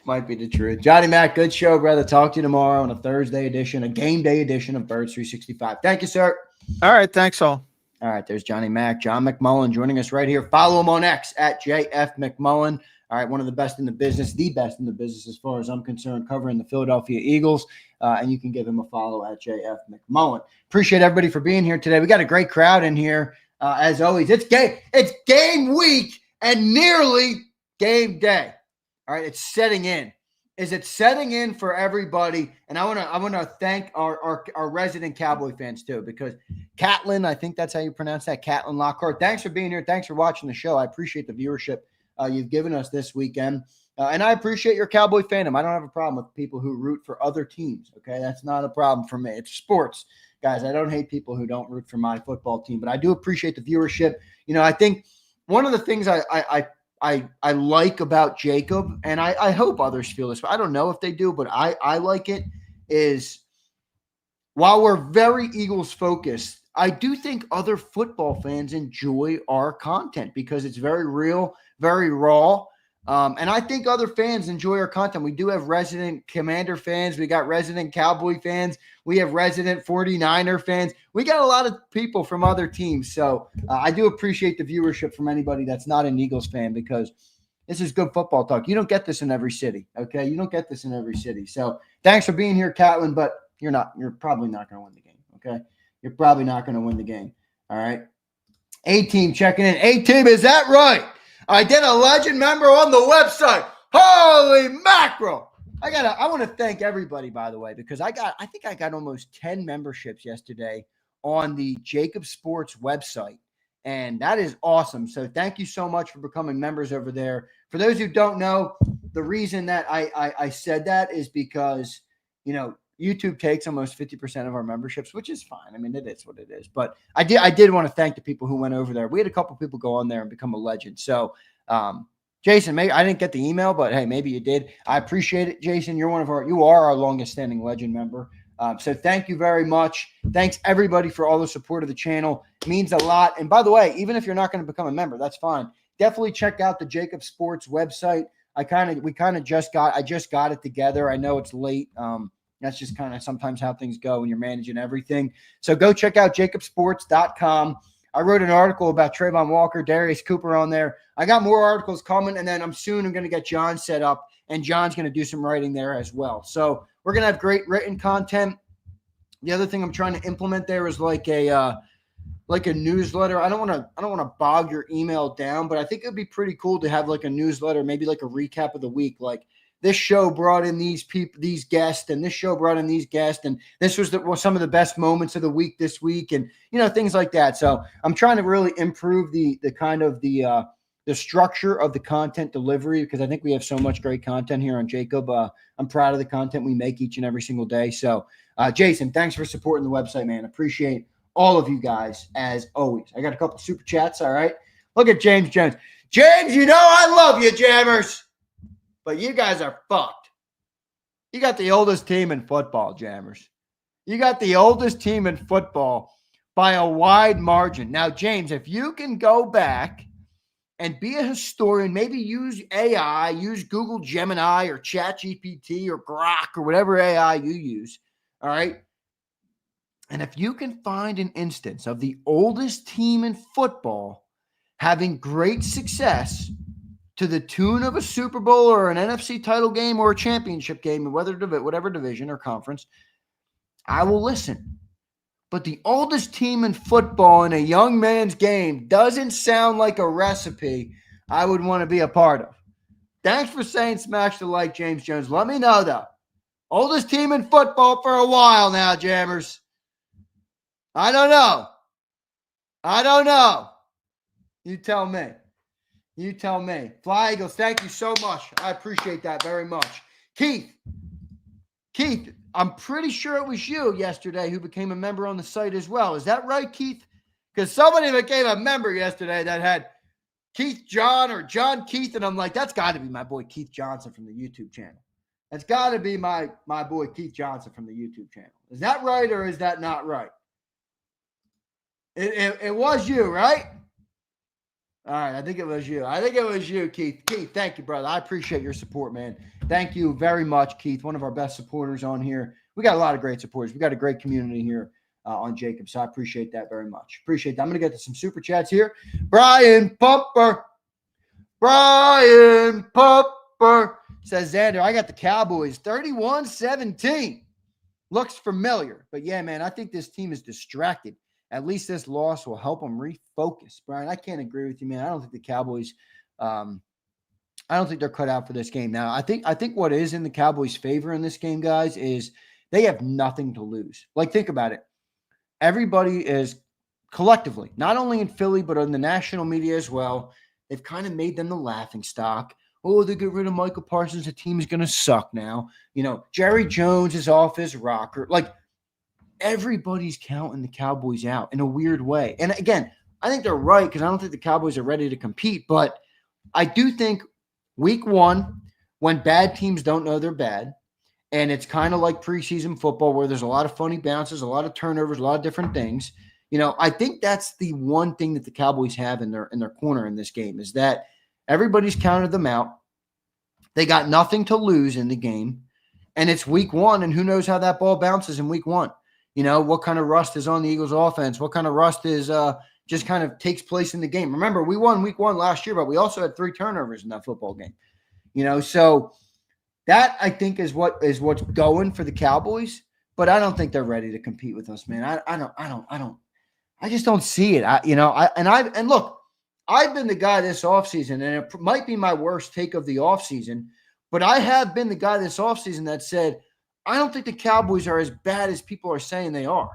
Speaker 2: Might be the truth. Johnny Mac, good show, brother. Talk to you tomorrow on a Thursday edition, a game day edition of Birds 365. Thank you, sir.
Speaker 3: All right. Thanks, all.
Speaker 2: All right. There's Johnny Mac, John McMullen joining us right here. Follow him on X at JF McMullen. All right, one of the best in the business, the best in the business as far as I'm concerned, covering the Philadelphia Eagles. And you can give him a follow at JF McMullen. Appreciate everybody for being here today. We got a great crowd in here. As always, it's game week and nearly game day. All right, it's setting in. Is it setting in for everybody? And I want to thank our resident Cowboy fans too, because Catlin, I think that's how you pronounce that, Catlin Lockhart. Thanks for being here. Thanks for watching the show. I appreciate the viewership you've given us this weekend, and I appreciate your Cowboy fandom. I don't have a problem with people who root for other teams. Okay, that's not a problem for me. It's sports, guys. I don't hate people who don't root for my football team, but I do appreciate the viewership. I think one of the things I like about JAKIB, and I hope others feel this, but I don't know if they do, but I like it, is while we're very Eagles focused, I do think other football fans enjoy our content because it's very real, very raw. And I think other fans enjoy our content. We do have resident Commander fans. We got resident Cowboy fans. We have resident 49er fans. We got a lot of people from other teams. So I do appreciate the viewership from anybody that's not an Eagles fan, because this is good football talk. You don't get this in every city, okay? You don't get this in every city. So thanks for being here, Catlin, but you're probably not going to win the game, okay? You're probably not going to win the game, all right? A-Team checking in. A-Team, is that right? I did a legend member on the website. Holy mackerel. I want to thank everybody, by the way, because I think I got almost 10 memberships yesterday on the JAKIB Sports website. And that is awesome. So thank you so much for becoming members over there. For those who don't know, the reason that I said that is because, YouTube takes almost 50% of our memberships, which is fine. I mean, it is what it is. But I did want to thank the people who went over there. We had a couple people go on there and become a legend. So, Jason, maybe I didn't get the email, but hey, maybe you did. I appreciate it, Jason. You are our longest standing legend member. So thank you very much. Thanks everybody for all the support of the channel. It means a lot. And by the way, even if you're not going to become a member, that's fine. Definitely check out the JAKIB Sports website. I just got it together. I know it's late. That's just kind of sometimes how things go when you're managing everything. So go check out jakibsports.com. I wrote an article about Trayvon Walker, Darius Cooper on there. I got more articles coming, and then I'm going to get John set up, and John's going to do some writing there as well. So we're going to have great written content. The other thing I'm trying to implement there is like a newsletter. I don't want to bog your email down, but I think it'd be pretty cool to have like a newsletter, maybe like a recap of the week, like this show brought in these people, these guests, and this show brought in these guests, and this was some of the best moments of the week this week, and things like that. So I'm trying to really improve the kind of the structure of the content delivery, because I think we have so much great content here on JAKIB. I'm proud of the content we make each and every single day. So Jason, thanks for supporting the website, man. Appreciate all of you guys as always. I got a couple super chats. All right, look at James Jones. James, I love you, Jammers. But you guys are fucked. You got the oldest team in football, Jammers. You got the oldest team in football by a wide margin. Now, James, if you can go back and be a historian, maybe use AI, use Google Gemini or ChatGPT or Grok or whatever AI you use, all right? And if you can find an instance of the oldest team in football having great success to the tune of a Super Bowl or an NFC title game or a championship game, whatever division or conference, I will listen. But the oldest team in football in a young man's game doesn't sound like a recipe I would want to be a part of. Thanks for saying smash the like, James Jones. Let me know, though. Oldest team in football for a while now, Jammers. I don't know. You tell me. Fly Eagles, thank you so much. I appreciate that very much. Keith, I'm pretty sure it was you yesterday who became a member on the site as well. Is that right, Keith? Because somebody became a member yesterday that had Keith John or John Keith, and I'm like, that's got to be my boy Keith Johnson from the YouTube channel. That's got to be my boy Keith Johnson from the YouTube channel. Is that right or is that not right? It was you, right? All right, I think it was you. Keith. Keith, thank you, brother. I appreciate your support, man. Thank you very much, Keith. One of our best supporters on here. We got a lot of great supporters. We got a great community here on JAKIB, so I appreciate that very much. Appreciate that. I'm going to get to some super chats here. Brian Pumper. Brian Pupper says, Zander, I got the Cowboys 31-17. Looks familiar. But yeah, man, I think this team is distracted. At least this loss will help them refocus. Brian, I can't agree with you, man. I don't think the Cowboys I don't think they're cut out for this game. Now, I think what is in the Cowboys' favor in this game, guys, is they have nothing to lose. Like, think about it. Everybody is collectively, not only in Philly, but in the national media as well, they've kind of made them the laughing stock. Oh, they get rid of Michael Parsons. The team is going to suck now. You know, Jerry Jones is off his rocker. Like, everybody's counting the Cowboys out in a weird way. And again, I think they're right because I don't think the Cowboys are ready to compete. But I do think week one, when bad teams don't know they're bad, and it's kind of like preseason football where there's a lot of funny bounces, a lot of turnovers, a lot of different things. You know, I think that's the one thing that the Cowboys have in their corner in this game is that everybody's counted them out. They got nothing to lose in the game, and it's week one, and who knows how that ball bounces in week one. You know, what kind of rust is on the Eagles offense? What kind of rust is just kind of takes place in the game? Remember, we won week one last year, but we also had 3 turnovers in that football game. You know, so that I think is what's going for the Cowboys, but I don't think they're ready to compete with us, man. I just don't see it. And look, I've been the guy this offseason, and it might be my worst take of the offseason, but I have been the guy this offseason that said, I don't think the Cowboys are as bad as people are saying they are.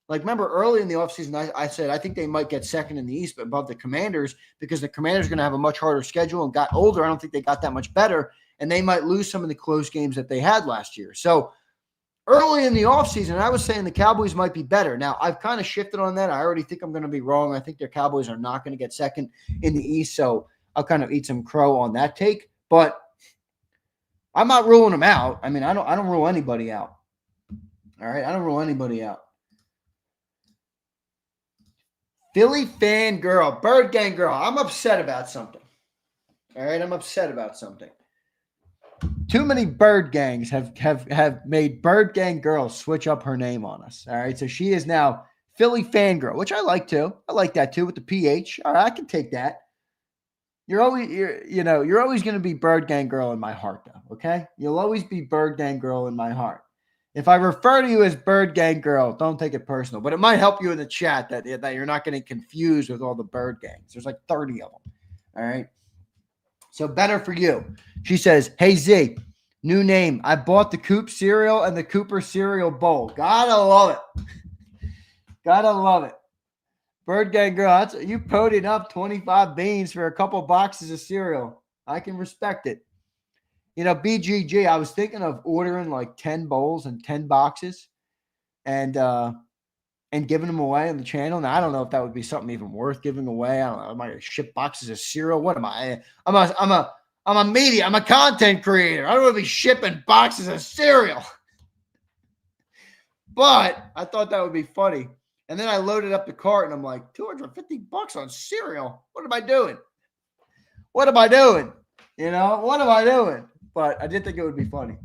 Speaker 2: Like, remember early in the offseason, I said, I think they might get second in the East, but above the Commanders, because the Commanders are going to have a much harder schedule and got older. I don't think they got that much better, and they might lose some of the close games that they had last year. So early in the offseason, I was saying the Cowboys might be better. Now, I've kind of shifted on that. I already think I'm going to be wrong. I think their Cowboys are not going to get second in the East, so I'll kind of eat some crow on that take. But I'm not ruling them out. I mean, I don't rule anybody out. All right? I don't rule anybody out. Philly fan girl, Bird Gang girl, I'm upset about something. All right? I'm upset about something. Too many Bird Gangs have made Bird Gang girl switch up her name on us. All right? So she is now Philly fan girl, which I like too. I like that too with the PH. All right, I can take that. You're always going to be Bird Gang girl in my heart, though, okay? You'll always be Bird Gang girl in my heart. If I refer to you as Bird Gang girl, don't take it personal, but it might help you in the chat that you're not getting confused with all the Bird Gangs. There's like 30 of them, all right? So better for you. She says, hey, Z, new name. I bought the Coop cereal and the Cooper cereal bowl. Gotta love it. Gotta love it. Bird Gang girl, you podied up 25 beans for a couple boxes of cereal. I can respect it. You know, BGG, I was thinking of ordering like 10 bowls and 10 boxes and giving them away on the channel. Now, I don't know if that would be something even worth giving away. I don't know. Am I going to ship boxes of cereal? What am I? I'm a media. I'm a content creator. I don't want to be shipping boxes of cereal. But I thought that would be funny. And then I loaded up the cart and I'm like, $250 on cereal. What am I doing? What am I doing? You know, what am I doing? But I did think it would be funny.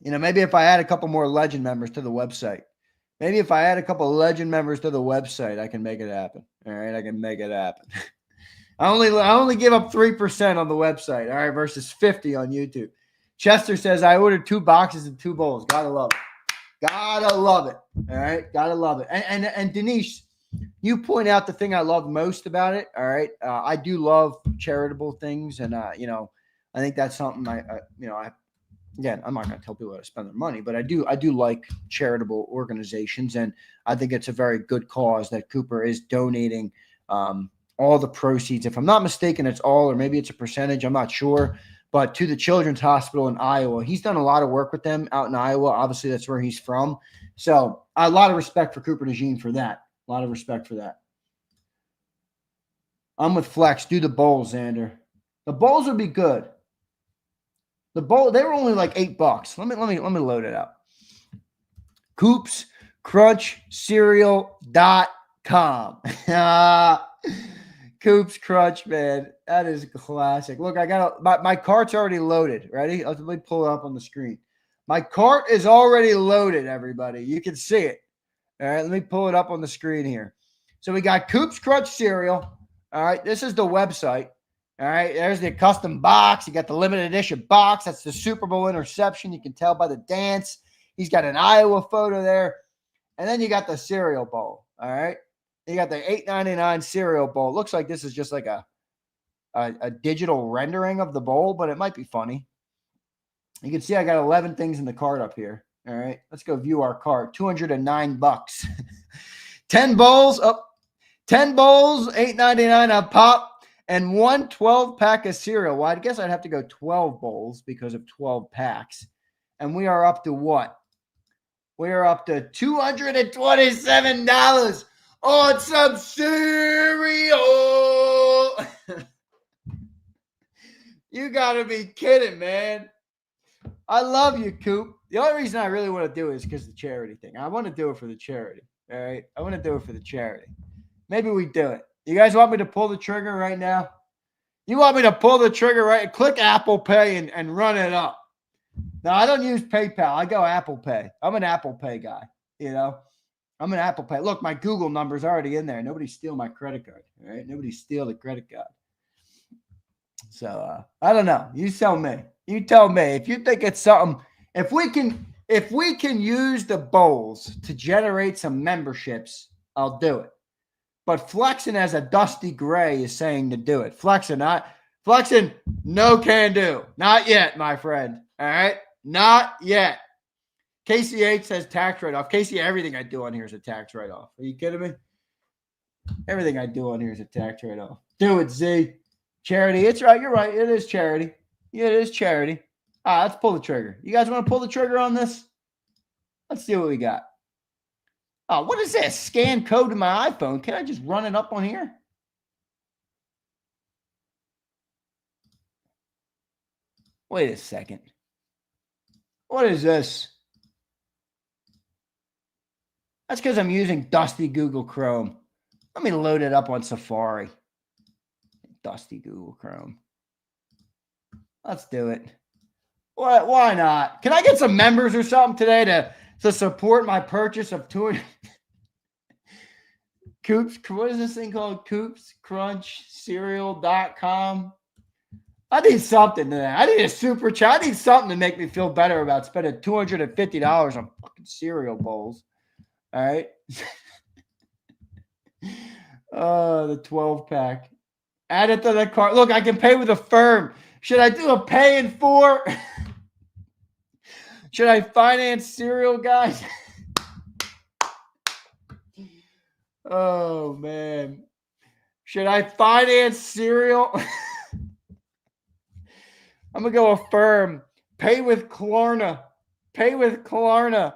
Speaker 2: You know, maybe if I add a couple more legend members to the website, I can make it happen. All right. I can make it happen. I only give up 3% on the website. All right. Versus 50 on YouTube. Chester says, I ordered 2 boxes and 2 bowls. Gotta love it. Gotta love it. All right. Gotta love it. And Denise, you point out the thing I love most about it. All right. I do love charitable things. And, you know, I think that's something again, I'm not going to tell people how to spend their money, but I do like charitable organizations. And I think it's a very good cause that Cooper is donating all the proceeds. If I'm not mistaken, it's all, or maybe it's a percentage. I'm not sure. But to the Children's Hospital in Iowa. He's done a lot of work with them out in Iowa. Obviously, that's where he's from. So a lot of respect for Cooper DeJean for that. A lot of respect for that. I'm with Flex. Do the bowls, Xander. The bowls would be good. The bowl, they were only like $8. Let me load it up. CoopsCrunchCereal.com. Coops Crunch, man. That is classic. Look, I got my cart's already loaded. Ready? Let me pull it up on the screen. My cart is already loaded, everybody. You can see it. All right, let me pull it up on the screen here. So we got Coops Crunch cereal. All right, this is the website. All right, there's the custom box. You got the limited edition box. That's the Super Bowl interception. You can tell by the dance. He's got an Iowa photo there. And then you got the cereal bowl. All right, you got the $8.99 cereal bowl. Looks like this is just like a digital rendering of the bowl, but it might be funny. You can see I got 11 things in the cart up here. All right, let's go view our cart. $209. 10 bowls up. 10 bowls, $8.99 a pop, and one 12-pack of cereal. Well, I guess I'd have to go 12 bowls because of 12 packs. And we are up to what? We are up to $227 on some cereal. You got to be kidding, man. I love you, Coop. The only reason I really want to do it is because of the charity thing. I want to do it for the charity. All right? I want to do it for the charity. Maybe we do it. You guys want me to pull the trigger right now? You want me to pull the trigger right? Click Apple Pay and run it up. No, I don't use PayPal. I go Apple Pay. I'm an Apple Pay guy. You know, I'm an Apple Pay. Look, my Google number's already in there. Nobody steal my credit card. All right? Nobody steal the credit card. So I don't know. You tell me. You tell me if you think it's something. If we can use the bowls to generate some memberships, I'll do it. But Flexing as a Dusty Gray is saying to do it. Flexing, no can do. Not yet, my friend. All right? Not yet. KCH says tax write-off. Casey, everything I do on here is a tax write-off. Are you kidding me? Everything I do on here is a tax write-off. Do it, Z. Charity. It's right. You're right. It is charity. Yeah, it is charity. All right, let's pull the trigger. You guys want to pull the trigger on this? Let's see what we got. Oh, what is this? Scan code to my iPhone. Can I just run it up on here? Wait a second. What is this? That's because I'm using Dusty Google Chrome. Let me load it up on Safari. Dusty Google Chrome. Let's do it. Why not? Can I get some members or something today to support my purchase of 200 Coops? What is this thing called? Coops Crunch Cereal.com. I need something today. I need a super chat. I need something to make me feel better about spending $250 on fucking cereal bowls. All right. Oh, the 12-pack. Add it to the cart. Look, I can pay with a firm. Should I do a pay in 4? Should I finance cereal, guys? Oh, man. Should I finance cereal? I'm going to go Affirm. Pay with Klarna. Pay with Klarna.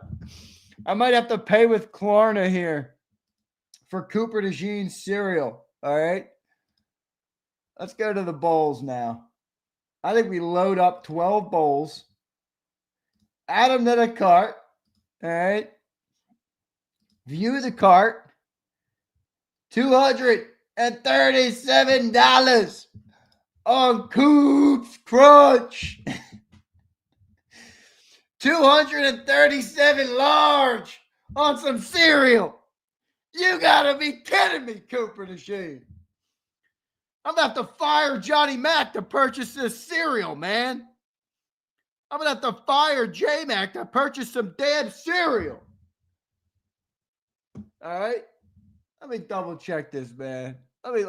Speaker 2: I might have to pay with Klarna here for Cooper DeJean cereal. All right. Let's go to the bowls now. I think we load up 12 bowls. Add them to the cart. All right. View the cart. $237 on Coops Crunch. 237 large on some cereal. You gotta be kidding me, Cooper DeJean. I'm gonna have to fire Johnny Mac to purchase this cereal, man. I'm gonna have to fire J-Mac to purchase some damn cereal. All right. Let me double check this, man. Let me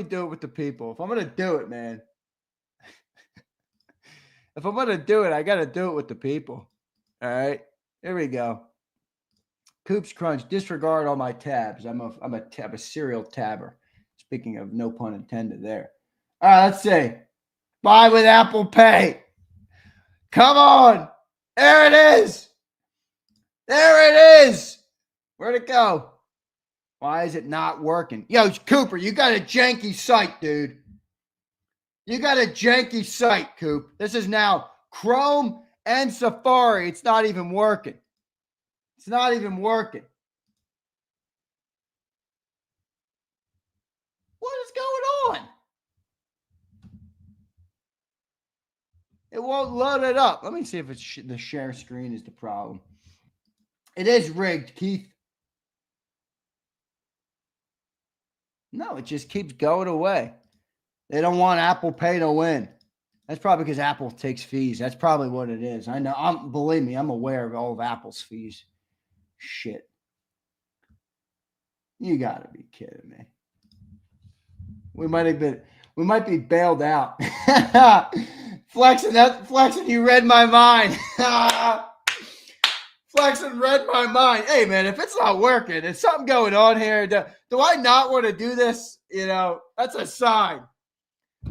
Speaker 2: do it with the people. If I'm gonna do it, man. If I'm gonna do it, I gotta do it with the people. All right. Here we go. Coops Crunch. Disregard all my tabs. I'm a cereal tabber. Speaking of, no pun intended there. All right, let's see. Buy with Apple Pay. Come on. There it is. There it is. Where'd it go? Why is it not working? Yo, Cooper, you got a janky site, dude. You got a janky site, Coop. This is now Chrome and Safari. It's not even working. It's not even working. What is going on? It won't load it up. Let me see if it's the share screen is the problem. It is rigged, Keith. No, it just keeps going away. They don't want Apple Pay to win. That's probably because Apple takes fees. That's probably what it is. I know. Believe me, I'm aware of all of Apple's fees. Shit. You gotta be kidding me. We might be bailed out. Flexing, you read my mind. Flexing read my mind. Hey, man, if it's not working, there's something going on here. Do I not want to do this? You know, that's a sign.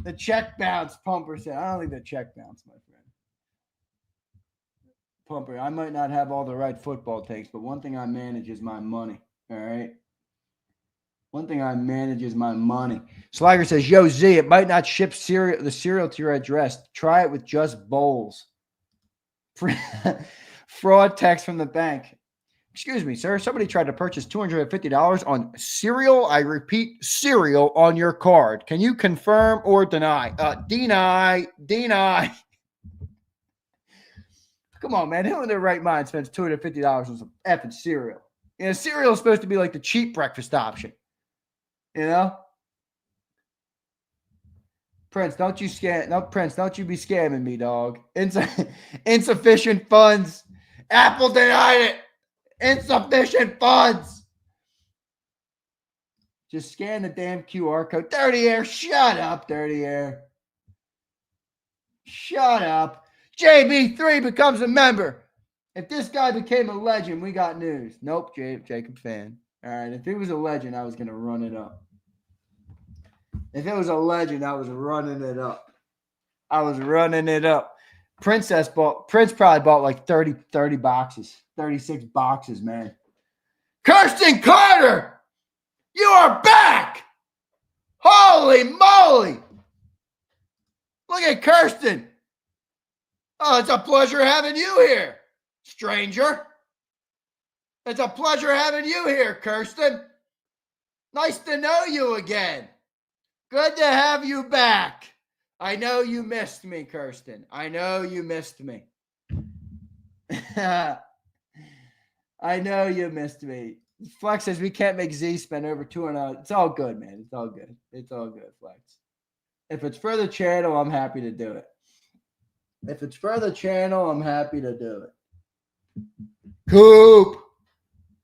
Speaker 2: The check bounce, Pumper said. I don't think the check bounce, my friend. Pumper, I might not have all the right football takes, but one thing I manage is my money. All right? One thing I manage is my money. Slager says, yo, Z, it might not ship the cereal to your address. Try it with just bowls. Fraud text from the bank. Excuse me, sir. Somebody tried to purchase $250 on cereal. I repeat, cereal on your card. Can you confirm or deny? Deny. Come on, man. Who in their right mind spends $250 on some effing cereal? You know, cereal is supposed to be like the cheap breakfast option. You know? Prince, don't you be scamming me, dog. Insufficient funds. Apple denied it. Insufficient funds. Just scan the damn QR code. Dirty Air, shut up, Dirty Air. Shut up. JB3 becomes a member. If this guy became a legend, we got news. Nope, Jacob fan. All right, if he was a legend, I was going to run it up. If it was a legend, I was running it up. Prince probably bought like 30 boxes. 36 boxes, man. Kirsten Carter, you are back. Holy moly. Look at Kirsten. Oh, it's a pleasure having you here, stranger. It's a pleasure having you here, Kirsten. Nice to know you again. Good to have you back. I know you missed me, Kirsten. I know you missed me. I know you missed me. Flex says we can't make Z spend over $200. It's all good, man. It's all good. It's all good, Flex. If it's for the channel, I'm happy to do it. Coop.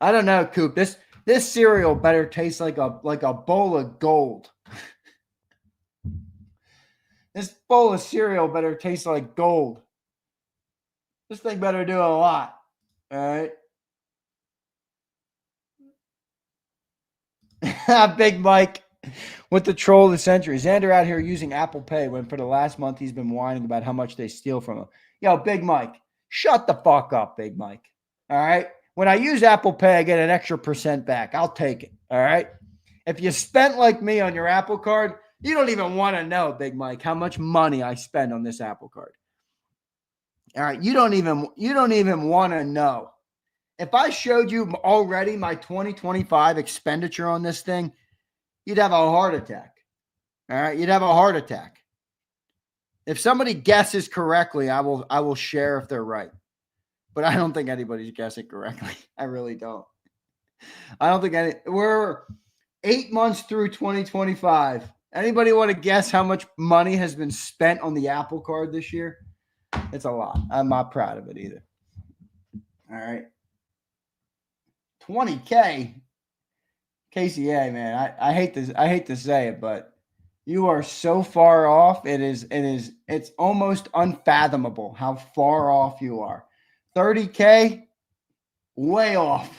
Speaker 2: I don't know, Coop. This cereal better taste like a bowl of gold. This bowl of cereal better taste like gold. This thing better do a lot. All right. Big Mike with the troll of the century. Zander out here using Apple Pay when for the last month he's been whining about how much they steal from him. Yo, Big Mike, shut the fuck up, Big Mike. All right. When I use Apple Pay, I get an extra % back. I'll take it. All right. If you spent like me on your Apple card, you don't even want to know, Big Mike, how much money I spend on this Apple card. All right. You don't even want to know. If I showed you already my 2025 expenditure on this thing, you'd have a heart attack. All right. You'd have a heart attack. If somebody guesses correctly, I will share if they're right. But I don't think anybody's guessing correctly. I really don't. We're 8 months through 2025. Anybody want to guess how much money has been spent on the Apple card this year? It's a lot. I'm not proud of it either. All right. 20K. KCA, man. I hate to say it, but you are so far off. It's almost unfathomable how far off you are. 30K, way off.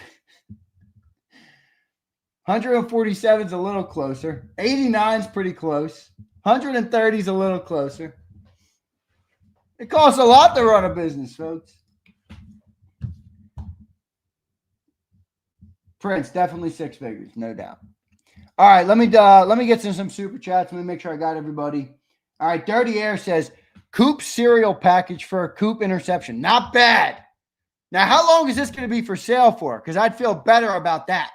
Speaker 2: 147 is a little closer. 89 is pretty close. 130 is a little closer. It costs a lot to run a business, folks. Prince, definitely 6 figures, no doubt. All right, let me get to some super chats. Let me make sure I got everybody. All right, Dirty Air says, Coop cereal package for a Coop interception. Not bad. Now, how long is this going to be for sale for? Because I'd feel better about that.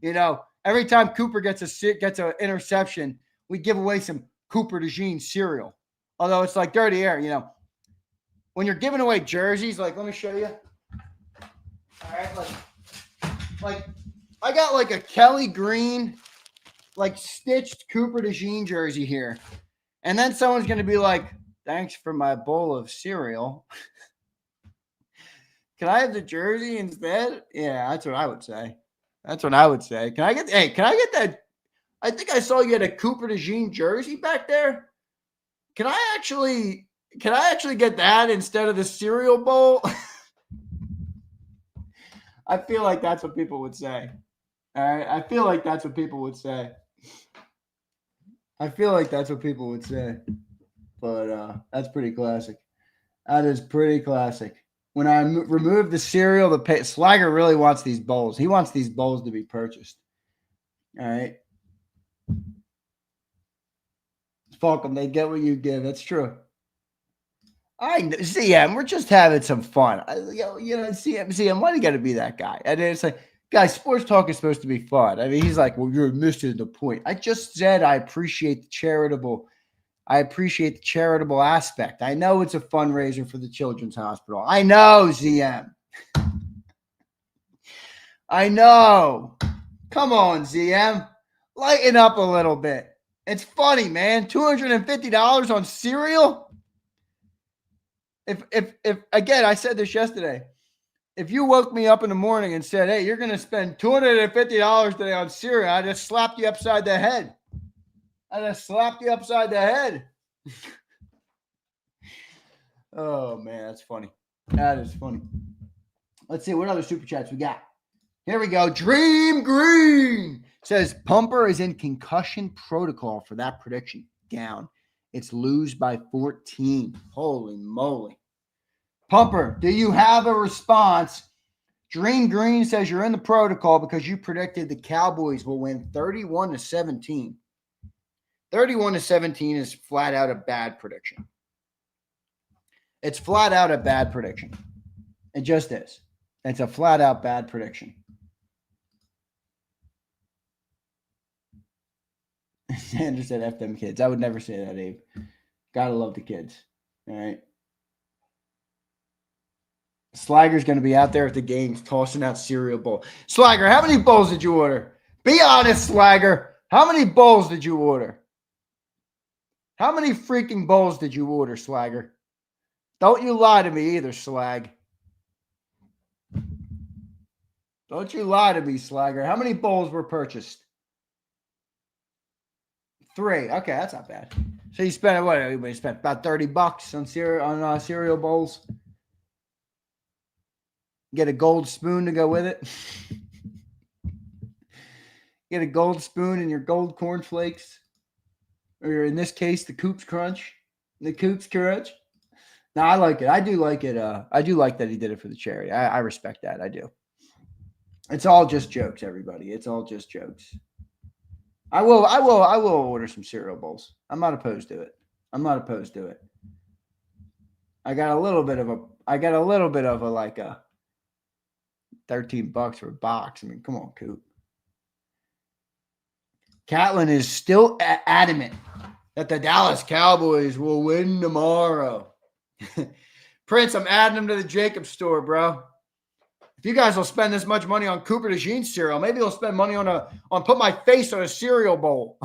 Speaker 2: You know, every time Cooper gets an interception, we give away some Cooper DeJean cereal. Although it's like Dirty Air, you know. When you're giving away jerseys, like, let me show you. All right, like I got like a Kelly Green like stitched Cooper DeJean jersey here. And then someone's going to be like, thanks for my bowl of cereal. Can I have the jersey instead? Yeah, that's what I would say. That's what I would say. Can I get that? I think I saw you had a Cooper DeJean jersey back there. Can I actually get that instead of the cereal bowl? I feel like that's what people would say. All right. I feel like that's what people would say. But that's pretty classic. That is pretty classic. When I remove the cereal, Slager really wants these bowls. He wants these bowls to be purchased. All right. Fuck them. They get what you give. That's true. I know. CM, we're just having some fun. CM, why do you got to be that guy? And it's like, guys, sports talk is supposed to be fun. I mean, he's like, well, you're missing the point. I just said I appreciate the charitable aspect. I know it's a fundraiser for the Children's Hospital. I know, ZM. I know. Come on, ZM. Lighten up a little bit. It's funny, man. $250 on cereal? If again, I said this yesterday. If you woke me up in the morning and said, hey, you're going to spend $250 today on cereal, I just slapped you upside the head. Oh, man, that's funny. That is funny. Let's see what other super chats we got. Here we go. Dream Green says Pumper is in concussion protocol for that prediction. Down. It's lose by 14. Holy moly. Pumper, do you have a response? Dream Green says you're in the protocol because you predicted the Cowboys will win 31-17. 31-17 is flat out a bad prediction. It's flat out a bad prediction. It just is. It's a flat out bad prediction. Sandra said F them kids. I would never say that, Abe. Gotta love the kids. All right. Slager's going to be out there at the games tossing out cereal bowl. Slager, how many bowls did you order? Be honest, Slager. How many bowls did you order? How many freaking bowls did you order, Slager? Don't you lie to me either, Slag. Don't you lie to me, Slager. How many bowls were purchased? 3. Okay, that's not bad. So you spent what? Everybody spent about $30 on cereal bowls. Get a gold spoon to go with it. Get a gold spoon and your gold cornflakes, or in this case, the Coops Crunch. The Coops Crunch. No, I like it. I do like it. I do like that he did it for the charity. I respect that. I do. It's all just jokes, everybody. It's all just jokes. I will order some cereal bowls. I'm not opposed to it. I got a little bit of a like a $13 for a box. I mean, come on, Coop. Catlin is still adamant that the Dallas Cowboys will win tomorrow. Prince, I'm adding him to the JAKIB store, bro. If you guys will spend this much money on Cooper DeJean cereal, maybe you'll spend money on put my face on a cereal bowl.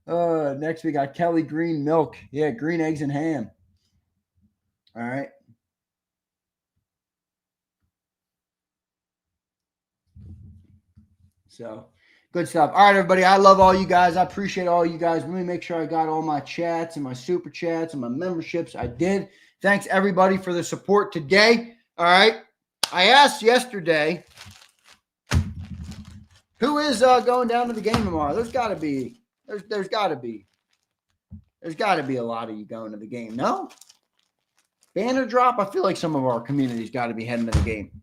Speaker 2: Next we got Kelly Green Milk. Yeah, green eggs and ham. All right. So good stuff. All right, everybody. I love all you guys. I appreciate all you guys. Let me make sure I got all my chats and my super chats and my memberships. I did. Thanks, everybody, for the support today. All right. I asked yesterday, who is going down to the game tomorrow? There's got to be a lot of you going to the game. No? Banner drop? I feel like some of our community's got to be heading to the game.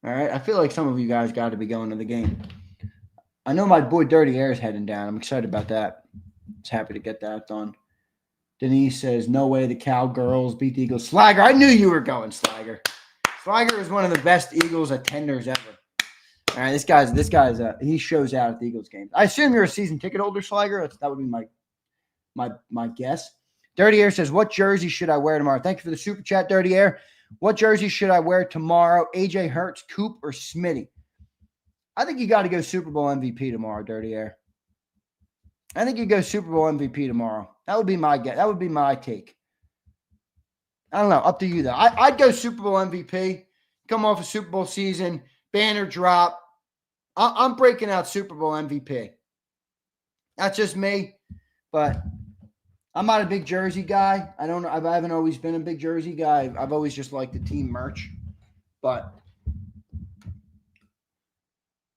Speaker 2: All right. I feel like some of you guys got to be going to the game. I know my boy Dirty Air is heading down. I'm excited about that. Just happy to get that done. Denise says, no way the Cowgirls beat the Eagles. Slager, I knew you were going, Slager. Slager is one of the best Eagles attenders ever. All right, this guy's he shows out at the Eagles games. I assume you're a season ticket holder, Slager. That would be my guess. Dirty Air says, what jersey should I wear tomorrow? Thank you for the super chat, Dirty Air. What jersey should I wear tomorrow? AJ Hurts, Coop, or Smitty? I think you got to go Super Bowl MVP tomorrow, Dirty Air. I think you go Super Bowl MVP tomorrow. That would be my guess. That would be my take. I don't know. Up to you, though. I'd go Super Bowl MVP. Come off a Super Bowl season. Banner drop. I'm breaking out Super Bowl MVP. That's just me. But I'm not a big jersey guy. I haven't always been a big jersey guy. I've always just liked the team merch. But,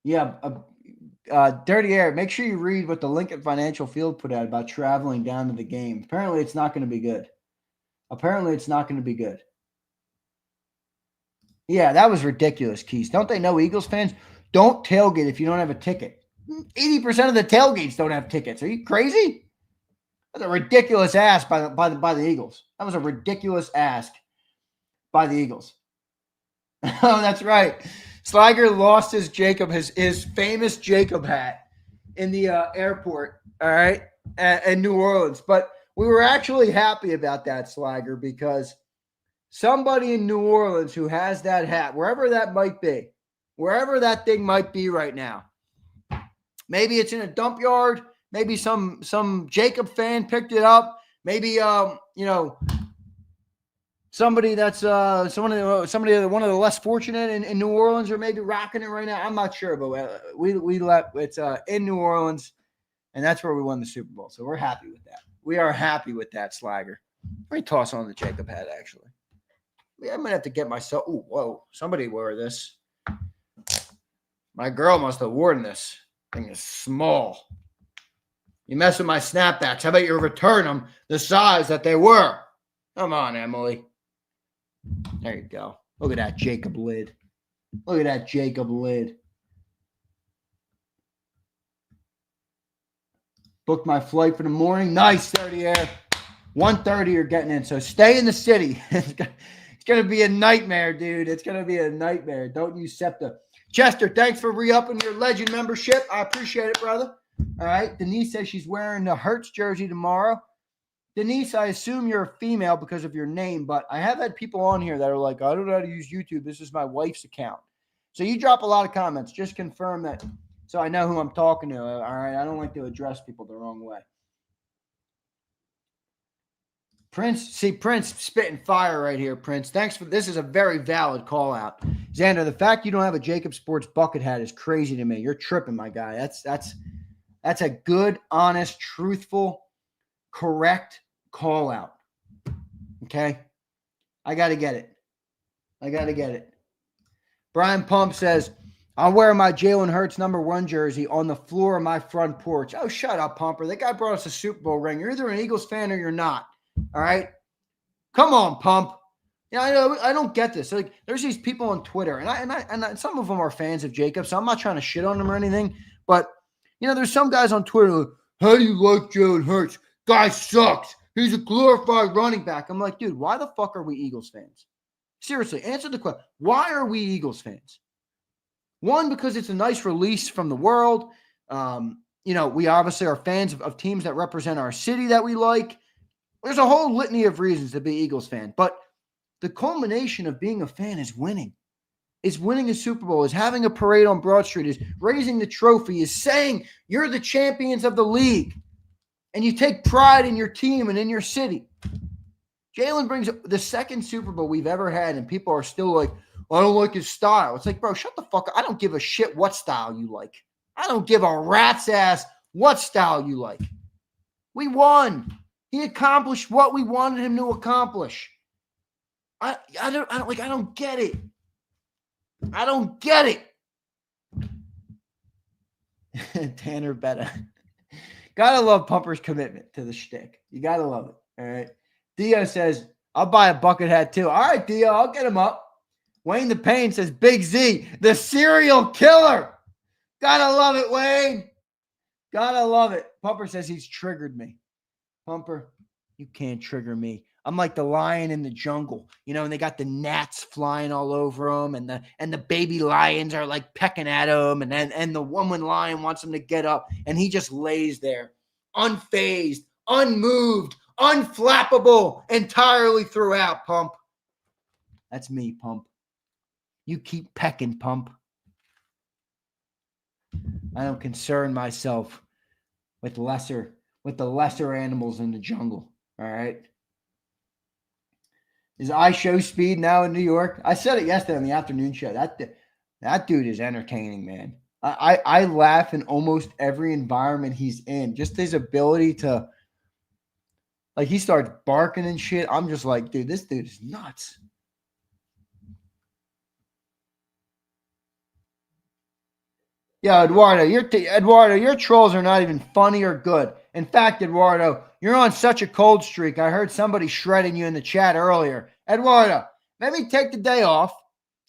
Speaker 2: yeah, Dirty Air, make sure you read what the Lincoln Financial Field put out about traveling down to the game. Apparently, it's not going to be good. Yeah, that was ridiculous, Keith. Don't they know Eagles fans don't tailgate if you don't have a ticket? 80% of the tailgates don't have tickets. Are you crazy? That's a ridiculous ask by the Eagles. That was a ridiculous ask by the Eagles. Oh, that's right. Slager lost his famous JAKIB hat in the airport, all right, in New Orleans. But we were actually happy about that, Slager, because somebody in New Orleans who has that hat, wherever that might be, wherever that thing might be right now, maybe it's in a dump yard, maybe some JAKIB fan picked it up, maybe somebody that's one of the less fortunate in New Orleans, or maybe rocking it right now. I'm not sure, but it's in New Orleans, and that's where we won the Super Bowl. So we're happy with that. We are happy with that, Slager. Let me toss on the JAKIB hat, actually. I might have to get myself. Oh, whoa! Somebody wore this. My girl must have worn this. Thing is small. You mess with my snapbacks. How about you return them the size that they were? Come on, Emily. There you go. Look at that JAKIB lid. Look at that JAKIB lid. Booked my flight for the morning. Nice, 30 air. 1:30 you're getting in. So stay in the city. It's going to be a nightmare, dude. It's going to be a nightmare. Don't use SEPTA. Chester, thanks for re-upping your Legend membership. I appreciate it, brother. All right. Denise says she's wearing the Hurts jersey tomorrow. Denise, I assume you're a female because of your name, but I have had people on here that are like, I don't know how to use YouTube. This is my wife's account. So you drop a lot of comments. Just confirm that so I know who I'm talking to. All right. I don't like to address people the wrong way. Prince spitting fire right here, Prince. Thanks for this is a very valid call out. Xander, the fact you don't have a JAKIB Sports bucket hat is crazy to me. You're tripping, my guy. That's a good, honest, truthful, correct call out. Okay? I got to get it. Brian Pump says, I'll wear my Jalen Hurts #1 jersey on the floor of my front porch. Oh, shut up, Pumper. That guy brought us a Super Bowl ring. You're either an Eagles fan or you're not. All right? Come on, Pump. Yeah, I don't get this. Like, there's these people on Twitter, and some of them are fans of JAKIB, so I'm not trying to shit on them or anything. But, there's some guys on Twitter like, how do you like Jalen Hurts? Guy sucks. He's a glorified running back. I'm like, dude, why the fuck are we Eagles fans? Seriously, answer the question. Why are we Eagles fans? One, because it's a nice release from the world. We obviously are fans of teams that represent our city that we like. There's a whole litany of reasons to be Eagles fan. But the culmination of being a fan is winning. Is winning a Super Bowl, is having a parade on Broad Street, is raising the trophy, is saying you're the champions of the league. And you take pride in your team and in your city. Jalen brings the second Super Bowl we've ever had, and people are still like, I don't like his style. It's like, bro, shut the fuck up. I don't give a shit what style you like. I don't give a rat's ass what style you like. We won. He accomplished what we wanted him to accomplish. I don't get it. I don't get it. Tanner Betta. Gotta love Pumper's commitment to the shtick. You gotta love it. All right. Dio says, I'll buy a bucket hat too. All right, Dio, I'll get him up. Wayne the Pain says, Big Z, the serial killer. Gotta love it, Wayne. Gotta love it. Pumper says he's triggered me. Pumper, you can't trigger me. I'm like the lion in the jungle, and they got the gnats flying all over them, and the baby lions are like pecking at him, and the woman lion wants him to get up, and he just lays there, unfazed, unmoved, unflappable, entirely throughout. Pump. That's me, Pump. You keep pecking, Pump. I don't concern myself with the lesser animals in the jungle. All right. Is I show speed now in New York? I said it yesterday on the afternoon show. That dude is entertaining, man. I laugh in almost every environment he's in. Just his ability to, like, he starts barking and shit. I'm just like, dude, this dude is nuts. Yeah, Eduardo, your trolls are not even funny or good. In fact, Eduardo, you're on such a cold streak. I heard somebody shredding you in the chat earlier. Eduardo, maybe take the day off.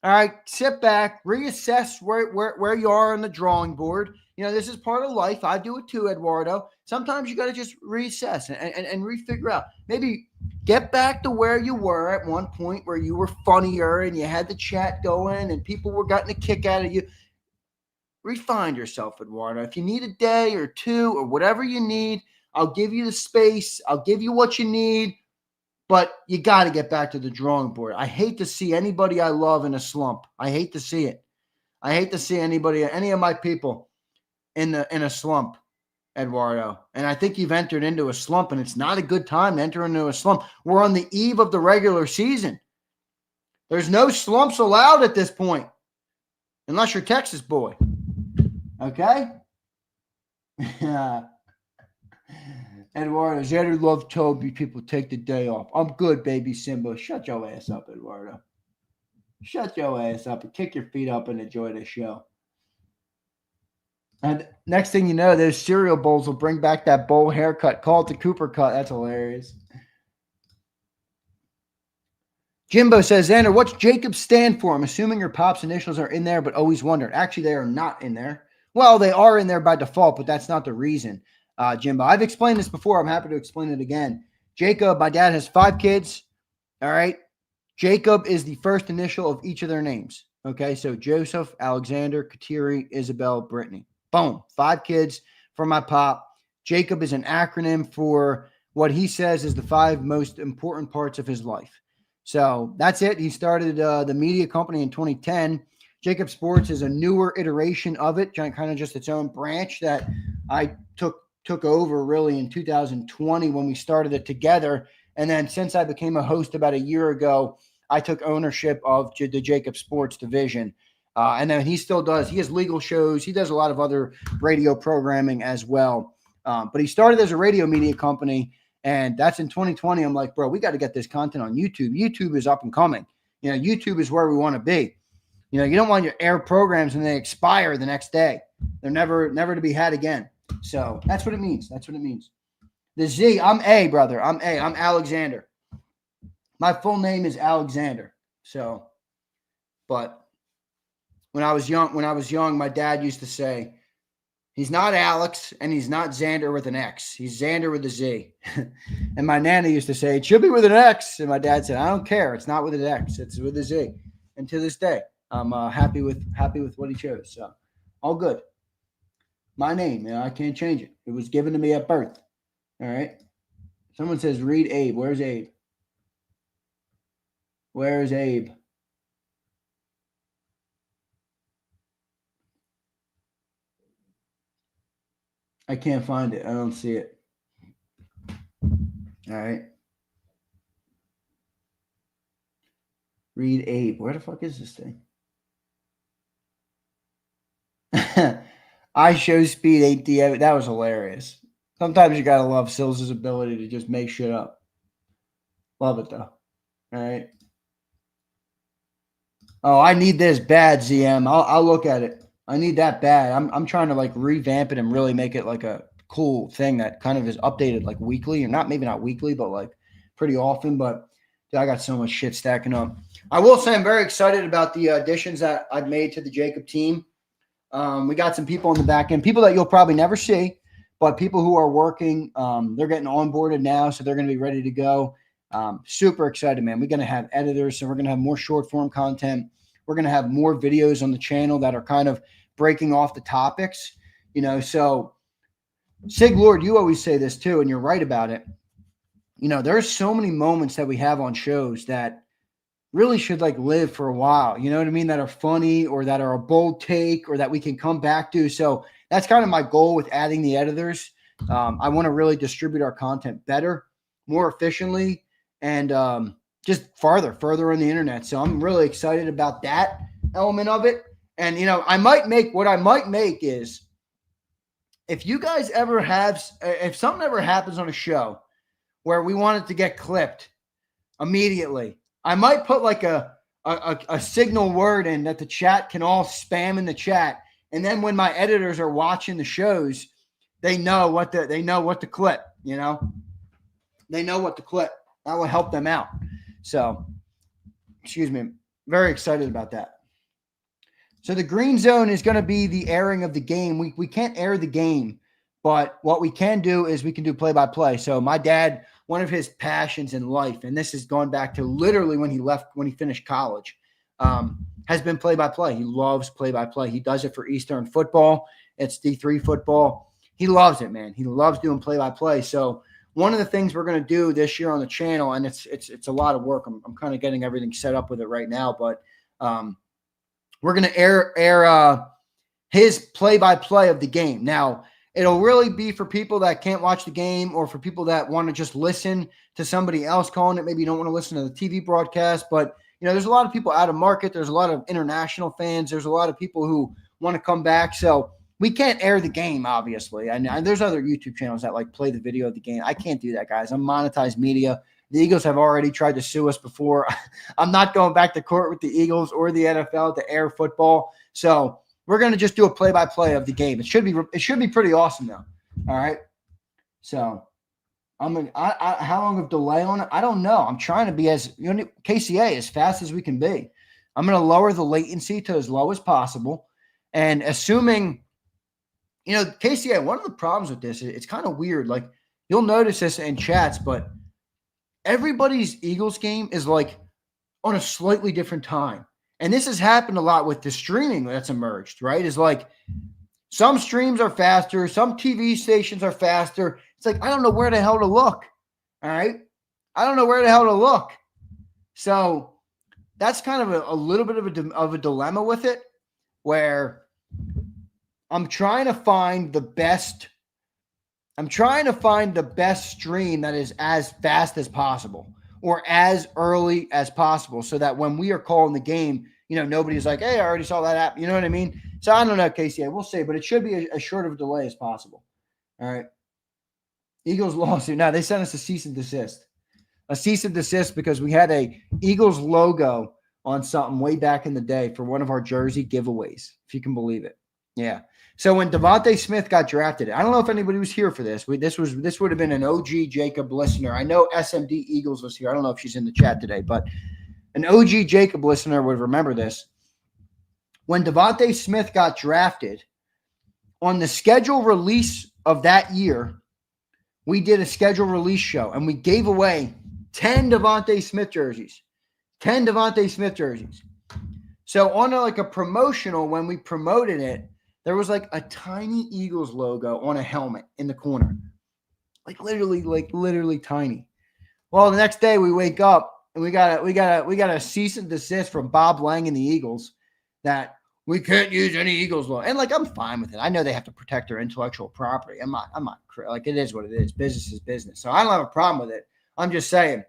Speaker 2: All right, sit back, reassess where you are on the drawing board. You know, this is part of life. I do it too, Eduardo. Sometimes you got to just reassess and refigure out. Maybe get back to where you were at one point where you were funnier and you had the chat going and people were getting a kick out of you. Refine yourself, Eduardo. If you need a day or two or whatever you need, I'll give you the space. I'll give you what you need. But you got to get back to the drawing board. I hate to see anybody I love in a slump. I hate to see it. I hate to see any of my people in a slump, Eduardo. And I think you've entered into a slump, and it's not a good time to enter into a slump. We're on the eve of the regular season. There's no slumps allowed at this point, unless you're Texas boy. Okay? Eduardo, Xander Love told me people take the day off. I'm good, baby Simba. Shut your ass up, Eduardo. Shut your ass up and kick your feet up and enjoy the show. And next thing you know, those cereal bowls will bring back that bowl haircut. Call it the Cooper cut. That's hilarious. Jimbo says, Xander, what's JAKIB stand for? I'm assuming your pop's initials are in there, but always wondered. Actually, they are not in there. Well, they are in there by default, but that's not the reason. Jimbo, I've explained this before. I'm happy to explain it again. JAKIB, my dad has 5 kids. All right. JAKIB is the first initial of each of their names. Okay. So Joseph, Alexander, Kateri, Isabel, Brittany. Boom. 5 kids for my pop. JAKIB is an acronym for what he says is the 5 most important parts of his life. So that's it. He started the media company in 2010. JAKIB Sports is a newer iteration of it, kind of just its own branch that I took over really in 2020 when we started it together. And then since I became a host about a year ago, I took ownership of the JAKIB Sports division. And then he still does. He has legal shows. He does a lot of other radio programming as well. But he started as a radio media company, and that's in 2020. I'm like, bro, we got to get this content on YouTube. YouTube is up and coming. You know, YouTube is where we want to be. You know, you don't want your air programs and they expire the next day. They're never to be had again. So that's what it means. That's what it means. The Z, I'm A, brother. I'm A. I'm Alexander. My full name is Alexander. So, but when I was young, my dad used to say, he's not Alex and he's not Xander with an X. He's Xander with a Z. And my nana used to say, it should be with an X. And my dad said, I don't care. It's not with an X. It's with a Z. And to this day, I'm happy with what he chose. So all good. My name, you know, I can't change it. It was given to me at birth. All right. Someone says, read Abe. Where's Abe? Where's Abe? I can't find it. I don't see it. All right. Read Abe. Where the fuck is this thing? I show speed ain't the evidence. That was hilarious. Sometimes you gotta love Sills' ability to just make shit up. Love it though. All right. Oh, I need this bad, ZM. I'll look at it. I need that bad. I'm trying to like revamp it and really make it like a cool thing that kind of is updated like weekly, or maybe not weekly, but like pretty often. But dude, I got so much shit stacking up. I will say I'm very excited about the additions that I've made to the JAKIB team. We got some people on the back end, people that you'll probably never see, but people who are working. They're getting onboarded now, so they're going to be ready to go. Super excited, man. We're going to have editors, so we're going to have more short form content. We're going to have more videos on the channel that are kind of breaking off the topics, you know. So Sig Lord, you always say this too, and you're right about it. You know, there's so many moments that we have on shows that really should like live for a while. You know what I mean? That are funny or that are a bold take or that we can come back to. So that's kind of my goal with adding the editors. I want to really distribute our content better, more efficiently, and just further on the internet. So I'm really excited about that element of it. And, you know, I might make is if you guys ever have, if something ever happens on a show where we want it to get clipped immediately, I might put like a signal word in that the chat can all spam in the chat. And then when my editors are watching the shows, they know what to clip, you know, they know what to clip. That will help them out. So, excuse me, very excited about that. So the green zone is going to be the airing of the game. We can't air the game, but what we can do is we can do play-by-play. So my dad, one of his passions in life, and this is going back to literally when he finished college, has been play-by-play. He loves play-by-play. He does it for Eastern football. It's D3 football. He loves it, man. He loves doing play-by-play. So one of the things we're going to do this year on the channel, and it's a lot of work. I'm kind of getting everything set up with it right now, but we're going to air his play-by-play of the game. Now, it'll really be for people that can't watch the game or for people that want to just listen to somebody else calling it. Maybe you don't want to listen to the TV broadcast, but, you know, there's a lot of people out of market. There's a lot of international fans. There's a lot of people who want to come back. So we can't air the game, obviously. And there's other YouTube channels that, like, play the video of the game. I can't do that, guys. I'm monetized media. The Eagles have already tried to sue us before. I'm not going back to court with the Eagles or the NFL to air football. So we're going to just do a play-by-play of the game. It should be pretty awesome, though. All right. So how long of delay on it? I don't know. I'm trying to be KCA as fast as we can be. I'm going to lower the latency to as low as possible. And assuming, you know, KCA, one of the problems with this, it's kind of weird. Like, you'll notice this in chats, but everybody's Eagles game is like on a slightly different time. And this has happened a lot with the streaming that's emerged, right? Is like some streams are faster, some TV stations are faster. It's like, I don't know where the hell to look. All right. I don't know where the hell to look. So that's kind of a little bit of a dilemma with it, where I'm trying to find the best stream that is as fast as possible or as early as possible, so that when we are calling the game, you know, nobody's like, hey, I already saw that app. You know what I mean? So I don't know, KCA. We'll see, but it should be as short of a delay as possible. All right. Eagles lawsuit. Now, they sent us a cease and desist. A cease and desist because we had a Eagles logo on something way back in the day for one of our jersey giveaways, if you can believe it. Yeah. So when Devontae Smith got drafted, I don't know if anybody was here for this. This would have been an OG JAKIB listener. I know SMD Eagles was here. I don't know if she's in the chat today, but an OG JAKIB listener would remember this. When Devontae Smith got drafted, on the schedule release of that year, we did a schedule release show, and we gave away 10 Devontae Smith jerseys. 10 Devontae Smith jerseys. So on a promotional, when we promoted it, there was like a tiny Eagles logo on a helmet in the corner. Like literally tiny. Well, the next day we wake up and we got a cease and desist from Bob Lang and the Eagles that we can't use any Eagles logo. And like, I'm fine with it. I know they have to protect their intellectual property. I'm not like, it is what it is. Business is business. So I don't have a problem with it. I'm just saying,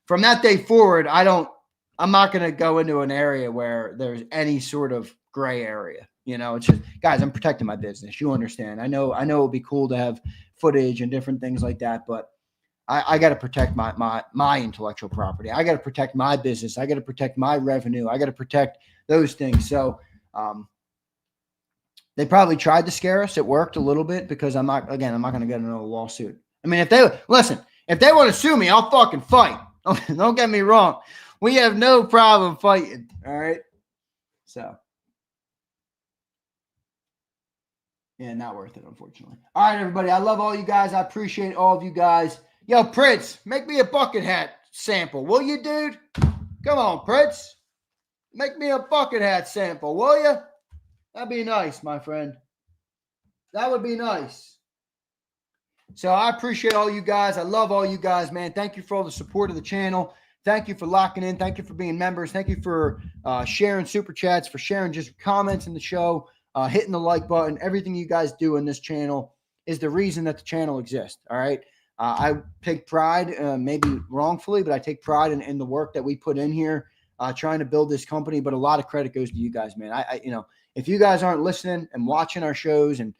Speaker 2: from that day forward, I'm not going to go into an area where there's any sort of gray area. You know, it's just, guys, I'm protecting my business. You understand. I know it would be cool to have footage and different things like that, but I got to protect my intellectual property. I got to protect my business. I got to protect my revenue. I got to protect those things. So they probably tried to scare us. It worked a little bit because I'm not going to get another lawsuit. I mean, if they want to sue me, I'll fucking fight. Don't get me wrong. We have no problem fighting. All right. So. Yeah, not worth it, unfortunately. All right, everybody. I love all you guys. I appreciate all of you guys. Yo, Prince, make me a bucket hat sample. Will you, dude? Come on, Prince. Make me a bucket hat sample, will you? That'd be nice, my friend. That would be nice. So I appreciate all you guys. I love all you guys, man. Thank you for all the support of the channel. Thank you for locking in. Thank you for being members. Thank you for sharing super chats, for sharing just comments in the show, hitting the like button. Everything you guys do in this channel is the reason that the channel exists. All right. I take pride, maybe wrongfully, but I take pride in the work that we put in here, trying to build this company. But a lot of credit goes to you guys, man. If you guys aren't listening and watching our shows and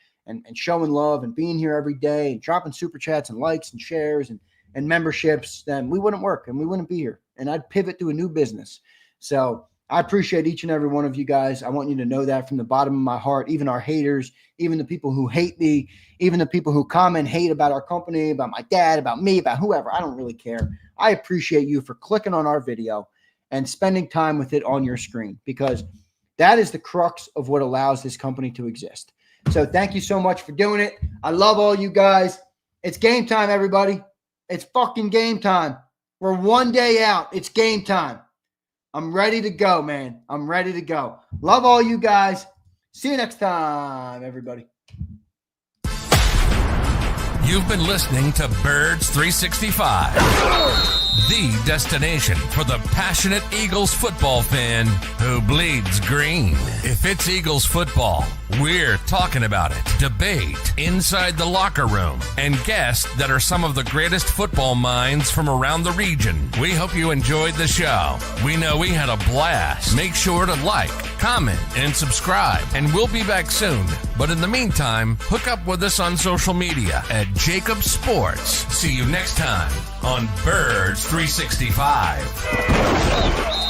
Speaker 2: showing love and being here every day and dropping super chats and likes and shares and memberships, then we wouldn't work and we wouldn't be here. And I'd pivot to a new business. So I appreciate each and every one of you guys. I want you to know that from the bottom of my heart, even our haters, even the people who hate me, even the people who comment hate about our company, about my dad, about me, about whoever. I don't really care. I appreciate you for clicking on our video and spending time with it on your screen, because that is the crux of what allows this company to exist. So thank you so much for doing it. I love all you guys. It's game time, everybody. It's fucking game time. We're one day out. It's game time. I'm ready to go, man. I'm ready to go. Love all you guys. See you next time, everybody.
Speaker 6: You've been listening to Birds 365, the destination for the passionate Eagles football fan who bleeds green. If it's Eagles football, we're talking about it. Debate inside the locker room and guests that are some of the greatest football minds from around the region. We hope you enjoyed the show. We know we had a blast. Make sure to like, comment, and subscribe, and we'll be back soon. But in the meantime, hook up with us on social media at JAKIB Sports. See you next time on Birds 365.